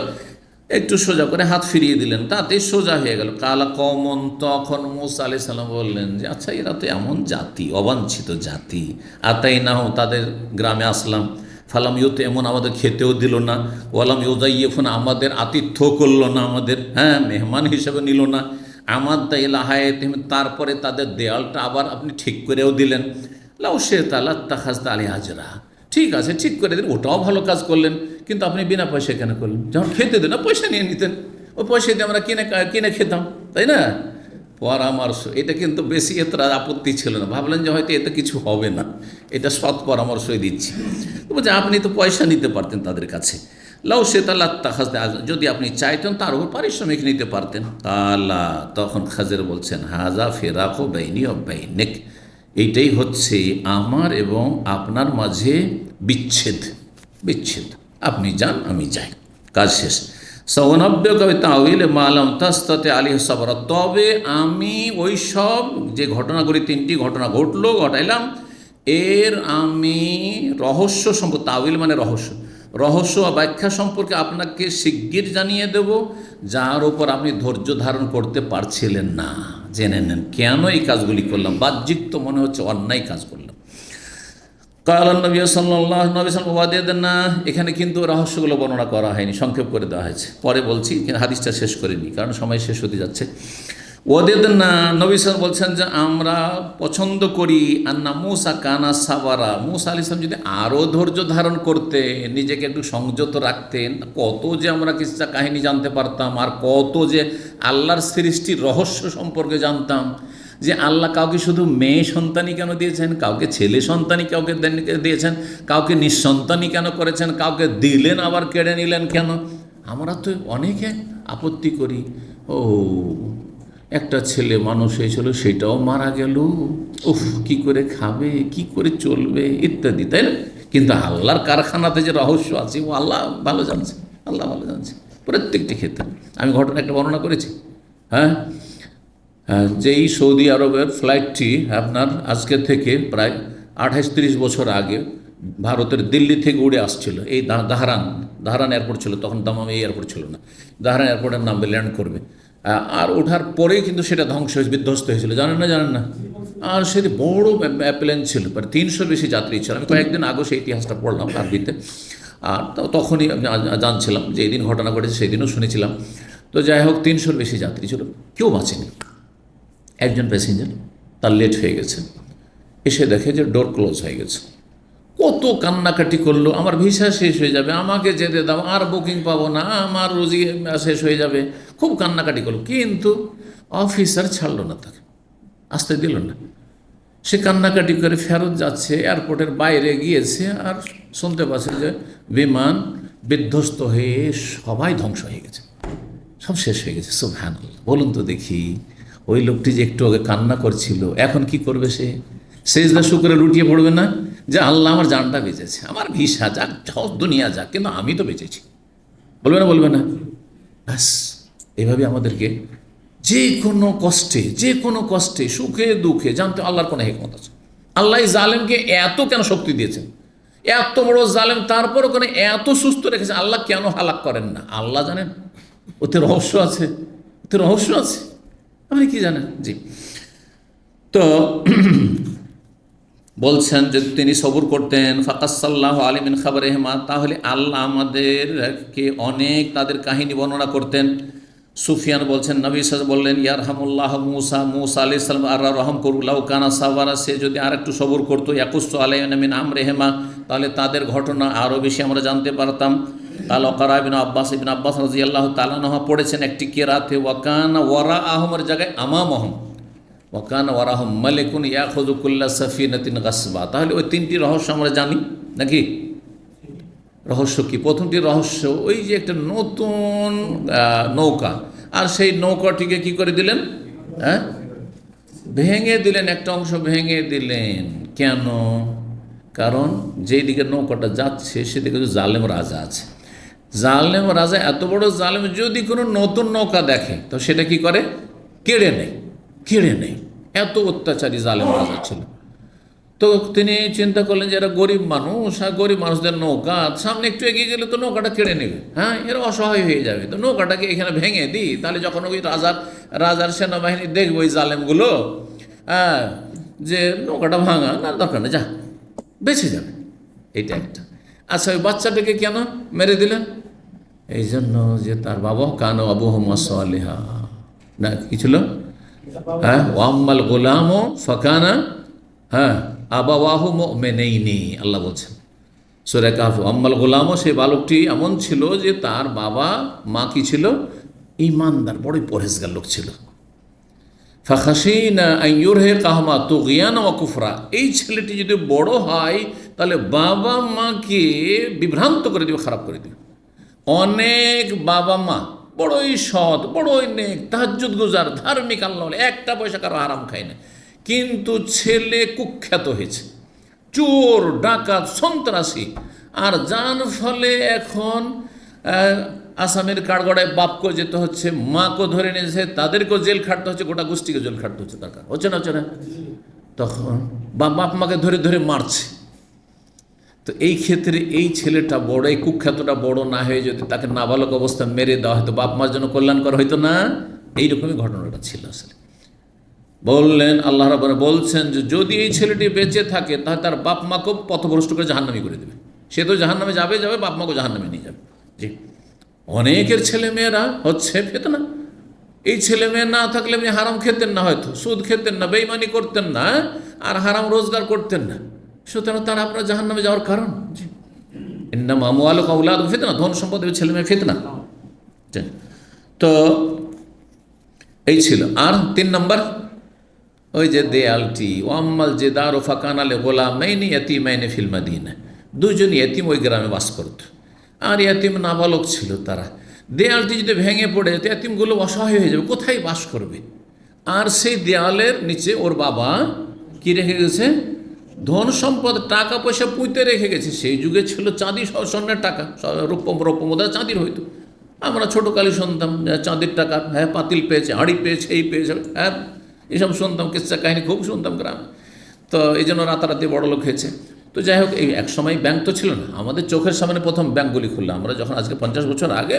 একটু সোজা করে হাত ফিরিয়ে দিলেন, তাতেই সোজা হয়ে গেল। কালা কমন, তখন মূসা আলাইহিস সালাম বললেন যে আচ্ছা, এরা তো এমন জাতি, অবাঞ্ছিত জাতি। আতাই না হো, তাদের গ্রামে আসলাম। ফালাম ইউতে, এমন আমাদের খেতেও দিল না। ওয়ালাম ইউদাইফুন, আমাদের আতিথ্য করলো না, আমাদের মেহমান হিসেবে নিল না। আমার তাইলাহায়ত, তারপরে তাদের দেয়ালটা আবার আপনি ঠিক করেও দিলেন। লাউ সে তালা তাখাজতা আলী হাজরা, ঠিক আছে, ঠিক করে দিন, ওটাও ভালো কাজ করলেন, কিন্তু আপনি বিনা পয়সা কেন করলেন? যখন খেতে দেন, পয়সা নিয়ে নিতেন, ওই পয়সা দিয়ে আমরা কিনে খেতাম, তাই না? পরামর্শ, এটা কিন্তু বেশি এত আপত্তি ছিল না, ভাবলেন যে হয়তো এতে কিছু হবে না, এটা সৎ পরামর্শই দিচ্ছি। তো বলছে আপনি তো পয়সা নিতে পারতেন তাদের কাছে। লাউ সে তাল্লা তাখাজতে, যদি আপনি চাইতেন তার উপর পারিশ্রমিক নিতে পারতেন। আল্লাহ, তখন খাজের বলছেন হাজা ফেরাকো বাইনি ও বাইনেক, এইটাই হচ্ছে আমার এবং আপনার মাঝে বিচ্ছেদ, বিচ্ছেদ, আপনি যান আমি যাই, কাজ শেষ। সৌনব্য কবি তাউইল মালাম তাস্তাতে আলী সবরা, তবে আমি ওই সব যে ঘটনাগুলি, 3টি ঘটনা ঘটাইলাম, এর আমি রহস্য সম্পর্কে, তাউইল মানে রহস্য ব্যাখ্যা সম্পর্কে আপনাকে শিগগির জানিয়ে দেব, যার উপর আপনি ধৈর্য ধারণ করতে পারছিলেন না। জেনে নেন কেন এই কাজগুলি করলাম, বাহ্যিক তো মনে হচ্ছে অন্যায় কাজ করলাম। কালান নবী সাল্লাল্লাহু আলাইহি ওয়াসাল্লাম ওয়াদেদ না, এখানে কিন্তু রহস্যগুলো বর্ণনা করা হয়নি, সংক্ষেপ করে দেওয়া হয়েছে, পরে বলছি, কিন্তু হাদিসটা শেষ করিনি কারণ সময় শেষ হতে যাচ্ছে। ওয়াদেদ না, নবী সাল্লাল্লাহু বলছেন যে আমরা পছন্দ করি আন্না মুসা কানা সাবারা, মুসা আলাইহিস সালাম যদি আরও ধৈর্য ধারণ করতেন, নিজেকে একটু সংযত রাখতেন, কত যে আমরা কিসসা কাহিনী জানতে পারতাম, আর কত যে আল্লাহর সৃষ্টির রহস্য সম্পর্কে জানতাম, যে আল্লাহ কাউকে শুধু মেয়ে সন্তানই কেন দিয়েছেন, কাউকে ছেলে সন্তানই কাউকে দিয়েছেন, কাউকে নিঃসন্তানই কেন করেছেন, কাউকে দিলেন আবার কেড়ে নিলেন কেন। আমরা তো অনেকে আপত্তি করি, ও একটা ছেলে মানুষ হয়েছিল, সেটাও মারা গেল। উফ, কি করে খাবে, কি করে চলবে ইত্যাদি, তাই না? কিন্তু আল্লাহর কারখানাতে যে রহস্য আছে ও আল্লাহ ভালো জানছে, আল্লাহ ভালো জানছে প্রত্যেকটি ক্ষেত্রে। আমি ঘটনা একটা বর্ণনা করেছি, হ্যাঁ, যেই সৌদি আরবের ফ্লাইটটি আপনার আজকে থেকে প্রায় 28-30 বছর আগে ভারতের দিল্লি থেকে উড়ে আসছিল, এই দাহারান এয়ারপোর্ট ছিল তখন, দামাম এই এয়ারপোর্ট ছিল না, দাহারান এয়ারপোর্টের নামবে ল্যান্ড করবে, আর ওঠার পরেই কিন্তু সেটা ধ্বংস হয়েছে, বিধ্বস্ত হয়েছিল, জানেন না? আর সেটি বড় প্লেন ছিল, প্রায় 300 বেশি যাত্রী ছিল। আমি কয়েকদিন আগে সেই ইতিহাসটা পড়লাম আরবিতে, আর তখনই আমি জানছিলাম যে এই দিন ঘটনা ঘটেছে, সেই দিনও শুনেছিলাম। তো যাই হোক, 300 বেশি যাত্রী ছিল, কেউ বাঁচেনি। একজন প্যাসেঞ্জার, তার লেট হয়ে গেছে, এসে দেখে যে ডোর ক্লোজ হয়ে গেছে। কত কান্নাকাটি করলো, আমার ভিসা শেষ হয়ে যাবে, আমাকে যেতে দাও, আর বুকিং পাবো না, আমার রোজি শেষ হয়ে যাবে, খুব কান্নাকাটি করলো। কিন্তু অফিসার ছাড়লো না, তাকে আসতে দিল না। সে কান্নাকাটি করে ফেরত যাচ্ছে, এয়ারপোর্টের বাইরে গিয়েছে, আর শুনতে পাচ্ছে যে বিমান বিধ্বস্ত হয়ে সবাই ধ্বংস হয়ে গেছে, সব শেষ হয়ে গেছে। সুবহানাল্লাহ, বলুন তো দেখি, ওই লোকটি যে একটু আগে কান্না করছিল, এখন কি করবে? সে সেজদা শুকরে লুটিয়ে পড়বে না যে আল্লাহ আমার জানটা বেঁচেছে, আমার ভিসা যাক, দুনিয়া যাক, কিন্তু আমি তো বেঁচেছি? বলবে না? ব্যাস, এইভাবে আমাদেরকে যে কোনো কষ্টে সুখে দুঃখে জানতে আল্লাহর কোনো হিকমত আছে। আল্লাহ জালেমকে এত কেন শক্তি দিয়েছেন, এত বড় জালেম, তারপরও কেন এত সুস্থ রেখেছেন? আল্লাহ কেন হালাক করেন না? আল্লাহ জানেন, ওতে রহস্য আছে, আপনি কি জানেন? জি, তো বলছেন যে তিনি সবুর করতেন। ফাকাসাল্লাহু আলাইহি মিন খাবারিহিমা, তাহলে আল্লাহ আমাদেরকে অনেক তাদের কাহিনী বর্ণনা করতেন। সুফিয়ান বলছেন, নবী সাল্লাল্লাহু বললেন, ইয়ারহামুল্লাহ মুসা আলাইহিস সালাম, আর রহম করুন, লাউ কানা সাবারা, সে যদি আর একটু সবুর করতো, ইয়াকুসু আলাইনা মিন আমরিহিমা, তাহলে তাদের ঘটনা আরও বেশি আমরা জানতে পারতাম। কাল ওয়াকারা ইবনে আব্বাস রাদিয়াল্লাহু তাআলা আনহু পড়েছেন একটি কিরাতে, ওয়াকানা ওয়ারাআহুমের জায়গায় আমামহুম, ওয়াকানা ওয়ারাহুম মালিকুন ইয়াখুযু কুল্লা সাফিনাতিন গাসবা। তাহলে ওই তিনটি রহস্য আমরা জানি নাকি? রহস্য কি? প্রথমটি রহস্য, ওই যে একটা নতুন নৌকা, আর সেই নৌকাটিকে কি করে দিলেন? হ্যাঁ, ভেঙে দিলেন, একটা অংশ ভেঙে দিলেন। কেন? কারণ যেই দিকে নৌকাটা যাচ্ছে সেদিকে তো জালেম রাজা আছে, জালেম রাজা এত বড় জালেম, যদি কোনো নতুন নৌকা দেখে তো সেটা কি করে? কেড়ে নেয়। এত অত্যাচারী জালেম রাজা ছিল। তো তিনি চিন্তা করলেন যে এরা গরিব মানুষ, আর গরিব মানুষদের নৌকা, সামনে একটু এগিয়ে গেলে তো নৌকাটা কেড়ে নেবে, হ্যাঁ, এরা অসহায় হয়ে যাবে, তো নৌকাটাকে এখানে ভেঙে দিই, তাহলে যখন ওই রাজার সেনাবাহিনী দেখবে ওই জালেমগুলো, হ্যাঁ, যে নৌকাটা ভাঙা না, দরকার নেই, যা, বেঁচে যাবে। এইটা একটা। আচ্ছা, ওই বাচ্চাটাকে কেন মেরে দিলেন? এই জন্য যে তার বাবা কানো আবুহুমা সালিহা, না কি ছিল? হ্যাঁ, ওয়াম্মাল গোলামও ফাকানা, হ্যাঁ, আবাওয়াহু মুমিনাইনি, আল্লাহ বলছেন সূরা কাহফ, আম্মাল গোলামও, সেই বালকটি এমন ছিল যে তার বাবা মা কি ছিল? ঈমানদার, বড়ই পরহেজগার লোক ছিল। ফাখাশিনা আন ইউরহিকাহুমা তুগয়ানা ওয়া কুফরা, এই ছেলেটি যদি বড় হয় তাহলে বাবা মাকে বিভ্রান্ত করে দিবে, খারাপ করে দিবে। অনেক বাবা মা বড়ই সৎ, বড়ই নেক, তাহাজ্জুদ গুজার, ধার্মিক, আল্লাহ, একটা পয়সা কারো হারাম খায় না, কিন্তু ছেলে কুখ্যাত হয়েছে, চোর, ডাকাত, সন্ত্রাসী, আর যার ফলে এখন আসামের কাঠগড়ায় বাপকেও যেতে হচ্ছে, মাকেও ধরে নিয়েছে, তাদেরকেও জেল খাটতে হচ্ছে, গোটা গোষ্ঠীকে জেল খাটতে হচ্ছে, দরকার হচ্ছে না? তখন বাপ মাকে ধরে মারছে। তো এই ক্ষেত্রে এই ছেলেটা বড়, এই কুখ্যাতটা বড় না হয়ে যদি তাকে নাবালক অবস্থা মেরে দেওয়া হয়তো বাপ মার জন্য কল্যাণকর হইতো না? এইরকমই ঘটনাটা ছিল আসলে। বললেন, আল্লাহ রাব্বুল বলছেন যে যদি এই ছেলেটি বেঁচে থাকে তাহলে তার বাপ মাকেও পথভ্রষ্ট করে জাহান্নামী করে দেবে। সে তো জাহান্নামে যাবে, বাপ মাকেও জাহান্নামে নিয়ে যাবে। জি, অনেকের ছেলে মেয়েরা হচ্ছে ফিতনা। এই ছেলে মেয়ে না থাকলে আপনি হারাম খেতেন না, হয়তো সুদ খেতেন না, বেঈমানি করতেন না, আর হারাম রোজগার করতেন না, সুতরাং তারা আপনার জাহান্নামে যাওয়ার কারণ। জি, ইন্নামা আমওয়ালুকুম ওয়া আওলাদুকুম ফিতনা, ধন সম্পদ ছেলে মেয়ে ফিতনা। তো এই ছিল। আর 3 নম্বর, ওই যে দেয়ালটি, ওয়াম্মাল যে দার ও ফাকানালে গোলামাইনি ইয়াতীমাইনি ফিল মাদিনা, 2 জন ইয়েতিম ওই গ্রামে বাস করত, আর ইয়েতিম নাবালক ছিল তারা। দেয়ালটি যদি ভেঙে পড়ে যেত, ইয়েতিমগুলো অসহায় হয়ে যাবে, কোথায় বাস করবে? আর সেই দেয়ালের নিচে ওর বাবা কি রেখে গেছে? ধন সম্পদ, টাকা পয়সা পুঁতে রেখে গেছে। সেই যুগে ছিল চাঁদি স্বর্ণের টাকা, রৌপ্য মুদ্রা চাঁদির হইতো। আমরা ছোটোকালে শুনতাম চাঁদির টাকা, হ্যাঁ পাতিল পেয়েছে, হাঁড়ি পেয়েছে, এই পেয়েছে, হ্যাঁ এইসব শুনতাম, কিচ্ছা কাহিনী খুব শুনতাম গ্রামে। তো এই জন্য রাতারাতি বড় লোক হয়েছে। তো যাই হোক, এই এক সময় ব্যাংক তো ছিল না, আমাদের চোখের সামনে প্রথম ব্যাংকগুলি খুললাম আমরা যখন, আজকে 50 বছর আগে।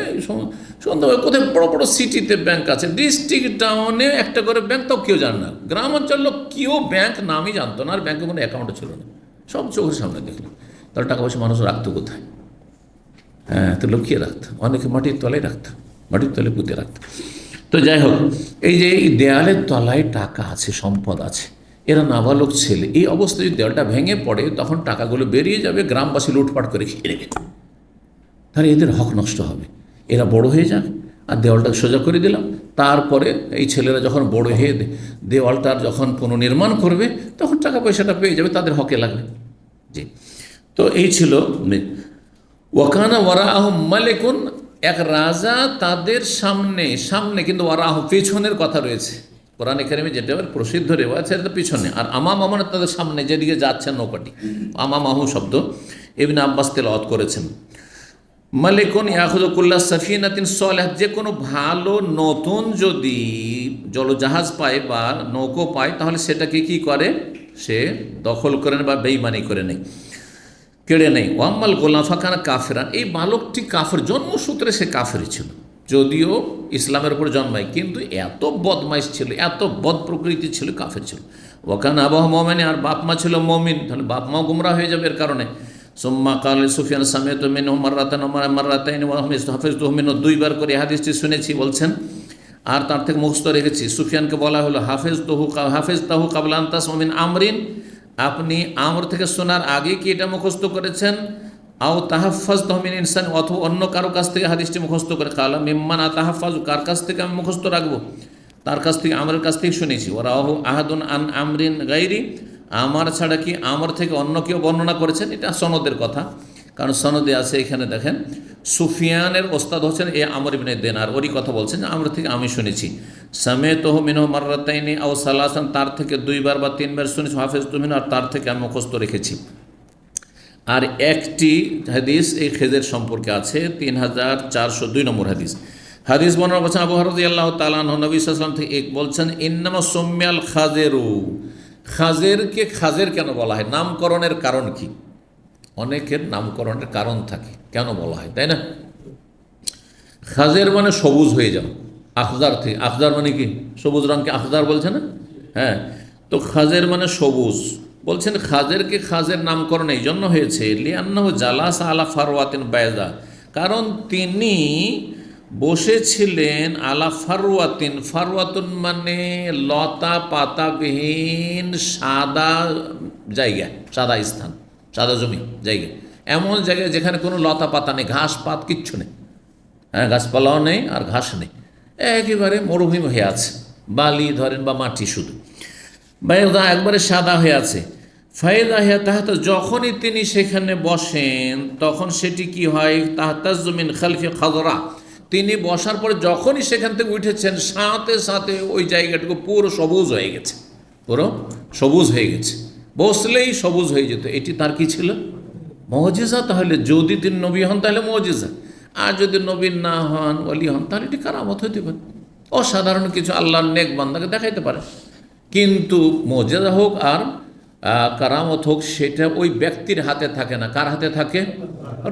শুনতাম কোথায় বড় বড় সিটিতে ব্যাংক আছে, ডিস্ট্রিক্ট টাউনে একটা করে ব্যাংক, তাও কেউ জানে না। গ্রাম অঞ্চল লোক কেউ ব্যাংক নামই জানতো না, আর ব্যাংকে কোনো অ্যাকাউন্টও ছিল না। সব চোখের সামনে দেখলাম। তাহলে টাকা পয়সা মানুষ রাখতো কোথায়? হ্যাঁ, তো লুকিয়ে রাখতো, অনেকে মাটির তলায় রাখতো, মাটির তলায় পুঁতে রাখতো। তো যাই হোক, এই যে এই দেয়ালের তলায় টাকা আছে, সম্পদ আছে, এরা নাবালক ছেলে, এই অবস্থায় যদি দেওয়ালটা ভেঙে পড়ে তখন টাকাগুলো বেরিয়ে যাবে, গ্রামবাসী লুটপাট করে খেয়ে নেবে, তাহলে এদের হক নষ্ট হবে। এরা বড় হয়ে যাক, আর দেওয়ালটা সোজা করে দিলাম। তারপরে এই ছেলেরা যখন বড় হয়ে দেওয়ালটার যখন পুনর্নির্মাণ করবে তখন টাকা পয়সাটা পেয়ে যাবে, তাদের হকে লাগবে। জি, তো এই ছিল ওয়াকানা ওয়ারাহ মালিকুন, এক রাজা তাদের সামনে, সামনে কিন্তু ওয়ারাহ পেছনের কথা রয়েছে কোরআনে কারিমে, যেটা প্রসিদ্ধ রেওয়াজ সেটা পিছনে, আর আমাম মানে তাদের সামনে যেদিকে যাচ্ছেন নৌকাটি, আমামাহু শব্দ ইবনে আব্বাস তেলাওয়াত করেছেন। মালিকুন ইয়াখুযুকুল্লাহ সাফিনাতিন সালিহ, যে কোনো ভালো নতুন যদি জলজাহাজ পায় বা নৌকো পায় তাহলে সেটাকে কি করে? সে দখল করে নেয় বা বেঈমানি করে নেয়, কেড়ে নেই। ওয়াম্মাল গোলাম ফাকানা কাফেরান, এই বালকটি কাফের, জন্মসূত্রে সে কাফেরই ছিল, যদিও ইসলামের উপর জন্মায়, কিন্তু এত বদমাইশ ছিল, এত বদ প্রকৃতি ছিল, কাফের ছিল। ওয়াকান আবাহ মোমেনে, আর বাপ মা ছিল মমিন, তাহলে বাপ মাও গুমরা হয়ে যাবে এর কারণে। সুম্মা কাল সুফিয়ান সামিয়াতু মিনহু মাররাতান ওয়া মাররাতাইন ওয়া হাফিজতুহু মিনহু, দুইবার করে হাদিসটি শুনেছি বলছেন, আর তার থেকে মুখস্থ রেখেছি। সুফিয়ানকে বলা হলো হাফিজতাহু কাবলা আন তাসমা মিন আমরিন, আপনি আমর থেকে শোনার আগে কি এটা মুখস্থ করেছেন? আও তাহাফাজতাহু মিন ইনসান, অথবা অন্য কারো কাছ থেকে হাদিসটি মুখস্থ করে। কালা মিম্মান আতাহাফাজু, কার কাছ থেকে আমি মুখস্থ রাখবো? তার কাছ থেকে, আমরের কাছ থেকে শুনেছি। ওরাহু আহাদুন আন আমরিন গাইরি, আমার ছাড়া কি আমর থেকে অন্য কেউ বর্ণনা করেছেন? এটা সনদের কথা, কারণ সনদে আছে, এখানে দেখেন সুফিয়ানের ওস্তাদ হচ্ছেন এ আমর ইবনে দিনার, ওরই কথা বলছেন, আমর থেকে আমি শুনেছি। সামিতুহু মিনহু মাররাতাইনি আও সালাসান, তার থেকে দুইবার বা তিনবার শুনেছি। হাফিজতু মিনহু, আর তার থেকে আমি মুখস্থ রেখেছি। আর একটি হাদিস এই খেজের সম্পর্কে আছে, 3402 নম্বর হাদিস। হাদিস বর্ণনা করছেন আবু হুরায়রা রাদিয়াল্লাহু তাআলা আনহু, নবী সাল্লাল্লাহু আলাইহি ওয়াসাল্লাম থেকে বলছেন, ইন্নামা সুম্মিয়াল খাজেরু, খাজেরকে খাজের কেন বলা হয়? নামকরণের কারণ কি? অনেকের নামকরণের কারণ থাকে, কেন বলা হয়, তাই না? খাজের মানে সবুজ হয়ে যাও, আখজার থেকে, আখজার মানে কি? সবুজ রঙকে আখজার বলছে না? হ্যাঁ, তো খাজের মানে সবুজ। বলছেন খাজেরকে খাজের নামকরণ এই জন্য হয়েছে, লিআন্নাহু জালাস আলা ফারওয়াতিন বায়দা, কারণ তিনি বসেছিলেন আলা ফারওয়াতিন, ফারওয়াতুন মানে লতা পাতাবিহীন সাদা জায়গা, সাদা স্থান, সাদা জমি জায়গা, এমন জায়গায় যেখানে কোনো লতা পাতা নেই, ঘাস পাত কিচ্ছু নেই, হ্যাঁ গাছপালাও নেই আর ঘাস নেই, একেবারে মরুভূমি হয়ে আছে, বালি ধরেন বা মাটি শুধু, বাইদা একবারে সাদা হয়ে আছে। ফায়দা হিয়া তাহাতা, যখনই তিনি সেখানে বসেন তখন সেটি কি হয়? তাহতাজ্জু মিন খালফি খাদরা, তিনি বসার পরে যখনই সেখান থেকে উঠেছেন সাথে সাথে ওই জায়গাটুকু পুরো সবুজ হয়ে গেছে, পুরো সবুজ হয়ে গেছে, বসলেই সবুজ হয়ে যেত। এটি তার কি ছিল? মুজিজা। তাহলে যদি তিনি নবী হন তাহলে মুজিজা, আর যদি নবী না হন, ওলি হন, তাহলে এটি কারামত হইতে পারে, অসাধারণ কিছু আল্লাহর নেক বান্দাকে দেখাইতে পারে। কিন্তু মুজিজা হোক আর কারামত হোক, সেটা ওই ব্যক্তির হাতে থাকে না। কার হাতে থাকে?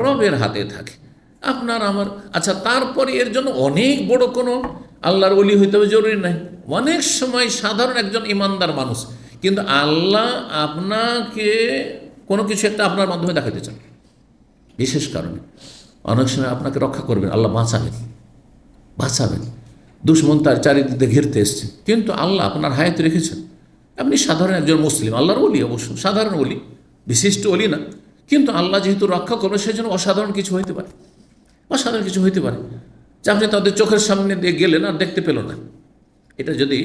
রবের হাতে থাকে, আপনার আমার। আচ্ছা, তারপরে এর জন্য অনেক বড় কোনো আল্লাহর ওলি হইতে হবে জরুরি নাই। অনেক সময় সাধারণ একজন ইমানদার মানুষ, কিন্তু আল্লাহ আপনাকে কোনো কিছু একটা আপনার মাধ্যমে দেখাতে চান, বিশেষ কারণে অনেক সময় আপনাকে রক্ষা করবেন, আল্লাহ বাঁচাবেন। দুশ্মন তার চারিদিকে ঘিরতে এসছে, কিন্তু আল্লাহ আপনার হায়াতে রেখেছেন। আপনি সাধারণ একজন মুসলিম, আল্লাহর ওলি, অবশ্য সাধারণ ওলি, বিশিষ্ট ওলি না, কিন্তু আল্লাহ যেহেতু রক্ষা করবে সেই জন্য অসাধারণ কিছু হইতে পারে, অসাধারণ কিছু হইতে পারে, যে আপনি তাদের চোখের সামনে দিয়ে গেলেন আর দেখতে পেল না। এটা যদি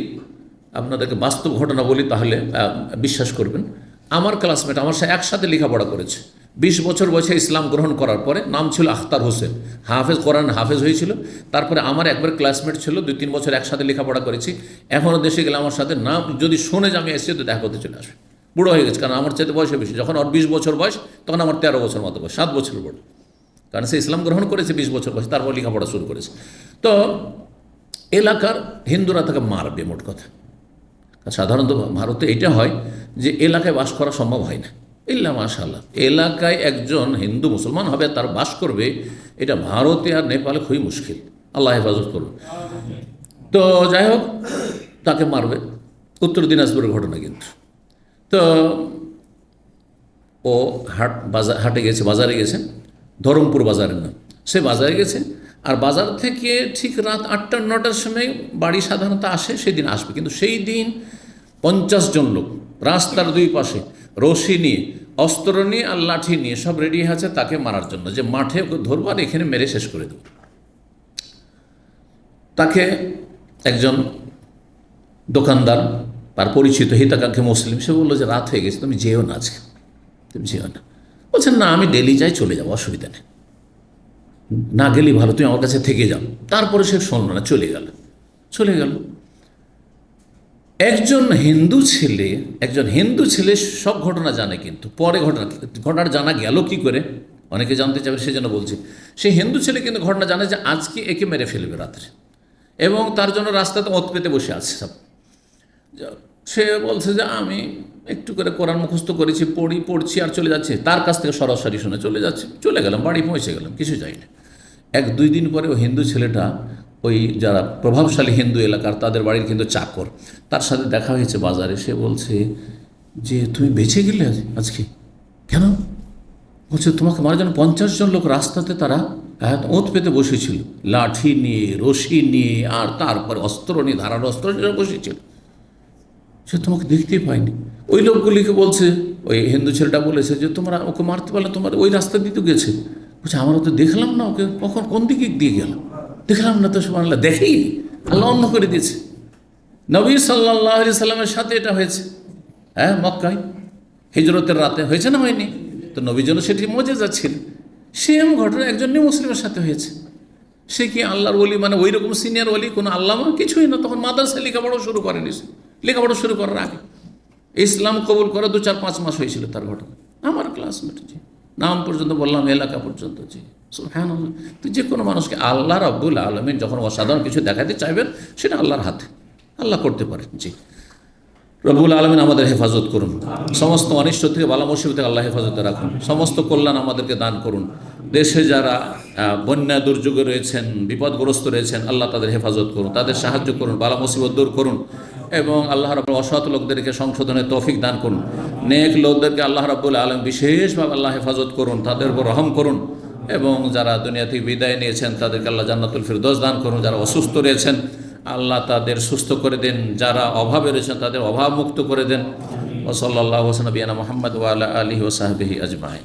আপনাদেরকে বাস্তব ঘটনা বলি তাহলে বিশ্বাস করবেন। আমার ক্লাসমেট, আমার সাথে একসাথে লেখাপড়া করেছে, 20 বছর বয়সে ইসলাম গ্রহণ করার পরে, নাম ছিল আখতার হোসেন, হাফেজ, কোরআন হাফেজ হয়েছিল। তারপরে আমার একবার ক্লাসমেট ছিল, 2-3 বছর একসাথে লেখাপড়া করেছি। এখনও দেশে গেলে আমার সাথে নাম যদি শুনে যে আমি এসেছি তো দেখা করতে চলে আসবে। বুড়ো হয়ে গেছে, কারণ আমার চাইতে বয়সে বেশি। যখন ওর 20 বছর বয়স, তখন আমার 13 বছর মতো বয়স, 7 বছর বড়। কারণ সে ইসলাম গ্রহণ করেছে 20 বছর বয়স, তারপর লেখাপড়া শুরু করেছে। তো এলাকার হিন্দুরা তাকে মারবে, মোট কথা। সাধারণত ভারতে এটা হয় যে এলাকায় বাস করা সম্ভব হয় না, ইল্লা মাশাআল্লাহ। এলাকায় একজন হিন্দু মুসলমান হবে, তার বাস করবে, এটা ভারতে আর নেপালে খুবই মুশকিল। আল্লাহ হেফাজত করবে। তো যাই হোক, তাকে মারবে। উত্তর দিনাজপুরের ঘটনা কিন্তু। তো ও হাটে গেছে, বাজারে গেছে, ধরমপুর বাজারের নাম। সে বাজারে গেছে, আর বাজার থেকে ঠিক রাত 8টা-9টার সময় বাড়ি সাধারণত আসে, সেদিন আসবে। কিন্তু সেই দিন 50 জন লোক রাস্তার দুই পাশে রশি নিয়ে, অস্ত্র নিয়ে আর লাঠি নিয়ে সব রেডি আছে তাকে মারার জন্য, যে মাঠে ওকে ধরবো আর এখানে মেরে শেষ করে দেব। তাকে একজন দোকানদার, তার পরিচিত হিতাকাঙ্ক্ষী মুসলিম, সে বললো যে রাত হয়ে গেছে, তুমি যেও না আজকে, তুমি যেও না। বলছেন না, আমি ডেলি যাই, চলে যাবো, অসুবিধা নেই, না গেলে ভালো, তুমি আমার কাছে থেকে যাও। তারপরে সে শুনল না, চলে গেল। একজন হিন্দু ছেলে সব ঘটনা জানে, কিন্তু পরে ঘটনা জানা গেল কি করে, অনেকে জানতে চাবে, সেজন্য বলছি। সে হিন্দু ছেলে কিন্তু ঘটনা জানে যে আজকে একে মেরে ফেলবে রাত্রে, এবং তার জন্য রাস্তাতে ওত পেতে বসে আছে সব। সে বলছে যে আমি একটু করে কোরআন মুখস্থ করেছি, পড়ছি আর চলে যাচ্ছে। তার কাছ থেকে সরাসরি শুনে চলে গেলাম, বাড়ি পৌঁছে গেলাম, কিছু যাই না। 1-2 দিন পরে ওই হিন্দু ছেলেটা, ওই যারা প্রভাবশালী হিন্দু এলাকার, তাদের বাড়ির কিন্তু চাকর, তার সাথে দেখা হয়েছে বাজারে। সে বলছে যে তুমি বেঁচে গেলে আজকে, কেন? বলছে তোমাকে মারার জন্য 50 জন লোক রাস্তাতে, তারা ওত পেতে বসেছিল, লাঠি নিয়ে, রশি নিয়ে, আর তারপরে অস্ত্র নিয়ে, ধারালো অস্ত্র নিয়ে বসেছিল। সে তোমাকে দেখতেই পায়নি। ওই লোকগুলিকে বলছে, ওই হিন্দু ছেলেটা বলেছে যে তোমরা ওকে মারতে পারলে, তোমার ওই রাস্তা দিয়ে তো গেছে। বলছে আমরা তো দেখলাম না ওকে, কখন কোন দিকে দিয়ে গেল, দেখলাম না তো। সুবহানাল্লাহ, দেখি আল্লাহ অন্ধ করে দিয়েছে। নবী সাল্লাল্লাহু আলাইহি সাল্লামের সাথে এটা হয়েছে, মক্কায় হিজরতের রাতে, হয়েছে না হয়নি? তো নবীর জন্য সেটি মুজিজা ছিল। সেম ঘটনা একজন মুসলিমের সাথে হয়েছে। সে কি আল্লাহর ওলি, মানে ওই রকম সিনিয়র ওলি, কোনো আল্লামা কিছুই না। তখন মাদ্রাসায় লেখাপড়া শুরু করেনি, লেখাপড়া শুরু করার আগে ইসলাম কবুল করা 2-4-5 মাস হয়েছিল তার ঘটনা। আমার ক্লাসমেট, জি, নাম পর্যন্ত বললাম, এলাকা পর্যন্ত, জি। সুবহানাল্লাহ। তো যে কোনো মানুষকে আল্লাহ রাব্বুল আলামিন যখন অসাধারণ কিছু দেখাতে চাইবেন, সেটা আল্লাহর হাতে, আল্লাহ করতে পারেন, জি। রব্বুল আলামিন আমাদের হেফাজত করুন, সমস্ত অনিষ্ট থেকে, বালা মুসিবত থেকে আল্লাহ হেফাজতে রাখুন, সমস্ত কল্যাণ আমাদেরকে দান করুন। দেশে যারা বন্যা দুর্যোগে রয়েছেন, বিপদগ্রস্ত রয়েছেন, আল্লাহ তাদের হেফাজত করুন, তাদের সাহায্য করুন, বালা মুসিবত দূর করুন, এবং আল্লাহ রাব্বুল অসৎ লোকদেরকে সংশোধনের তৌফিক দান করুন। নেক লোকদেরকে আল্লাহ রাব্বুল আলামিন বিশেষভাবে আল্লাহ হেফাজত করুন, তাদের উপর রহম করুন, এবং যারা দুনিয়া থেকে বিদায় নিয়েছেন তাদেরকে আল্লাহ জান্নাতুল ফিরদৌস দান করুন। যারা অসুস্থ রয়েছেন আল্লাহ তাদের সুস্থ করে দেন, যারা অভাবে রয়েছেন তাদের অভাব মুক্ত করে দেন। ওয়া সাল্লাল্লাহু আলা নবিয়িনা মুহাম্মদ ওয়া আলা আলিহি ওয়া সাহবিহি আজমাইন।